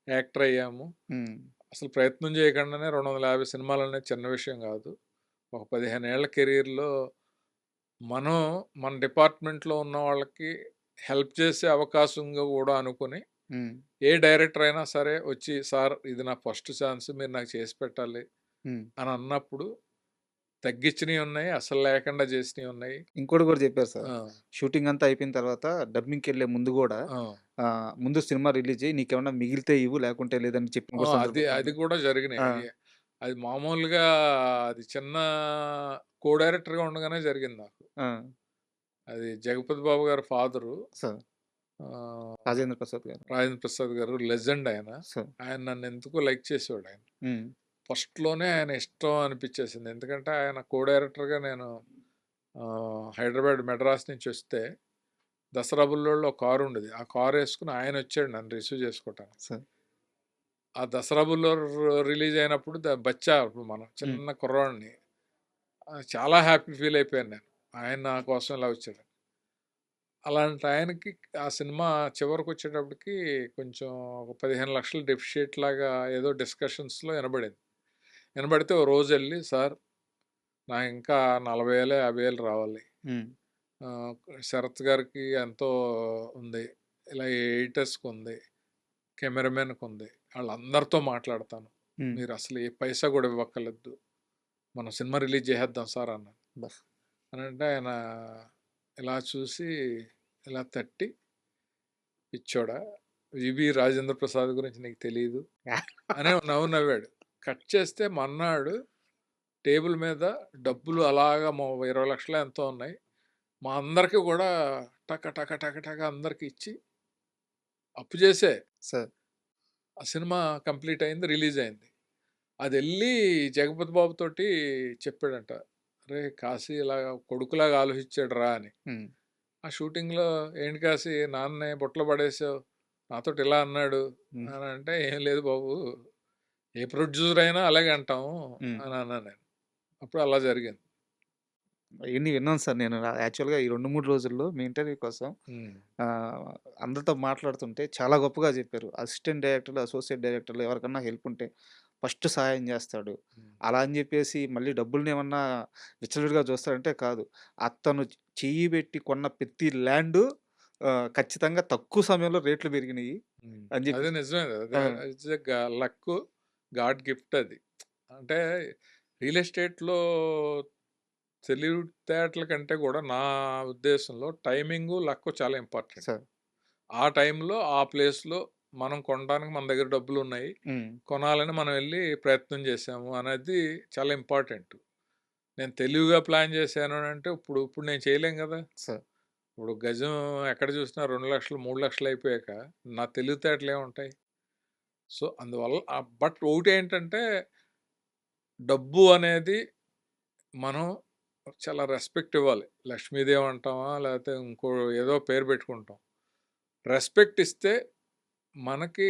యాక్టర్ అయ్యాము. హ్మ్. అసలు ప్రయత్నం చేయకుండానే 250 సినిమాలనేది చిన్న విషయం కాదు. ఒక 15 ఏళ్ల కెరియర్‌లో మనం మన డిపార్ట్మెంట్‌లో ఉన్న వాళ్ళకి హెల్ప్ చేసే అవకాశంగా కూడా అనుకుని, హ్మ్. ఏ డైరెక్టర్ అయినా సరే వచ్చి సార్ ఇది నా ఫస్ట్ ఛాన్స్ మీరు నాకు చేసి పెట్టాలి హ్మ్. అని అన్నప్పుడు తగ్గించినవి ఉన్నాయి. అసలు లేకుండా చేసినవి ఉన్నాయి. ఇంకోటి కూడా చెప్పారు సార్. ఆ! షూటింగ్ అంతా అయిపోయిన తర్వాత డబ్బింగ్‌కెళ్ళే ముందు గూడా ఆ! ముందు సినిమా రిలీజ్ చెయ్యి. నీకేమన్నా మిగిలితే ఇవ్వు లేకుంటే లేదని చెప్పిన ఆ! కూడా అది సందర్భాలు అది ఉన్నాయి. కూడా ఆ! జరిగినాయి. అది మామూలుగా అది చిన్న కో డైరెక్టర్‌గా ఉండగానే జరిగింది నాకు. ఆ! అది జగపతి బాబు గారి ఫాదరు సార్. ఆహ్, రాజేంద్ర ప్రసాద్ గారు. రాజేంద్ర ప్రసాద్ గారు లెజెండ్ ఆయన. సార్. ఆయన నన్నెందుకో లైక్ చేసేవాడాయన. హ్మ్. ఫస్ట్‌లోనే ఆయన ఇష్టం అనిపిచ్చేసింది. ఎందుకంటే ఆయన కో డైరెక్టర్‌గా నేను హైదరాబాద్, మెడ్రాస్ నుంచొస్తే దసరా బుల్లోడులో ఒక కారుండేది. ఆ కారేసుకొని ఆయనొచ్చాడు నన్ను రిసీవ్ చేసుకోవటానికి. సార్. ఆ దసరా బుల్లోడు రిలీజ్ అయినప్పుడు బచ్చా అప్పుడు మనం హ్మ్. చిన్న కుర్రోడిని. చాలా హ్యాపీ ఫీల్ అయిపోయాను నేను. ఆయన నా కోసం ఇలా వచ్చాడని. అలాంటి ఆయనకి ఆ సినిమా చివరికొచ్చేటప్పటికి కొంచెం ఒక 15,00,000 డెఫిషియట్ లాగా ఏదో డిస్కషన్స్‌లో ఇనబడింది. ఇనబడితే ఓ రోజెళ్ళి సార్ నాకింకా 40,000 50,000 రావాలి. హ్మ్. ఆహ్, శరత్ గారికి ఎంతో ఉంది. ఇలా ఎడిటర్స్‌కుంది. కెమెరామెన్‌కుంది. ఆళ్ళందరితో మాట్లాడతాను. హ్మ్. మీరసలు ఏ పైసా గూడా ఇవ్వక్కర్లేదు. మనం సినిమా రిలీజ్ జేసేద్దాం సార్ అన్నాను. అబ్బా! అనంటే ఆయన ఇలా చూసి ఇలా తట్టి పిచ్చోడా! 'వివి రాజేంద్ర ప్రసాద్ గురించి నీకు తెలీదు' అనే నవ్వు నవ్వాడు. కట్ చేస్తే మర్నాడు టేబుల్ మీద డబ్బులు అలాగా 20,00,000 ఎంతో ఉన్నాయి. మా అందరికి గూడా టక టక టక టక అందరికి ఇచ్చి అప్పు జేసే సార్. ఆ సినిమా కంప్లీట్ అయింది. రిలీజ్ అయింది. అదెళ్ళి జగపతి బాబుతోటి చెప్పాడంట. "అరేయ్! కాశీ ఇలాగ కొడుకులాగా ఆలోచించాడురా" అని. హ్మ్. ఆ షూటింగ్‌లో "ఏంటి కాశీ నాన్నే బుట్టలో పడేసావు. నాతోటి ఇలా అన్నాడు" హ్మ్. అని అంటే, "ఏం లేదు బాబు. ఏ ప్రొడ్యూసర్ అయినా అలాగే అంటాము" హ్మ్. అని అన్నాను నేను. అప్పుడు అలా జరిగింది. ఇయన్నీ విన్నాను సార్ నేను. యాక్చువల్‌గా ఈ 2, 3 రోజుల్లో మీ ఇంటర్వ్యూ కోసం హ్మ్. ఆహ్, అందరితో మాట్లాడుతుంటే చాలా గొప్పగా చెప్పారు. అసిస్టెంట్ డైరెక్టర్లు, అసోసియేట్ డైరెక్టర్లు ఎవరికన్నా హెల్ప్ ఉంటే ఫస్ట్ సహాయం జేస్తాడు. హ్మ్. అలా అని జెప్పేసి మళ్ళీ డబ్బులనేమన్నా విచ్చలవిడిగా చూస్తాడంటే కాదు. అతను చెయ్యి బెట్టి కొన్న ప్రతి ల్యాండు ఖచ్చితంగా తక్కువ సమయంలో రేట్లు పెరిగినియి హ్మ్. అని అది జెప్పేసి నిజమే. ఆ! అదే it's a luck, God gift అది. అంటే రియల్ ఎస్టేట్‌లో తెలివితేటల కంటే కూడా నా ఉద్దేశంలో టైమింగు, లక్కు చాలా ఇంపార్టెంట్. సార్. ఆ టైంలో, ఆ ప్లేస్‌లో మనం కొనడానికి మన దగ్గర డబ్బులున్నాయి. హ్మ్. కొనాలని మనం వెళ్లి ప్రయత్నం చేశాము అనేది చాలా ఇంపార్టెంట్. నేను తెలివిగా ప్లాన్ చేశాను అనంటే ఇప్పుడు ఇప్పుడు నేను చేయలేం గదా! సార్. ఇప్పుడు గజం ఎక్కడ చూసినా 2,00,000, 3,00,000 అయిపోయాక నా తెలివితేటలేముంటాయి? సో, అందువల్ల బట్ ఒకటేంటంటే డబ్బు అనేది మనం చాలా రెస్పెక్ట్ ఇవ్వాలి. లక్ష్మీదేవి అంటామా? లేకపోతే ఇంకో ఏదో పేరు పెట్టుకుంటాం. రెస్పెక్ట్ ఇస్తే మనకి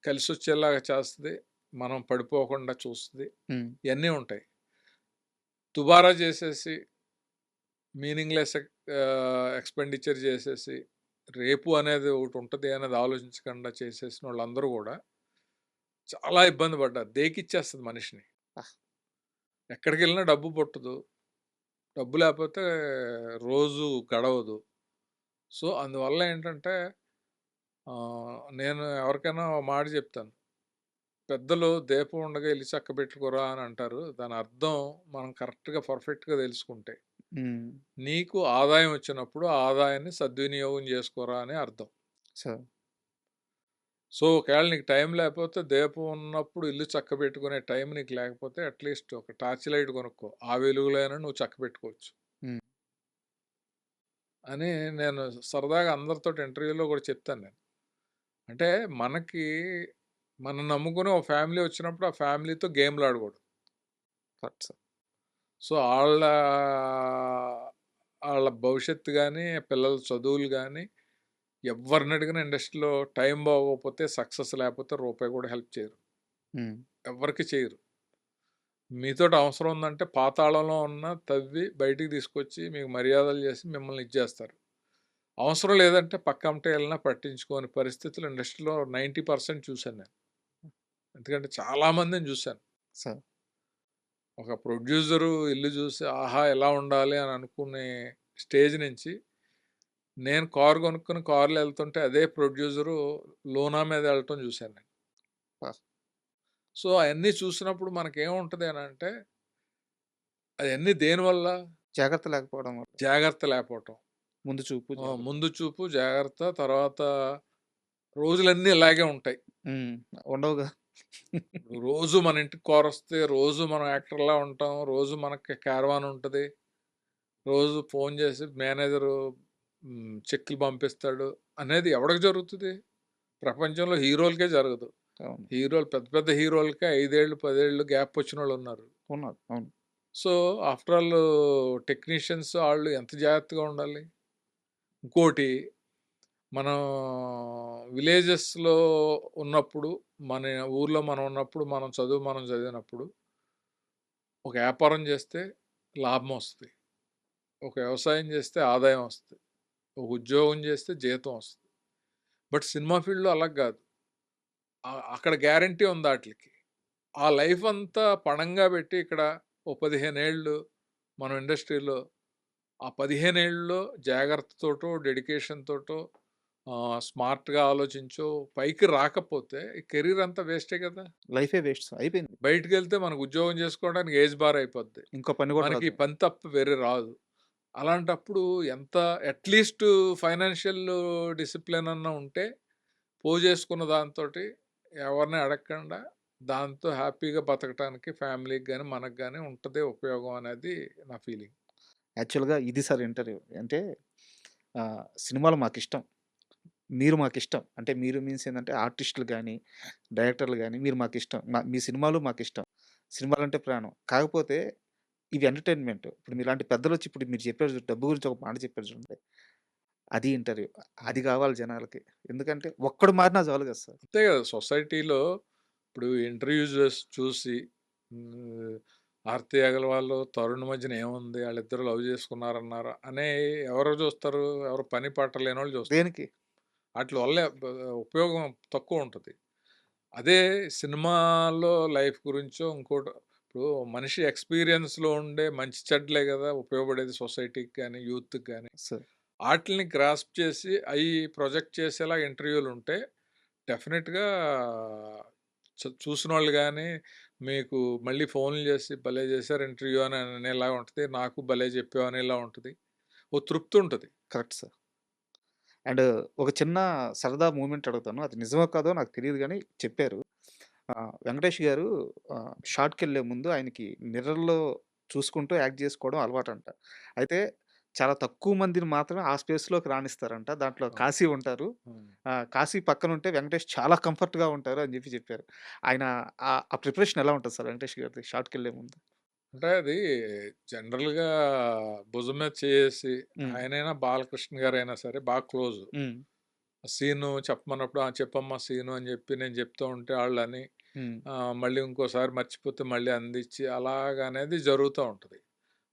కలిసొచ్చేలాగా చేస్తది. మనం పడిపోకుండా చూస్తది. హ్మ్. ఇయన్నీ ఉంటాయి. దుబారా చేసేసి మీనింగ్‌లెస్ ఎక్స్‌పెండిచర్ చేసేసి, రేపు అనేది ఒకటుంటది అనేది ఆలోచించకుండా చేసేసినోళ్ళందరూ గూడా చాలా ఇబ్బంది పడ్డారు. దేకిచ్చేస్తది మనిషిని. ఆహ్! ఎక్కడికెళ్ళినా డబ్బు పుట్టదు. డబ్బు లేపోతే రోజు గడవదు. సో, అందువల్ల ఏంటంటే నేను ఎవరికైనా ఓ మాట చెప్తాను. పెద్దలు దీపం ఉండగా ఇల్లు చక్కబెట్టుకోరా అని అంటారు. దాని అర్థం మనం కరెక్ట్‌గా పర్ఫెక్ట్‌గా తెలుసుకుంటే. హ్మ్. నీకు ఆదాయం వచ్చినప్పుడు ఆ ఆదాయాన్ని సద్వినియోగం చేసుకోరా అని అర్థం. సార్. సో, ఒకవేళ నీకు టైం లేకపోతే దీపం ఉన్నప్పుడు ఇల్లు చక్కబెట్టుకునే టైం నీకు లేకపోతే అట్‌లీస్ట్ ఒక టార్చ్ లైట్ కొనుక్కో. ఆ వెలుగులో అయినా నువ్వు చక్కబెట్టుకోవచ్చు హ్మ్. అని నేను సరదాగా అందరితోటి ఇంటర్వ్యూలో కూడా చెప్తాను నేను. అంటే మనకి మనం నమ్ముకుని ఒక ఫ్యామిలీ వచ్చినప్పుడు ఆ ఫ్యామిలీతో గేమ్‌లు ఆడకూడదు. Correct sir. సో, ఆళ్ళ భవిష్యత్తు గాని, పిల్లల చదువులు గాని ఎవ్వరిని అడిగినా ఇండస్ట్రీలో టైం బాగోకపోతే, సక్సెస్ లేకపోతే రూపాయి కూడా హెల్ప్ చేయరు. హ్మ్. ఎవ్వరికీ చేయరు. మీతోటి అవసరం ఉందంటే పాతాళంలో ఉన్న తవ్వి బయటికి తీసుకొచ్చి మీకు మర్యాదలు చేసి మిమ్మల్ని ఇచ్చేస్తారు. అవసరం లేదంటే పక్కంటే ఎళ్ళినా పట్టించుకోని పరిస్థితులు ఇండస్ట్రీలో 90% చూశాను నేను. ఎందుకంటే చాలా మందిని చూశాను. సార్. ఒక ప్రొడ్యూసరు ఇల్లు చూసి ఆహా! ఎలా ఉండాలి అని అనుకునే స్టేజ్ నుంచి నేను కారు కొనుక్కొని కారులో ఎళ్తుంటే అదే ప్రొడ్యూసరు లూనా మీద ఎళ్ళటం చూశాను నేను. ఆ! సో, అయన్నీ చూసినప్పుడు మనకేముంటది అనంటే అయన్నీ దేనివల్ల? జాగ్రత్త లేకపోవడం వల్ల. జాగ్రత్త లేకపోవటం. ముందు చూపు జాగ్రత్త. ముందు చూపు, జాగ్రత్త, తర్వాత రోజులన్నీ ఇలాగే ఉంటాయి. హ్మ్. ఉండవుగా. రోజు మన ఇంటికి కారొస్తే, రోజు మనం యాక్టర్‌లా ఉంటాం. రోజు మనకి క్యారవాన్ ఉంటది. రోజు ఫోను చేసి మేనేజరు చెక్కులు పంపిస్తాడు అనేది ఎవడికి జరుగుతది? ప్రపంచంలో హీరోలకే జరగదు. అవును. హీరోలు పెద్ద పెద్ద హీరోలకే 5 ఏళ్ళు, 10 ఏళ్ళు గ్యాప్ వచ్చినోళ్ళున్నారు. ఉన్నారు. అవును. సో, ఆఫ్టర్ ఆల్ టెక్నీషియన్స్ ఆళ్ళు ఎంత జాగ్రత్తగా ఉండాలి? ఇంకోటి మనం విలేజెస్‌లో ఉన్నప్పుడు, మన ఊర్లో మనం ఉన్నప్పుడు, మనం చదివినప్పుడు, ఒక వ్యాపారం చేస్తే లాభం వస్తది. ఒక వ్యవసాయం చేస్తే ఆదాయం వస్తది. ఒక ఉద్యోగం చేస్తే జీతం వస్తది. బట్ సినిమా ఫీల్డ్‌లో అలా గాదు. అక్కడ గ్యారంటీ ఉంది ఆటిలికి. ఆ లైఫ్ అంతా పణంగా పెట్టి ఇక్కడ ఓ 15 ఏళ్ళు మనం ఇండస్ట్రీలో ఆ 15 ఏళ్లలో జాగ్రత్తతోటో, డెడికేషన్ తోటో స్మార్ట్‌గా ఆలోచించో పైకి రాకపోతే ఈ కెరీర్ అంతా వేస్టే కదా! లైఫే వేస్ట్ సార్. అయిపోయింది. బయటికెళ్తే మనకు ఉద్యోగం చేసుకోవడానికి ఏజ్ బార్ అయిపోద్ది. ఇంకో పని కూడా మనకి రాదు. పని తప్ప వేరే రాదు. అలాంటప్పుడు ఎంత అట్‌లీస్ట్ ఫైనాన్షియల్ డిసిప్లిన్ అన్నా ఉంటే పోజేసుకున్న దాంతోటి ఎవరిని అడగకుండా దాంతో హ్యాపీగా బతకటానికి ఫ్యామిలీకి గాని, మనకు గాని ఉంటదే ఉపయోగం అనేది నా ఫీలింగ్. యాక్చువల్‌గా ఇది సార్ ఇంటర్వ్యూ. అంటే సినిమాలు మాకిష్టం. మీరు మాకిష్టం. అంటే మీరు మీన్స్ ఏందంటే ఆర్టిస్టులు గాని, డైరెక్టర్లు గాని మీరు మాకిష్టం. మీ సినిమాలు మాకిష్టం. సినిమాలంటే ప్రాణం. కాకపోతే ఇవి ఎంటర్‌టైన్‌మెంట్. ఇప్పుడు మీలాంటి పెద్దలొచ్చి ఇప్పుడు మీరు చెప్పారు చూడు డబ్బు గురించి ఒక మాట చెప్పారు చూడండి. అది ఇంటర్వ్యూ. హ్మ్. అది కావాలి జనాలకి. ఎందుకంటే ఒక్కడు మారినా చాలు కదా సార్. అంతే కదా! సొసైటీలో ఇప్పుడు ఇంటర్‌వ్యూస్ చూసి హ్మ్, 'ఆర్తి అగర్వాల్, తరుణ్' మధ్యన ఏముంది? ఆళ్ళిద్దరూ లవ్ చేసుకున్నారన్నారు అని ఎవరు చూస్తారు? ఎవరు పని పాట లేనోళ్ళు చూస్తారు. దేనికి? ఆటిల వల్ల ఉపయోగం తక్కువుంటది. అదే సినిమాలో లైఫ్ గురించో ఇంకోటో ఇప్పుడు మనిషి ఎక్స్‌పీరియన్స్‌లో ఉండే మంచి చెడ్డలే గదా! ఉపయోగపడేది సొసైటీకి గాని, యూత్‌కి గాని. సార్. ఆటిల్ని గ్రాస్ప్ చేసి అయి ప్రొజెక్ట్ చేసేలా ఇంటర్వ్యూలుంటే డెఫినిట్‌గా చూసినోళ్ళు గాని, మీకు మళ్ళీ ఫోన్‌లు చేసి భలే చేశారు ఇంటర్వ్యూ అని అనేలాగా ఉంటది. నాకు భలే చెప్పావు అనేలా ఉంటది. ఓ తృప్తుంటది. Correct sir. అండ్ ఒక చిన్న సరదా మూమెంట్ అడుగుతాను. అది నిజమో కాదో నాకు తెలీదు గానీ చెప్పారు. వెంకటేష్ గారు షాట్‌కెళ్ళే ముందు ఆయనకి మిర్రర్‌లో చూసుకుంటూ యాక్ట్ జేసుకోవడం అలవాటంట. అయితే చాలా తక్కువ మందిని మాత్రమే ఆ స్పేస్‌లోకి రానిస్తారంట. దాంట్లో అవును. కాశీ ఉంటారు. హ్మ్. కాశీ పక్కనుంటే వెంకటేష్ చాలా కంఫర్ట్‌గా ఉంటారు అని జెప్పి చెప్పారు. ఆయన ఆ ప్రిపరేషన్ ఎలా ఉంటది సార్ వెంకటేష్ గారిది షాట్‌కెళ్ళే ముందు? అంటే అది జనరల్‌గా భుజం మీద చేయేసి హ్మ్. ఆయనైనా బాలకృష్ణ గారైనా సరే బాగా క్లోజు. హ్మ్. సీను చెప్పమన్నప్పుడు, "ఆ! చెప్పమ్మా సీను" అని చెప్పి నేను చెప్తూ ఉంటే ఆళ్ళని హ్మ్. మళ్ళీ ఇంకోసారి మర్చిపోతే మళ్ళీ అందించి అలాగనేది జరుగుతా ఉంటది.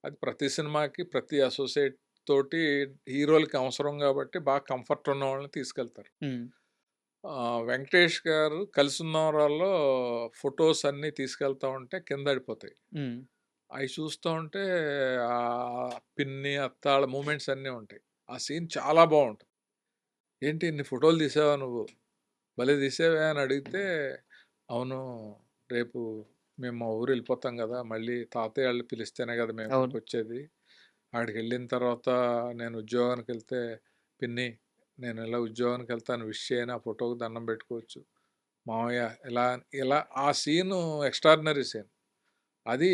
అది ప్రతి సినిమాకి, ప్రతి అసోసియేట్ తోటి హీరోలకి అవసరం గాబట్టి బాగా కంఫర్ట్ ఉన్న వాళ్ళని తీసుకెళ్తారు. హ్మ్. వెంకటేష్ గారు 'కలిసున్నవరాల్లో' ఫోటోస్ అన్నీ తీసుకెళ్తా ఉంటే కిందడిపోతాయి. హ్మ్. అయి చూస్తూ ఉంటే పిన్ని, అత్త ఆళ్ళ మూమెంట్స్ అన్నీ ఉంటాయి. ఆ సీన్ చాలా బావుంటది. "ఏంటి ఇన్ని ఫోటోలు తీసావా నువ్వు? భలే తీసావే" అని అడిగితే, "అవును. రేపు మేము మా ఊరెళ్ళిపోతాం గదా! మళ్ళీ తాతయ్య ఆళ్ళు పిలిస్తేనే గదా మేము అవును. ఇక్కడికొచ్చేది. ఆడికి వెళ్ళిన తర్వాత నేను ఉద్యోగానికి వెళ్తే, పిన్ని నేను ఇలా ఉద్యోగానికి వెళ్తాను విష్ చేయని, ఆ ఫోటోకి దండం పెట్టుకోవచ్చు మామయ్య, ఇలా ఇలా ఆ సీను ఎక్స్ట్రాడినరీ సీన్. అది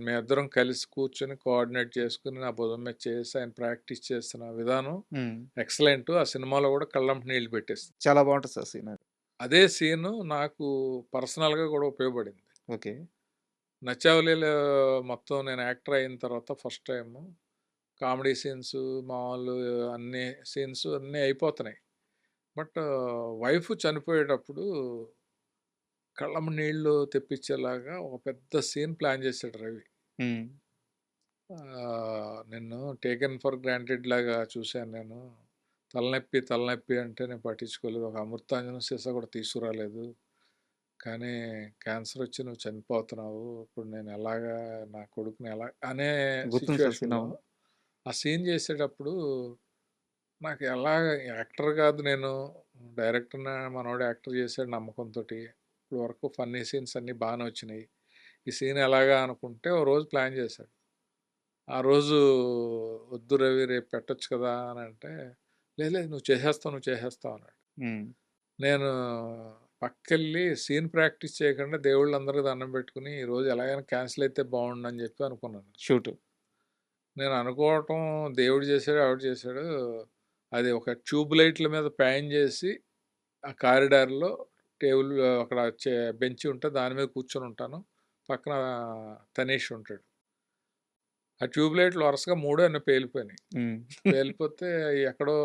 మేమిద్దరం కలిసి కూర్చొని కోఆర్డినేట్ చేసుకుని నా భుజం మీద చేసి ఆయన ప్రాక్టీస్ చేస్తున్న విధానం ఎక్సలెంట్. ఆ సినిమాలో కూడా కళ్ళంట నీళ్ళు పెట్టేస్తుంది. చాలా బాగుంటుంది సార్ సీన్ అది. అదే సీను నాకు పర్సనల్గా కూడా ఉపయోగపడింది. ఓకే. నచ్చావలిలో మొత్తం నేను యాక్టర్ అయిన తర్వాత ఫస్ట్ టైము కామెడీ సీన్స్, మామూలు అన్ని సీన్స్ అన్నీ అయిపోతున్నాయి. బట్ వైఫ్ చనిపోయేటప్పుడు కళ్ళమ్మ నీళ్ళు తెప్పించేలాగా ఒక పెద్ద సీన్ ప్లాన్ చేశాడు రవి. నిన్ను టేకెన్ ఫర్ గ్రాంటెడ్ లాగా చూశాను నేను. తలనొప్పి తలనొప్పి అంటే నేను పట్టించుకోలేదు. ఒక అమృతాంజనం సీసా కూడా తీసుకురాలేదు. కానీ క్యాన్సర్ వచ్చి నువ్వు చనిపోతున్నావు. ఇప్పుడు నేను ఎలాగా నా కొడుకుని ఎలా అనే గుర్తుంది సార్ సీన్. సిచ్యువేషన్లో ఆ సీన్ చేసేటప్పుడు నాకు ఎలాగ యాక్టర్ కాదు నేను, డైరెక్టర్ మనోడు యాక్టర్ చేశాడు నమ్మకంతో. ఇప్పుడు వరకు ఫన్నీ సీన్స్ అన్నీ బాగానే వచ్చినాయి. ఈ సీన్ ఎలాగా అనుకుంటే ఓ రోజు ప్లాన్ చేశాడు. ఆ రోజు వద్దు రవి రేపు పెట్టొచ్చు కదా అని అంటే, లేదు లేదు నువ్వు చేసేస్తావు అన్నాడు. నేను పక్కెళ్ళి సీన్ ప్రాక్టీస్ చేయకుండా దేవుళ్ళందరికీ దండం పెట్టుకుని ఈరోజు ఎలాగైనా క్యాన్సిల్ అయితే బాగుండు అని చెప్పి అనుకున్నాను. షూట్. నేను అనుకోవటం దేవుడు చేశాడు ఆవిడ చేశాడు. అది ఒక ట్యూబ్ లైట్ల మీద ప్యాన్ చేసి ఆ కారిడార్లో టేబుల్ అక్కడ బెంచ్ ఉంటే దాని మీద కూర్చొని ఉంటాను. పక్కన తనీష్ ఉంటాడు. ఆ ట్యూబ్ లైట్లు వరుసగా మూడో ఎన్నో పేలిపోయినాయి. పేలిపోతే ఎక్కడో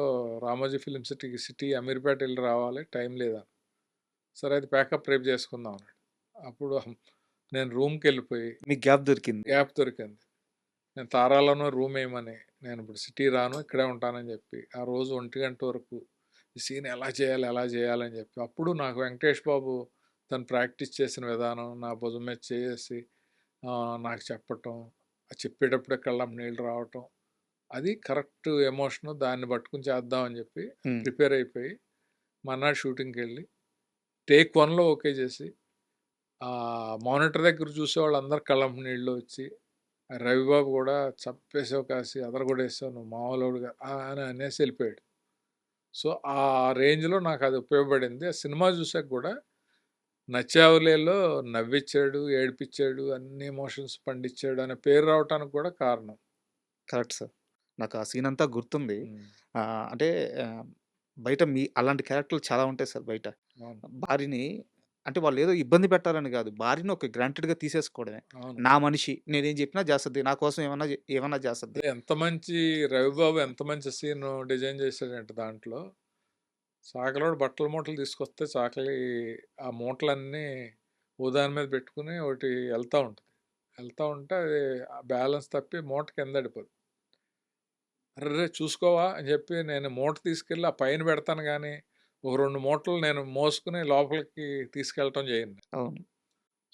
రామోజీ ఫిలిం సిటీ అమీర్పేట వెళ్ళి రావాలి, టైం లేదా. సరే అది ప్యాకప్ రేపు చేసుకుందాం అన్నాడు. అప్పుడు నేను రూమ్కి వెళ్ళిపోయి మీకు గ్యాప్ దొరికింది. గ్యాప్ దొరికింది. నేను తారాలోనో రూమ్ వేయమని, నేను ఇప్పుడు సిటీ రాను ఇక్కడే ఉంటానని చెప్పి ఆ రోజు 1 గంట వరకు ఈ సీన్ ఎలా చేయాలని చెప్పి అప్పుడు నాకు వెంకటేష్ బాబు తను ప్రాక్టీస్ చేసిన విధానం నా భుజం మీద చేసి నాకు చెప్పటం, చెప్పేటప్పుడే కళ్ళం నీళ్ళు రావటం, అది కరెక్ట్ ఎమోషను. దాన్ని పట్టుకుని చేద్దామని చెప్పి ప్రిపేర్ అయిపోయి మర్నాడు షూటింగ్కి వెళ్ళి టేక్ 1లో ఓకే చేసి మానిటర్ దగ్గర చూసే వాళ్ళందరూ కళ్ళం నీళ్ళు వచ్చి రవిబాబు కూడా చంపేసావు కాసి అదరగొడేసావు నువ్వు మామూలుగా అని అనేసి వెళ్ళిపోయాడు. సో ఆ రేంజ్లో నాకు అది ఉపయోగపడింది. ఆ సినిమా చూసాక కూడా నచ్చావులేలో నవ్విచ్చాడు, ఏడిపించాడు, అన్ని ఎమోషన్స్ పండించాడు అనే పేరు రావటానికి కూడా కారణం. Correct sir. నాకు ఆ సీన్ అంతా గుర్తుంది. అంటే బయట అలాంటి క్యారెక్టర్లు చాలా ఉంటాయి సార్ బయట. భార్యని అంటే వాళ్ళు ఏదో ఇబ్బంది పెట్టాలని కాదు. భార్యని ఒక గ్రాంటెడ్‌గా తీసేసుకోవడమే. నా మనిషి నేనేం చెప్పినా చేస్తది. నా కోసం ఏమన్నా చేస్తది. ఎంత మంచి రవిబాబు ఎంత మంచి సీన్ డిజైన్ చేశాడంటే దాంట్లో చాకలోడు బట్టల మూటలు తీసుకొస్తే చాకలి ఆ మూటలన్నీ దాని మీద పెట్టుకుని ఒకటి వెళ్తూ ఉంటే అది బ్యాలెన్స్ తప్పి మూట కింద పడిపోద్ది. అర్రే చూసుకోవా అని చెప్పి నేను మూట తీసుకెళ్ళి ఆ పైన పెడతాను కానీ ఒక 2 మూటలు నేను మోసుకుని లోపలికి తీసుకెళ్ళటం చేయండి. అవును.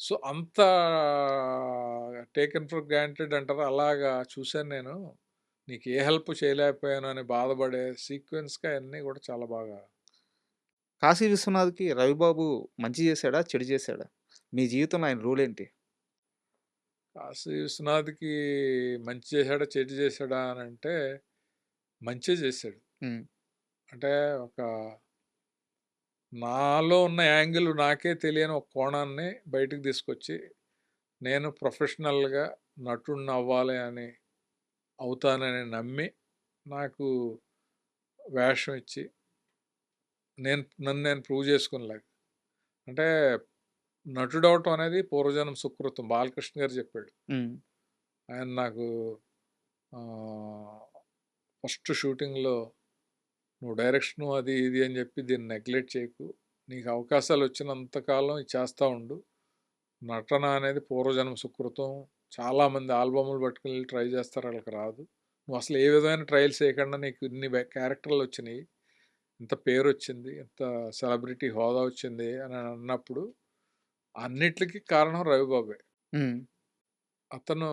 సో అంత టేకెన్ ఫర్ గ్రాంటెడ్ అంటారు అలాగా చూశాను నేను. నీకు ఏ హెల్ప్ చేయలేకపోయాను అని బాధపడే సీక్వెన్స్గా అన్నీ కూడా చాలా బాగా. కాశీ విశ్వనాథ్‌కి రవిబాబు మంచి చేశాడా? చెడు చేశాడా? మీ జీవితంలో ఆయన రోల్ ఏంటి? కాశీ విశ్వనాథ్కి మంచి చేశాడా చెడు చేశాడా అని అంటే మంచి చేశాడు. అంటే ఒక నాలో ఉన్న యాంగిల్ నాకే తెలియని ఒక కోణాన్ని బయటకు తీసుకొచ్చి నేను ప్రొఫెషనల్గా నటుడిని అవ్వాలి అని అవుతానని నమ్మి నాకు వేషం ఇచ్చి నన్ను నేను ప్రూవ్ చేసుకునేలాగా. అంటే నటుడు అవటం అనేది పూర్వజన్మ సుకృతం. బాలకృష్ణ గారు చెప్పాడు. ఆయన నాకు ఫస్ట్ షూటింగ్లో నువ్వు డైరెక్షన్ అది ఇది అని చెప్పి దీన్ని నెగ్లెక్ట్ చేయకు, నీకు అవకాశాలు వచ్చినంతకాలం ఇది చేస్తూ ఉండు. నటన అనేది పూర్వజన్మ సుకృతం. చాలామంది ఆల్బమ్లు పట్టుకుని ట్రై చేస్తారు, వాళ్ళకి రాదు. నువ్వు అసలు ఏ విధమైన ట్రయల్స్ చేయకుండా నీకు ఇన్ని క్యారెక్టర్లు వచ్చినాయి, ఇంత పేరు వచ్చింది, ఇంత సెలబ్రిటీ హోదా వచ్చింది అని అన్నప్పుడు అన్నిటికీ కారణం రవిబాబే. అతను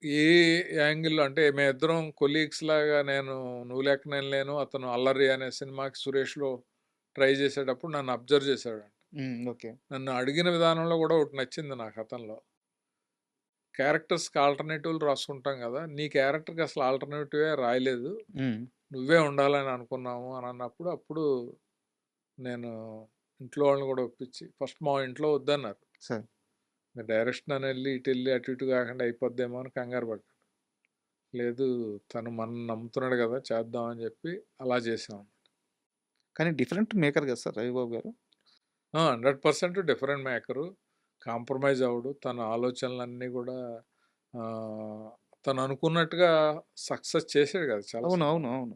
ఏ యాంగిల్లో అంటే మేమిద్దరం కొలీగ్స్ లాగా నేను నువ్వు లేక నేను లేను, అతను అల్లరి అనే సినిమాకి సురేష్లో ట్రై చేసేటప్పుడు నన్ను అబ్జర్వ్ చేశాడు. ఓకే. నన్ను అడిగిన విధానంలో కూడా ఒకటి నచ్చింది నాకు అతనిలో. క్యారెక్టర్స్‌కి ఆల్టర్‌నేటివ్‌లు రాసుకుంటాం గదా! నీ క్యారెక్టర్‌కి అసలు ఆల్టర్‌నేటివే రాయలేదు. హ్మ్. నువ్వే ఉండాలని అనుకున్నాము అని అన్నప్పుడు, అప్పుడు నేను ఇంట్లో వాళ్ళని గూడా ఒప్పించి ఫస్ట్ మా ఇంట్లో వద్దన్నారు. సార్. మీరు డైరెక్షన్ అని ఎళ్లి ఇటెళ్లి అటు ఇటు కాకుండా అయిపోద్దేమో అని కంగారు పడ్డాను. లేదు తను మనల్ని నమ్ముతున్నాడు గదా! చేద్దాం అని జెప్పి అలా చేసాం. కానీ డిఫరెంట్ మేకర్ కదా సార్ రవిబాబు గారు. 100% డిఫరెంట్ మేకరు. కాంప్రమైజ్ అవ్వడు. తన ఆలోచనలన్నీ గూడా ఆహ్, తను అనుకున్నట్టుగా సక్సెస్ చేసాడు గదా! చాలా అవును. అవును. సినిమాలు. అవును.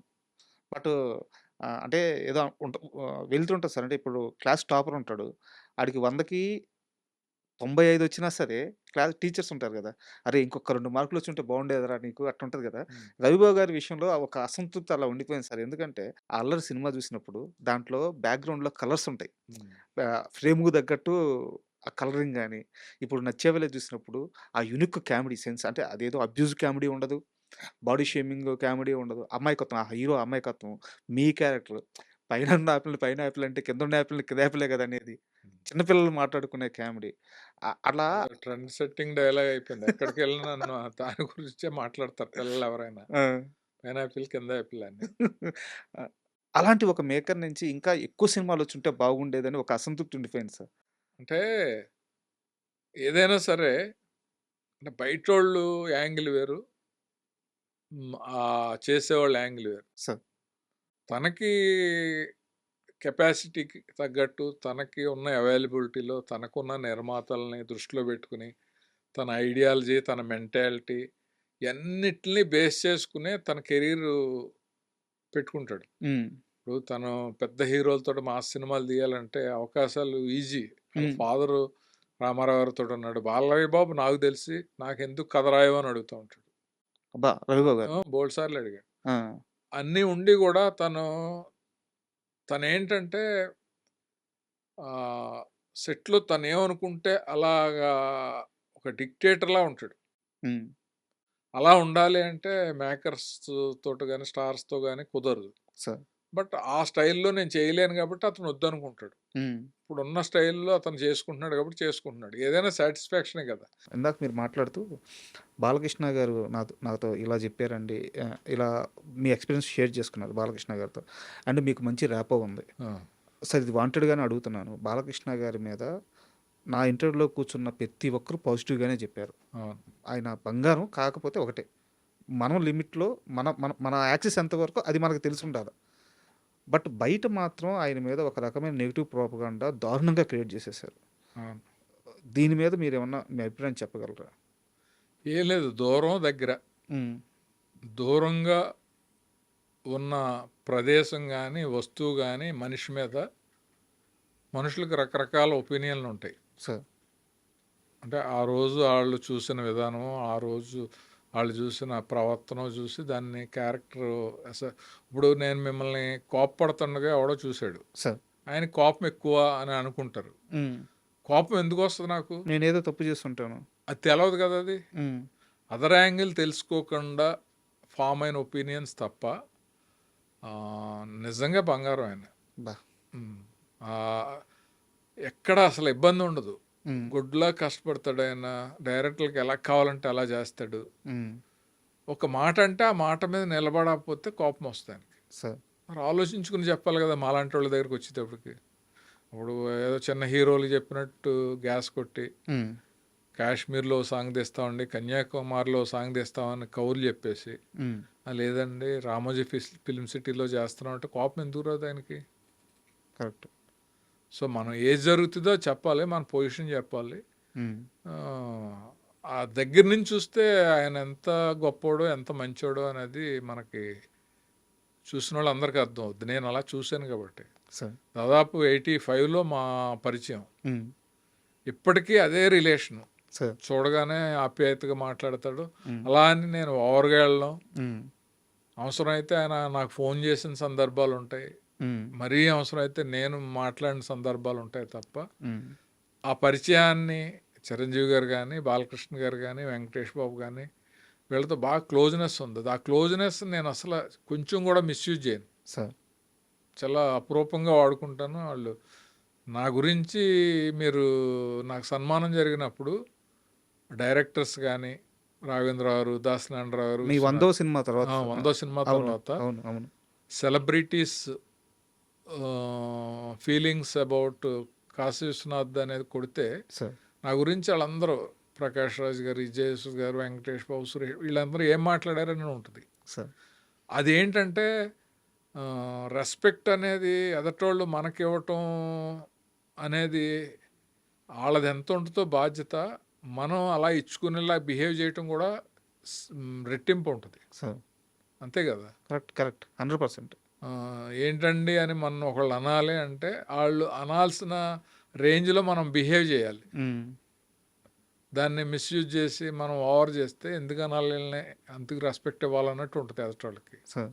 బట్ అంటే ఏదో వెళ్తుంటది సార్. అంటే ఇప్పుడు క్లాస్ టాపర్ ఉంటాడు. ఆడికి 100కి 95 వచ్చినా సరే క్లాస్ టీచర్స్ ఉంటారు గదా! "అరే! ఇంకొక 2 మార్కులు వచ్చుంటే బాగుండేదిరా నీకు" అట్లుంటది గదా! హ్మ్. రవిబాబు గారి విషయంలో ఆ ఒక అసంతృప్తి అలా ఉండిపోయింది సార్. ఎందుకంటే ఆ 'అల్లరి' సినిమా చూసినప్పుడు దాంట్లో బ్యాక్‌గ్రౌండ్‌లో కలర్స్ ఉంటాయి. హ్మ్. ఫ్రేమ్‌కు తగ్గట్టు ఆ కలరింగ్ గాని, ఇప్పుడు 'నచ్చేవాలే' చూసినప్పుడు ఆ యూనిక్ కామెడీ సెన్స్ అంటే అదేదో అబ్యూజ్ కామెడీ ఉండదు. బాడీ షేమింగ్ కామెడీ ఉండదు. అమాయకత్వం ఆ హీరో అమాయకత్వం, మీ క్యారెక్టర్ పైనున్న యాపిల్‌ని పైన యాపిల్ అంటే కిందున్న యాపిల్‌ని కింద యాపిలే కదా అనేది. హ్మ్. చిన్న పిల్లలు మాట్లాడుకునే కామెడీ. అట్లా అదో ట్రెండ్ సెట్టింగ్ డైలాగ్ అయిపోయింది. ఎక్కడికెళ్ళినా నన్ను దాని గురించే మాట్లాడతారు పిల్లలెవరైనా. ఆ! పైనాపిల్, కింద యాపిల్ అని. ఆ! అలాంటి ఒక మేకర్ నుంచి ఇంకా ఎక్కువ సినిమాలొచ్చుంటే బాగుండేదని ఒక అసంతృప్తి ఉండిపోయింది సార్. అంటే ఏదైనా సరే అంటే బయటోళ్ళు యాంగిల్ వేరు. చేసేవాళ్ళ యాంగిల్ వేరు. సార్. తనకి కెపాసిటీకి తగ్గట్టు, తనకి ఉన్న అవైలబిలిటీలో, తనకున్న నిర్మాతల్ని దృష్టిలో పెట్టుకొని, తన ఐడియాలజీ, తన మెంటాలిటీ ఇయన్నిటిని బేస్ చేసుకునే తన కెరీరు పెట్టుకుంటాడు. హ్మ్. ఇప్పుడు తను పెద్ద హీరోలతోటి మాస్ సినిమాలు తీయాలంటే అవకాశాలు ఈజీ. వాళ్ళ హ్మ్. ఫాదరు రామారావు గారితోటి ఉన్నాడు. బాలయ్య బాబు నాకు తెలిసి నాకెందుకు కథ రాయవు అని అడుగుతూ ఉంటాడు. అబ్బా! రవిబాబు గారు. బోలెడు సార్లు అడిగాడు. ఆ! అన్నీ ఉండి గూడా తనేంటంటే ఆహ్, సెట్‌లో తనేమనుకుంటే అలాగా ఒక డిక్టేటర్‌లా ఉంటాడు. హ్మ్. అలా ఉండాలి అంటే మేకర్స్ తోటి గాని, స్టార్స్‌తో గాని కుదరదు. సార్. బట్ ఆ స్టైల్‌లో నేను చేయలేను గాబట్టి అతను వద్దనుకుంటాడు. హ్మ్. ఇప్పుడున్న స్టైల్‌లో అతను చేసుకుంటున్నాడు కాబట్టి చేసుకుంటున్నాడు. ఏదైనా సాటిస్ఫాక్షనే గదా! ఇందాక మీరు మాట్లాడుతూ బాలకృష్ణ గారు నాతో ఇలా చెప్పారండి. ఇలా మీ ఎక్స్‌పీరియన్స్ షేర్ చేసుకున్నారు బాలకృష్ణ గారితో. అండ్ మీకు మంచి ర్యాపో ఉంది. ఆ! సార్ ఇది వాంటెడ్‌గానే అడుగుతున్నాను. బాలకృష్ణ గారి మీద నా ఇంటర్వ్యూలో కూర్చున్న ప్రతి ఒక్కరు పాజిటివ్‌గానే చెప్పారు. అవును. ఆయన బంగారం కాకపోతే ఒకటే. మనం లిమిట్‌లో మన మన మన యాక్సెస్ ఎంతవరకో అది మనకు తెలిసుండాల. బట్ బయట మాత్రం ఆయన మీద ఒక రకమైన నెగెటివ్ ప్రొపగండా దారుణంగా క్రియేట్ చేసేసారు. అవును. దీని మీద మీరేమన్నా మీ అభిప్రాయం చెప్పగలరా? ఏం లేదు దూరం, దగ్గర. హ్మ్. దూరంగా ఉన్న ప్రదేశం గాని, వస్తువు గాని, మనిషి మీద మనుషులకు రకరకాల ఒపీనియన్‌లుంటాయి. సార్. అంటే ఆ రోజు ఆళ్ళు చూసిన విధానం, ఆ రోజు ఆళ్ళు చూసిన ప్రవర్తన చూసి దాన్ని క్యారెక్టర్ అస ఇప్పుడు నేను మిమ్మల్ని కోప్పడుతుండగా ఎవడో చూసాడు. సార్. ఆయనకి కోపం ఎక్కువ అని అనుకుంటారు. హ్మ్. కోపం ఎందుకొస్తది నాకు? నేనేదో తప్పు చేసుంటాను. అది తెలవదు కదా అది. హ్మ్. అదర్ యాంగిల్ తెలుసుకోకుండా ఫార్మ్ అయిన ఒపీనియన్స్ తప్ప నిజంగా బంగారం ఆయన. అబ్బా! హ్మ్. ఆహ్, ఎక్కడ అసలు ఇబ్బంది ఉండదు. హ్మ్. గుడ్‌లా కష్టపడతాడు ఆయన. డైరెక్టర్‌లకి ఎలా కావాలంటే అలా చేస్తాడు. హ్మ్. ఒక మాట అంటే ఆ మాట మీద నిలబడకపోతే కోపం వస్తది ఆయనకి. సార్. మరి ఆలోచించుకుని చెప్పాలి కదా! మాలాంటోళ్ళ దగ్గరికి వచ్చేటప్పటికి. ఇప్పుడు ఏదో చిన్న హీరోలు చెప్పినట్టు గ్యాస్ కొట్టి హ్మ్. కాశ్మీర్‌లో ఓ సాంగ్ తీస్తామండి, కన్యాకుమారిలో ఓ సాంగ్ తీస్తామని కబుర్లు చెప్పేసి, హ్మ్. లేదండి రామోజీ ఫిల్మ్ సిటీలో చేస్తున్నాం అంటే కోపం ఎందుకు రాదు ఆయనకి? కరెక్ట్. సో, మనం ఏది జరుగుతుందో చెప్పాలి. మన పొజిషన్ చెప్పాలి. హ్మ్. ఆహ్, ఆ దగ్గర నుంచి చూస్తే ఆయన ఎంత గొప్పోడో, ఎంత మంచోడో అనేది మనకి చూసినోళ్ళందరికీ అర్థమవుద్ది. నేను అలా చూసాను కాబట్టి. సార్. దాదాపు 85లో మా పరిచయం. హ్మ్. ఇప్పటికీ అదే రిలేషను. సార్. చూడగానే ఆప్యాయతగా మాట్లాడతాడు. హ్మ్. అలా అని నేను ఓవర్‌గా వెళ్ళడం, హ్మ్. అవసరమైతే ఆయన నాకు ఫోన్ చేసిన సందర్భాలుంటాయి. హ్మ్. మరీ అవసరమైతే నేను మాట్లాడిన సందర్భాలుంటాయి తప్ప, హ్మ్. ఆ పరిచయాన్ని చిరంజీవి గారు గానీ, బాలకృష్ణ గారు గానీ, వెంకటేష్ బాబు గానీ వీళ్ళతో బాగా క్లోజ్‌నెస్ ఉంది. ఆ క్లోజ్‌నెస్ నేను అసల కొంచెం గూడా మిస్‌యూజ్ చేయను. సార్. చాలా అపురూపంగా వాడుకుంటాను. ఆళ్ళు నా గురించి మీరు నాకు సన్మానం జరిగినప్పుడు డైరెక్టర్స్ కానీ రాఘవేంద్ర గారు, దాసనారాయణరావు గారు, మీ 100వ సినిమా తర్వాత సార్. 100 సినిమా అవును. తర్వాత అవును. అవును. Celebrities feelings about Kashi Viswanath అనేది కొడితే సార్. నా గురించి వాళ్ళందరూ ప్రకాష్ రాజ్ గారు, విజయసుస్ గారు, వెంకటేష్ బాబు, సురేష్ వీళ్ళందరూ ఏం మాట్లాడారని ఉంటుంది. సార్. అదేంటంటే రెస్పెక్ట్ అనేది ఎదటోళ్ళు మనకి ఇవ్వటం అనేది వాళ్ళది ఎంత ఉంటుందో బాధ్యత, మనం అలా ఇచ్చుకునేలా బిహేవ్ చేయటం కూడా రెట్టింపు ఉంటుంది. సార్. అంతే కదా. కరెక్ట్. కరెక్ట్. 100%. ఏంటండి అని మనం ఒకళ్ళు అనాలి అంటే వాళ్ళు అనాల్సిన రేంజ్లో మనం బిహేవ్ చేయాలి. దాన్ని మిస్యూజ్ చేసి మనం ఓవర్ చేస్తే ఎందుకు అనాలి, అంతకు రెస్పెక్ట్ ఇవ్వాలన్నట్టు ఉంటుంది ఎదుటోళ్ళకి. సార్.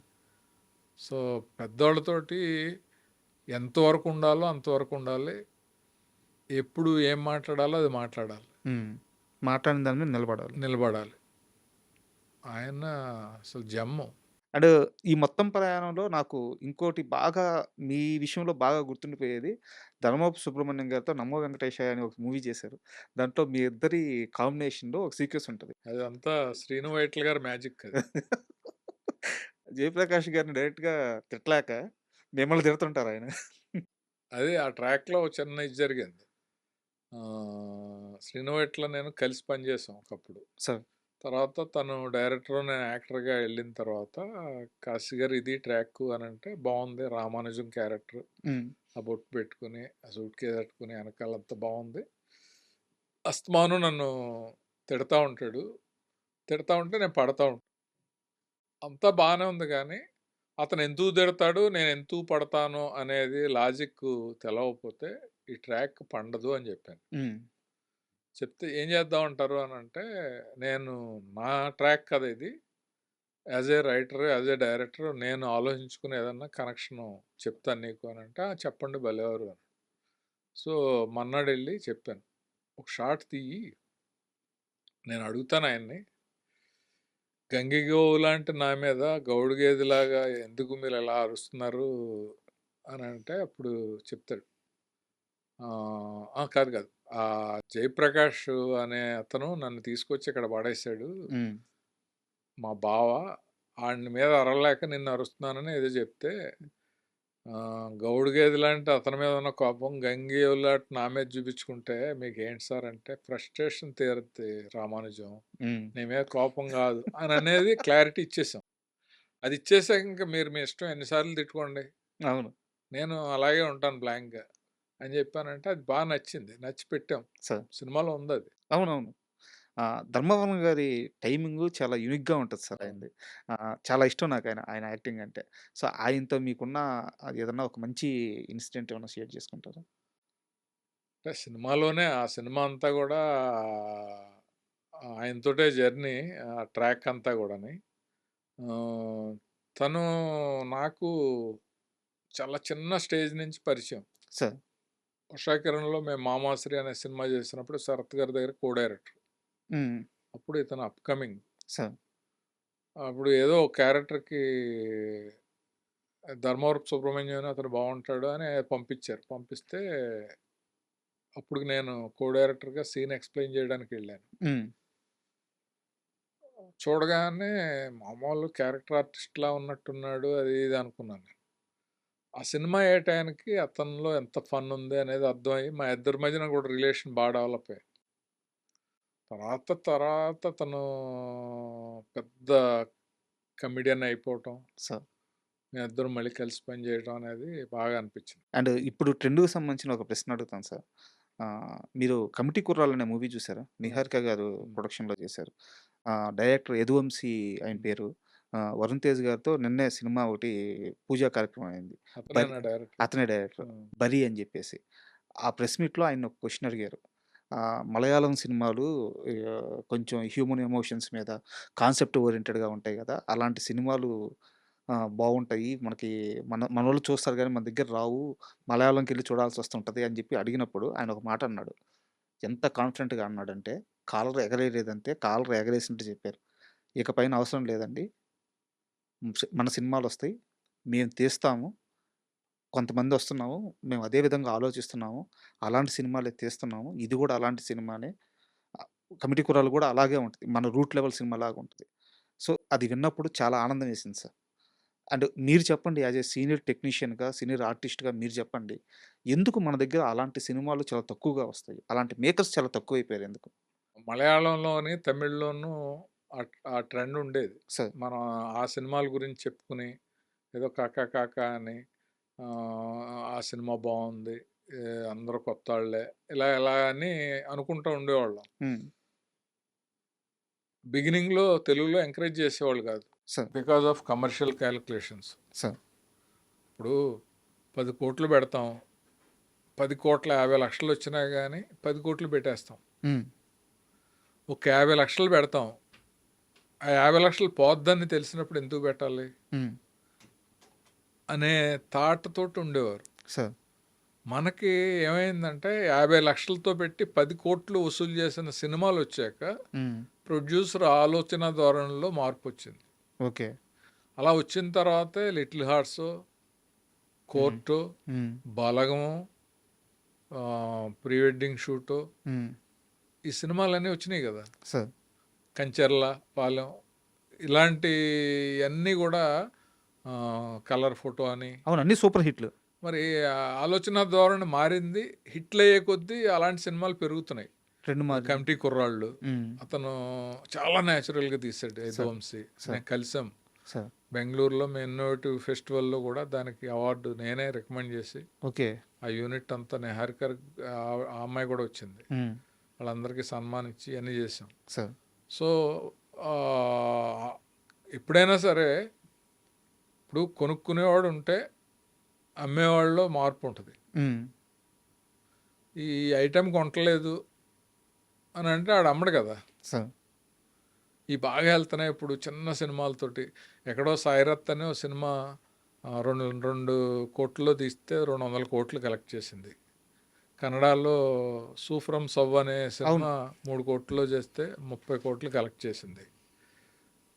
సో పెద్దోళ్ళతోటి ఎంతవరకు ఉండాలో అంతవరకు ఉండాలి. ఎప్పుడు ఏం మాట్లాడాలో అది మాట్లాడాలి, మాట్లాడిన దాని మీద నిలబడాలి. ఆయన అసలు జమ్ము. అండ్ ఈ మొత్తం ప్రయాణంలో నాకు ఇంకోటి బాగా మీ విషయంలో బాగా గుర్తుండిపోయేది, ధర్మవరపు సుబ్రహ్మణ్యం గారితో 'నమో వెంకటేశాయ' అని ఒక మూవీ చేశారు. దాంట్లో మీ ఇద్దరి కాంబినేషన్‌లో ఒక సీక్వెన్స్ ఉంటది. అదంతా శ్రీను వైట్ల గారి మ్యాజిక్ అది. జయప్రకాష్ గారిని డైరెక్ట్‌గా తిట్టలేక మిమ్మల్ని తిడుతుంటారాయన. అదే ఆ ట్రాక్‌లో ఒక చిన్న ఇది జరిగింది. శ్రీను వైట్ల నేను కలిసి పనిచేసాం ఒకప్పుడు. సార్. తర్వాత తను డైరెక్టర్, నేను యాక్టర్గా వెళ్ళిన తర్వాత కాశీ గారు ఇది ట్రాక్ అని అంటే బాగుంది, రామానుజం క్యారెక్టర్, ఆ బొట్టు పెట్టుకుని ఆ సూట్ కేసు పెట్టుకుని వెనకాలంతా బాగుంది. అస్తమాను నన్ను తిడతా ఉంటాడు, తిడతా ఉంటే నేను పడతా ఉంటాను. అంతా బాగానే ఉంది కానీ అతను ఎందుకు తిడతాడు, నేను ఎందుకు పడతాను అనేది లాజిక్ తెలవకపోతే ఈ ట్రాక్ పండదు అని చెప్పాను. చెప్తే ఏం చేద్దాం అంటారు అని అంటే, నేను నా ట్రాక్ కదా ఇది, as a writer, as a director నేను ఆలోచించుకుని ఏదన్నా కనెక్షన్ చెప్తాను నీకు అని అంటే, చెప్పండి భలేవారు అని. సో మన్నాడు వెళ్ళి చెప్పాను, ఒక షార్ట్ తీయి, నేను అడుగుతాను ఆయన్ని, గంగిగోవు లాంటి నా మీద గౌడు గేదెలాగా ఎందుకు మీరు ఎలా అరుస్తున్నారు అని అంటే, అప్పుడు చెప్తాడు, కాదు కాదు ఆ జయప్రకాష్ అనే అతను నన్ను తీసుకొచ్చి ఇక్కడ పడేశాడు, మా బావ, ఆడిని మీద అరలేక నిన్ను అరుస్తున్నానని ఏదో చెప్తే, గౌడు గేదె లాంటి అతని మీద ఉన్న కోపం గంగేవులాంటి నా మీద చూపించుకుంటే మీకు ఏంటి సార్ అంటే, ఫ్రస్ట్రేషన్ తీరుద్ది రామానుజం, నీ మీద కోపం కాదు అని అనేది క్లారిటీ ఇచ్చేసాం. అది ఇచ్చేసాక ఇంకా మీరు మీ ఇష్టం ఎన్నిసార్లు తిట్టుకోండి, అవును. నేను అలాగే ఉంటాను బ్లాంక్గా అని చెప్పానంటే అది బాగా నచ్చింది, నచ్చి పెట్టాం. సార్. సినిమాలో ఉంది అది. అవునవును. ధర్మవరం గారి టైమింగు చాలా యూనిక్‌గా ఉంటది సార్ ఆయనది. చాలా ఇష్టం నాకాయన, ఆయన యాక్టింగ్ అంటే. సో, ఆయనతో మీకున్న ఏదన్నా ఒక మంచి ఇన్సిడెంట్ ఏమన్నా షేర్ చేసుకుంటారా? అంటే సినిమాలోనే ఆ సినిమా అంతా కూడా ఆయనతోటే జర్నీ, ఆ ట్రాక్ అంతా కూడాని. తను నాకు చాలా చిన్న స్టేజ్ నుంచి పరిచయం. సార్. 'ఉషాకిరణ్‌లో' మేము 'మామాశ్రీ' అనే సినిమా చేసినప్పుడు శరత్ గారి దగ్గర కో డైరెక్టర్. అప్పుడు ఇతను అప్‌కమింగ్. సార్. అప్పుడు ఏదో ఒక క్యారెక్టర్‌కి ధర్మవరపు సుబ్రహ్మణ్యం అని అతను బాగుంటాడు అని పంపించారు. పంపిస్తే అప్పుడు నేను కో డైరెక్టర్‌గా సీన్ ఎక్స్‌ప్లెయిన్ చేయడానికి వెళ్ళాను. చూడగానే మామూలు క్యారెక్టర్ ఆర్టిస్ట్‌లా ఉన్నట్టున్నాడు, అది ఇది అనుకున్నాను నేను. ఆ సినిమా అయ్యే టయానికి అతనిలో ఎంత ఫన్ ఉంది అనేది అర్థమయ్యి మా ఇద్దరి మధ్యన కూడా రిలేషన్ బాగా డెవలప్ అయ్యాయి. తర్వాత తను పెద్ద కమెడియన్ అయిపోవటం, సార్. మేమిద్దరం మళ్ళీ కలిసి పని చేయడం అనేది బాగా అనిపించింది. అండ్ ఇప్పుడు ట్రెండ్‌కి సంబంధించిన ఒక ప్రశ్న అడుగుతాను సార్. మీరు 'కమిటీ కుర్రాళ్ళు' అనే మూవీ చూసారా? నిహారిక గారు ప్రొడక్షన్‌లో చేశారు. డైరెక్టర్ యదువంశీ ఆయన పేరు. వరుణ్ తేజ్ గారితో నిన్నే సినిమా ఒకటి పూజా కార్యక్రమం అయింది. అతనే నా డైరెక్టర్. అతనే డైరెక్టర్. 'బరి' అని చెప్పేసి. ఆ ప్రెస్ మీట్‌లో ఆయన ఒక క్వెషన్ అడిగారు. మలయాళం సినిమాలు కొంచెం హ్యూమన్ ఎమోషన్స్ మీద కాన్సెప్ట్ ఓరియెంటెడ్‌గా ఉంటాయి గదా! అలాంటి సినిమాలు బావుంటాయి. మనోళ్ళు చూస్తారు గానీ మన దగ్గర రావు. మలయాళంకెళ్ళి చూడాల్సొస్తుంటది అని జెప్పి అడిగినప్పుడు ఆయన ఒక మాట అన్నాడు. ఎంత కాన్ఫిడెంట్‌గా అన్నాడంటే, కాలర్ ఎగరేయలేదంటే కాలర్ ఎగరేసినట్టు చెప్పారు. ఇకపైన అవసరం లేదండి. మన సినిమాలొస్తాయి. మేము తీస్తాము. కొంతమందొస్తున్నాము. మేము అదే విధంగా ఆలోచిస్తున్నాము. అలాంటి సినిమాలే తీస్తున్నాము. ఇది గూడా అలాంటి సినిమానే. కమిటీ కుర్రాళ్ళు గూడా అలాగే ఉంటది. మన 'రూట్ లెవెల్' సినిమా లాగా ఉంటది. సో, అది విన్నప్పుడు చాలా ఆనందం వేసింది సార్. అండ్ మీరు చెప్పండి యాస్ ఎ సీనియర్ టెక్నీషియన్‌గా, సీనియర్ ఆర్టిస్ట్‌గా మీరు చెప్పండి. ఎందుకు మన దగ్గర అలాంటి సినిమాలు చాలా తక్కువగా వస్తాయి? అలాంటి మేకర్స్ చాలా తక్కువైపోయారు ఎందుకు? మలయాళంలోని, తమిళ్‌లోనూ ఆ ట్రెండ్ ఉండేది. సార్. మనం ఆ సినిమాల గురించి చెప్పుకుని ఏదో 'కాకా కాకా' అని ఆ సినిమా బావుంది. అందరూ కొత్తోళ్ళే ఇలా అని అనుకుంటూ ఉండేవాళ్ళం. హ్మ్. బిగినింగ్‌లో తెలుగులో ఎంకరేజ్ చేసేవాళ్ళు కాదు. Sir. Because of commercial calculations. Sir. ఇప్పుడు 10,00,00,000 పెడతాం. 10,50,00,000 వచ్చినా గానీ 10,00,00,000 పెట్టేస్తాం. హ్మ్. ఒక 50,00,000 పెడతాం. ఆ 50,00,000 పోద్దని తెలిసినప్పుడు ఎందుకు పెట్టాలి? హ్మ్. అనే థాట్ తోటి ఉండేవారు. సార్. మనకి ఏమైందంటే 50,00,000తో పెట్టి 10,00,00,000 వసూలు చేసిన సినిమాలొచ్చాక హ్మ్. ప్రొడ్యూసర్ ఆలోచన ధోరణిలో మార్పొచ్చింది. ఓకే. అలా వచ్చిన తర్వాతే 'లిటిల్ హార్ట్స్', హ్మ్. 'కోర్టు', హ్మ్. 'బలగం', 'ప్రీ వెడ్డింగ్ షూటు' హ్మ్. ఈ సినిమాలన్నీ వచ్చినాయి కదా! సార్. 'కంచెర్ల పాలెం' ఇలాంటియన్నీ కూడా 'కలర్ ఫోటో' అని అవును. అన్నీ సూపర్ హిట్‌లు. మరి ఆలోచన ధోరణి మారింది. హిట్లయ్యే కొద్దీ అలాంటి సినిమాలు పెరుగుతున్నాయి. ట్రెండ్ ఇప్పుడు మారింది. 'కమిటీ కుర్రాళ్ళు' హ్మ్. అతను చాలా న్యాచురల్‌గా తీశాడు సార్. 'యదువంశి'. సార్. నేను కలిసాం. సార్. బెంగుళూరులో మేము ఇన్నోవేటివ్ ఫెస్టివల్‌లో కూడా దానికి అవార్డు నేనే రికమెండ్ చేసి ఓకే. ఆ యూనిట్ అంతా నిహారికర్ ఆ అమ్మాయి కూడా వచ్చింది. హ్మ్. వాళ్ళందరికీ సన్మానిచ్చి అన్నీ చేసాం. సార్. సో, ఆహ్, ఎప్పుడైనా సరే ఇప్పుడు కొనుక్కునేవాడు ఉంటే అమ్మేవాళ్ళలో మార్పు ఉంటది. హ్మ్. ఈ ఐటెమ్ కొంటలేదు అని అంటే ఆడు అమ్మడు కదా! సార్. ఈ బాగా వెళ్తున్నాయి ఇప్పుడు చిన్న సినిమాలతోటి. ఎక్కడో 'సాయిరత్' అని ఓ సినిమా 2 తీస్తే 200,00,00,000 కలెక్ట్ చేసింది. కన్నడలో 'సూఫ్రమ్ సవ్' అనే అవును. సినిమా 3,00,00,000 చేస్తే 30,00,00,000 కలెక్ట్ చేసింది.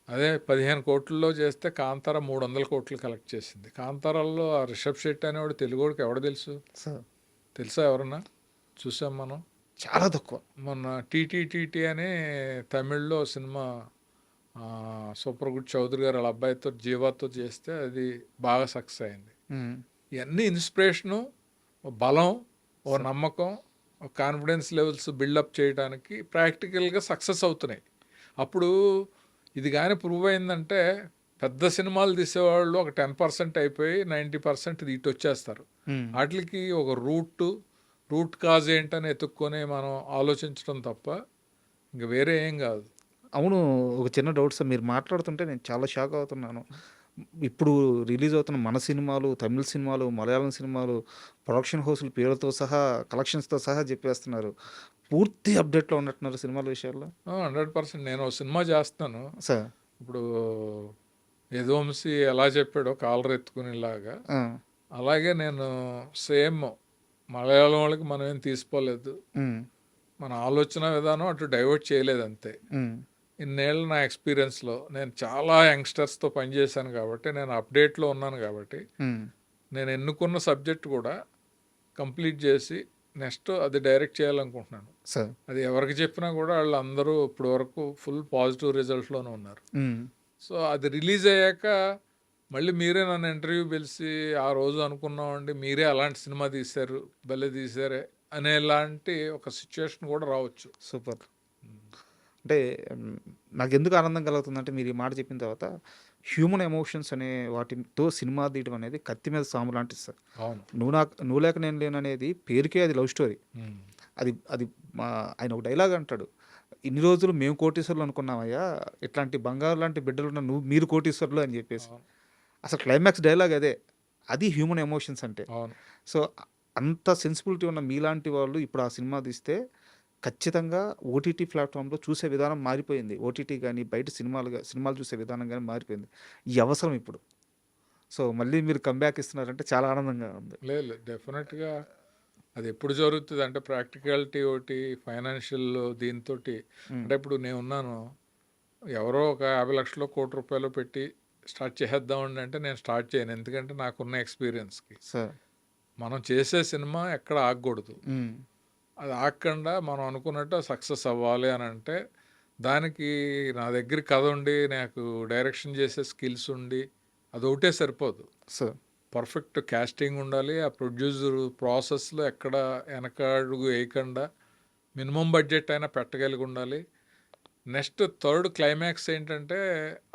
అదే 15,00,00,000 చేస్తే 'కాంతార' 300,00,00,000 కలెక్ట్ చేసింది. 'కాంతారా'లో ఆ రిషబ్ శెట్టి అనేవాడు తెలుగోడికి ఎవడు తెలుసు? సార్. తెలుసా ఎవరన్నా? చూసాం మనం. చాలా తక్కువ. మొన్న 'టీటీ అనే తమిళ్‌లో సినిమా సూపర్ గుడ్ చౌదరి గారు వాళ్ళ అబ్బాయితో జీవాతో చేస్తే అది బాగా సక్సెస్ అయింది. హ్మ్. ఇవన్నీ ఇన్స్పిరేషను, ఓ బలం, ఓ సార్. నమ్మకం, ఓ కాన్ఫిడెన్స్ లెవెల్స్ బిల్డప్ చేయడానికి ప్రాక్టికల్గా సక్సెస్ అవుతున్నాయి. అప్పుడు ఇది కానీ ప్రూవ్ అయిందంటే పెద్ద సినిమాలు తీసేవాళ్ళు ఒక 10% అయిపోయి 90% ఇటు వచ్చేస్తారు. హ్మ్. వాటికి ఒక రూట్ కాజ్ ఏంటని ఎతుక్కొని మనం ఆలోచించడం తప్ప ఇంక వేరే ఏం కాదు. అవును. ఒక చిన్న డౌట్ సార్. మీరు మాట్లాడుతుంటే నేను చాలా షాక్ అవుతున్నాను. ఇప్పుడు రిలీజ్ అవుతున్న మన సినిమాలు, తమిళ్ సినిమాలు, మలయాళం సినిమాలు, ప్రొడక్షన్ హౌస్‌ల పేరుతో సహా, కలెక్షన్స్‌తో సహా జెప్పేస్తున్నారు. పూర్తి అప్‌డేట్‌లో ఉన్నట్టున్నారు సినిమాల విషయాల్లో. 100% నేను ఓ సినిమా చేస్తున్నాను. సార్. ఇప్పుడు 'యదువంశి' ఎలా చెప్పాడో కాలర్ ఎత్తుకునేలాగా, ఆ! అలాగే నేను సేమ్ మలయాళం వాళ్ళకి మనం ఏం తీసిపోలేదు. హ్మ్. మన ఆలోచన విధానం అటు డైవర్ట్ చేయలేదు అంతే. హ్మ్. ఇన్నేళ్ళు నా ఎక్స్పీరియన్స్‌లో నేను చాలా యంగ్‌స్టర్స్‌తో పనిచేశాను కాబట్టి, నేను అప్డేట్‌లో ఉన్నాను కాబట్టి, హ్మ్. నేను ఎన్నుకున్న సబ్జెక్ట్ కూడా కంప్లీట్ చేసి నెక్స్ట్ అది డైరెక్ట్ చేయాలనుకుంటున్నాను. సార్. అది ఎవరికి చెప్పినా కూడా వాళ్ళందరూ ఇప్పటి వరకు ఫుల్ పాజిటివ్ రిజల్ట్‌లోనే ఉన్నారు. హ్మ్. సో, అది రిలీజ్ అయ్యాక మళ్ళీ మీరే నన్ను ఇంటర్వ్యూ పిలిచి, ఆ రోజు అనుకున్నామండి మీరే అలాంటి సినిమా తీశారు, భలే తీశారే అనేలాంటి ఒక సిచ్యుయేషన్ కూడా రావచ్చు. సూపర్. హ్మ్. అంటే నాకెందుకు ఆనందం కలుగుతుందంటే మీరు ఈ మాట చెప్పిన తర్వాత హ్యూమన్ ఎమోషన్స్ అనే వాటితో సినిమా తీయడం అనేది కత్తి మీద సాము లాంటిది సార్. అవును. నువ్వు లేక నేను లేననేది పేరుకే అది లవ్ స్టోరీ. హ్మ్. అది అది మా ఆయన ఒక డైలాగ్ అంటాడు. "ఇన్ని రోజులు మేము కోటీశ్వరులు అనుకున్నామయ్యా. ఇట్లాంటి బంగారు లాంటి బిడ్డలున్న మీరు కోటీశ్వరులు" అని చెప్పేసి. అవును. అసలు క్లైమాక్స్ డైలాగ్ అదే. అది హ్యూమన్ ఎమోషన్స్ అంటే. అవును. సో, అంత సెన్సిబిలిటీ ఉన్న మీలాంటి వాళ్ళు ఇప్పుడు ఆ సినిమా తీస్తే ఖచ్చితంగా ఓటీటీ ప్లాట్‌ఫామ్‌లో చూసే విధానం మారిపోయింది. ఓటీటీ గాని, బయట సినిమాలు చూసే విధానం గాని మారిపోయింది. ఈ అవసరం ఇప్పుడు. సో, మళ్ళీ మీరు కమ్‌బ్యాక్ ఇస్తున్నారంటే చాలా ఆనందంగా ఉంది. లేదు లేదు. డెఫినెట్‌గా అది ఎప్పుడు జరుగుతది అంటే ప్రాక్టికాలిటీ ఒకటి, ఫైనాన్షియల్ దీనితోటి హ్మ్. అంటే ఇప్పుడు నేనున్నాను. ఎవరో ఒక 50,00,000 1,00,00,000 పెట్టి స్టార్ట్ చేసేద్దామండి అంటే నేను స్టార్ట్ చేయను. ఎందుకంటే నాకున్న ఎక్స్‌పీరియన్స్‌కి. సార్. మనం చేసే సినిమా ఎక్కడ ఆగకూడదు. హ్మ్. అది ఆగకుండా మనం అనుకున్నట్టు సక్సెస్ అవ్వాలి అని అంటే దానికి నా దగ్గర కథ ఉండి నాకు డైరెక్షన్ చేసే స్కిల్స్ ఉండి అదొకటే సరిపోదు. సార్. పర్ఫెక్ట్ క్యాస్టింగ్ ఉండాలి. ఆ ప్రొడ్యూసర్ ప్రాసెస్లో ఎక్కడ వెనకడుగు వేయకుండా మినిమం బడ్జెట్ అయినా పెట్టగలిగి ఉండాలి. నెక్స్ట్ థర్డ్ క్లైమాక్స్ ఏంటంటే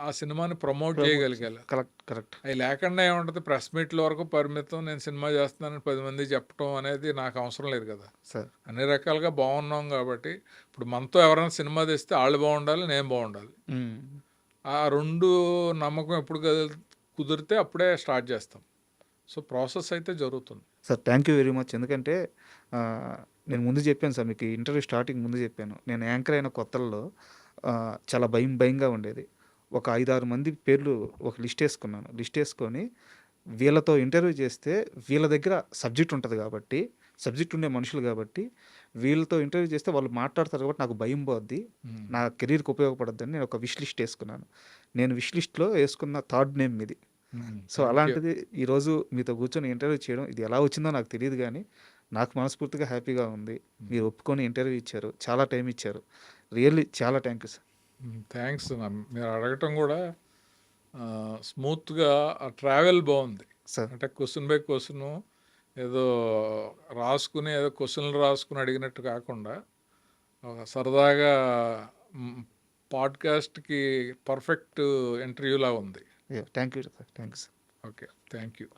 ఆ సినిమాని ప్రమోట్ చేయగలిగాలి. Correct, correct. అవి లేకుండా ఏముంటుంది, ప్రెస్ మీట్ల వరకు పరిమితం, నేను సినిమా చేస్తున్నానని 10 మంది చెప్పడం అనేది నాకు అవసరం లేదు కదా. సార్. అన్ని రకాలుగా బాగున్నాం కాబట్టి ఇప్పుడు మనతో ఎవరైనా సినిమా తెస్తే వాళ్ళు బాగుండాలి, నేను బాగుండాలి. ఆ రెండు నమ్మకం ఎప్పుడు కుదిరితే అప్పుడే స్టార్ట్ చేస్తాం. సో ప్రాసెస్ అయితే జరుగుతుంది. Sir thank you very much. ఎందుకంటే నేను ముందు చెప్పాను సార్, మీకు ఇంటర్వ్యూ స్టార్టింగ్ ముందు చెప్పాను. నేను యాంకర్ అయిన కొత్తల్లో చాలా భయంగా ఉండేది. ఒక 5-6 మంది పేర్లు ఒక లిస్ట్ వేసుకున్నాను. లిస్ట్ వేసుకొని వీళ్ళతో ఇంటర్వ్యూ చేస్తే వీళ్ళ దగ్గర సబ్జెక్ట్ ఉంటుంది కాబట్టి, సబ్జెక్ట్ ఉండే మనుషులు కాబట్టి వీళ్ళతో ఇంటర్వ్యూ చేస్తే వాళ్ళు మాట్లాడతారు కాబట్టి నాకు భయం పోద్ది, నా కెరీర్కి ఉపయోగపడద్దని నేను ఒక విష్ లిస్ట్ వేసుకున్నాను. నేను విష్ లిస్ట్లో వేసుకున్న థర్డ్ నేమ్ ఇది. సో అలాంటిది ఈరోజు మీతో కూర్చొని ఇంటర్వ్యూ చేయడం, ఇది ఎలా వచ్చిందో నాకు తెలియదు కానీ నాకు మనస్ఫూర్తిగా హ్యాపీగా ఉంది. మీరు ఒప్పుకొని ఇంటర్వ్యూ ఇచ్చారు, చాలా టైం ఇచ్చారు. రియల్లీ చాలా థ్యాంక్ యూ సార్. థ్యాంక్స్. మీరు అడగటం కూడా స్మూత్గా ట్రావెల్ బాగుంది సార్. అంటే క్వశ్చన్ బై క్వశ్చన్ ఏదో రాసుకుని ఏదో క్వశ్చన్లు రాసుకుని అడిగినట్టు కాకుండా ఒక సరదాగా పాడ్కాస్ట్కి పర్ఫెక్ట్ ఇంటర్వ్యూలా ఉంది. Thank you sir. Thanks. Okay, thank you.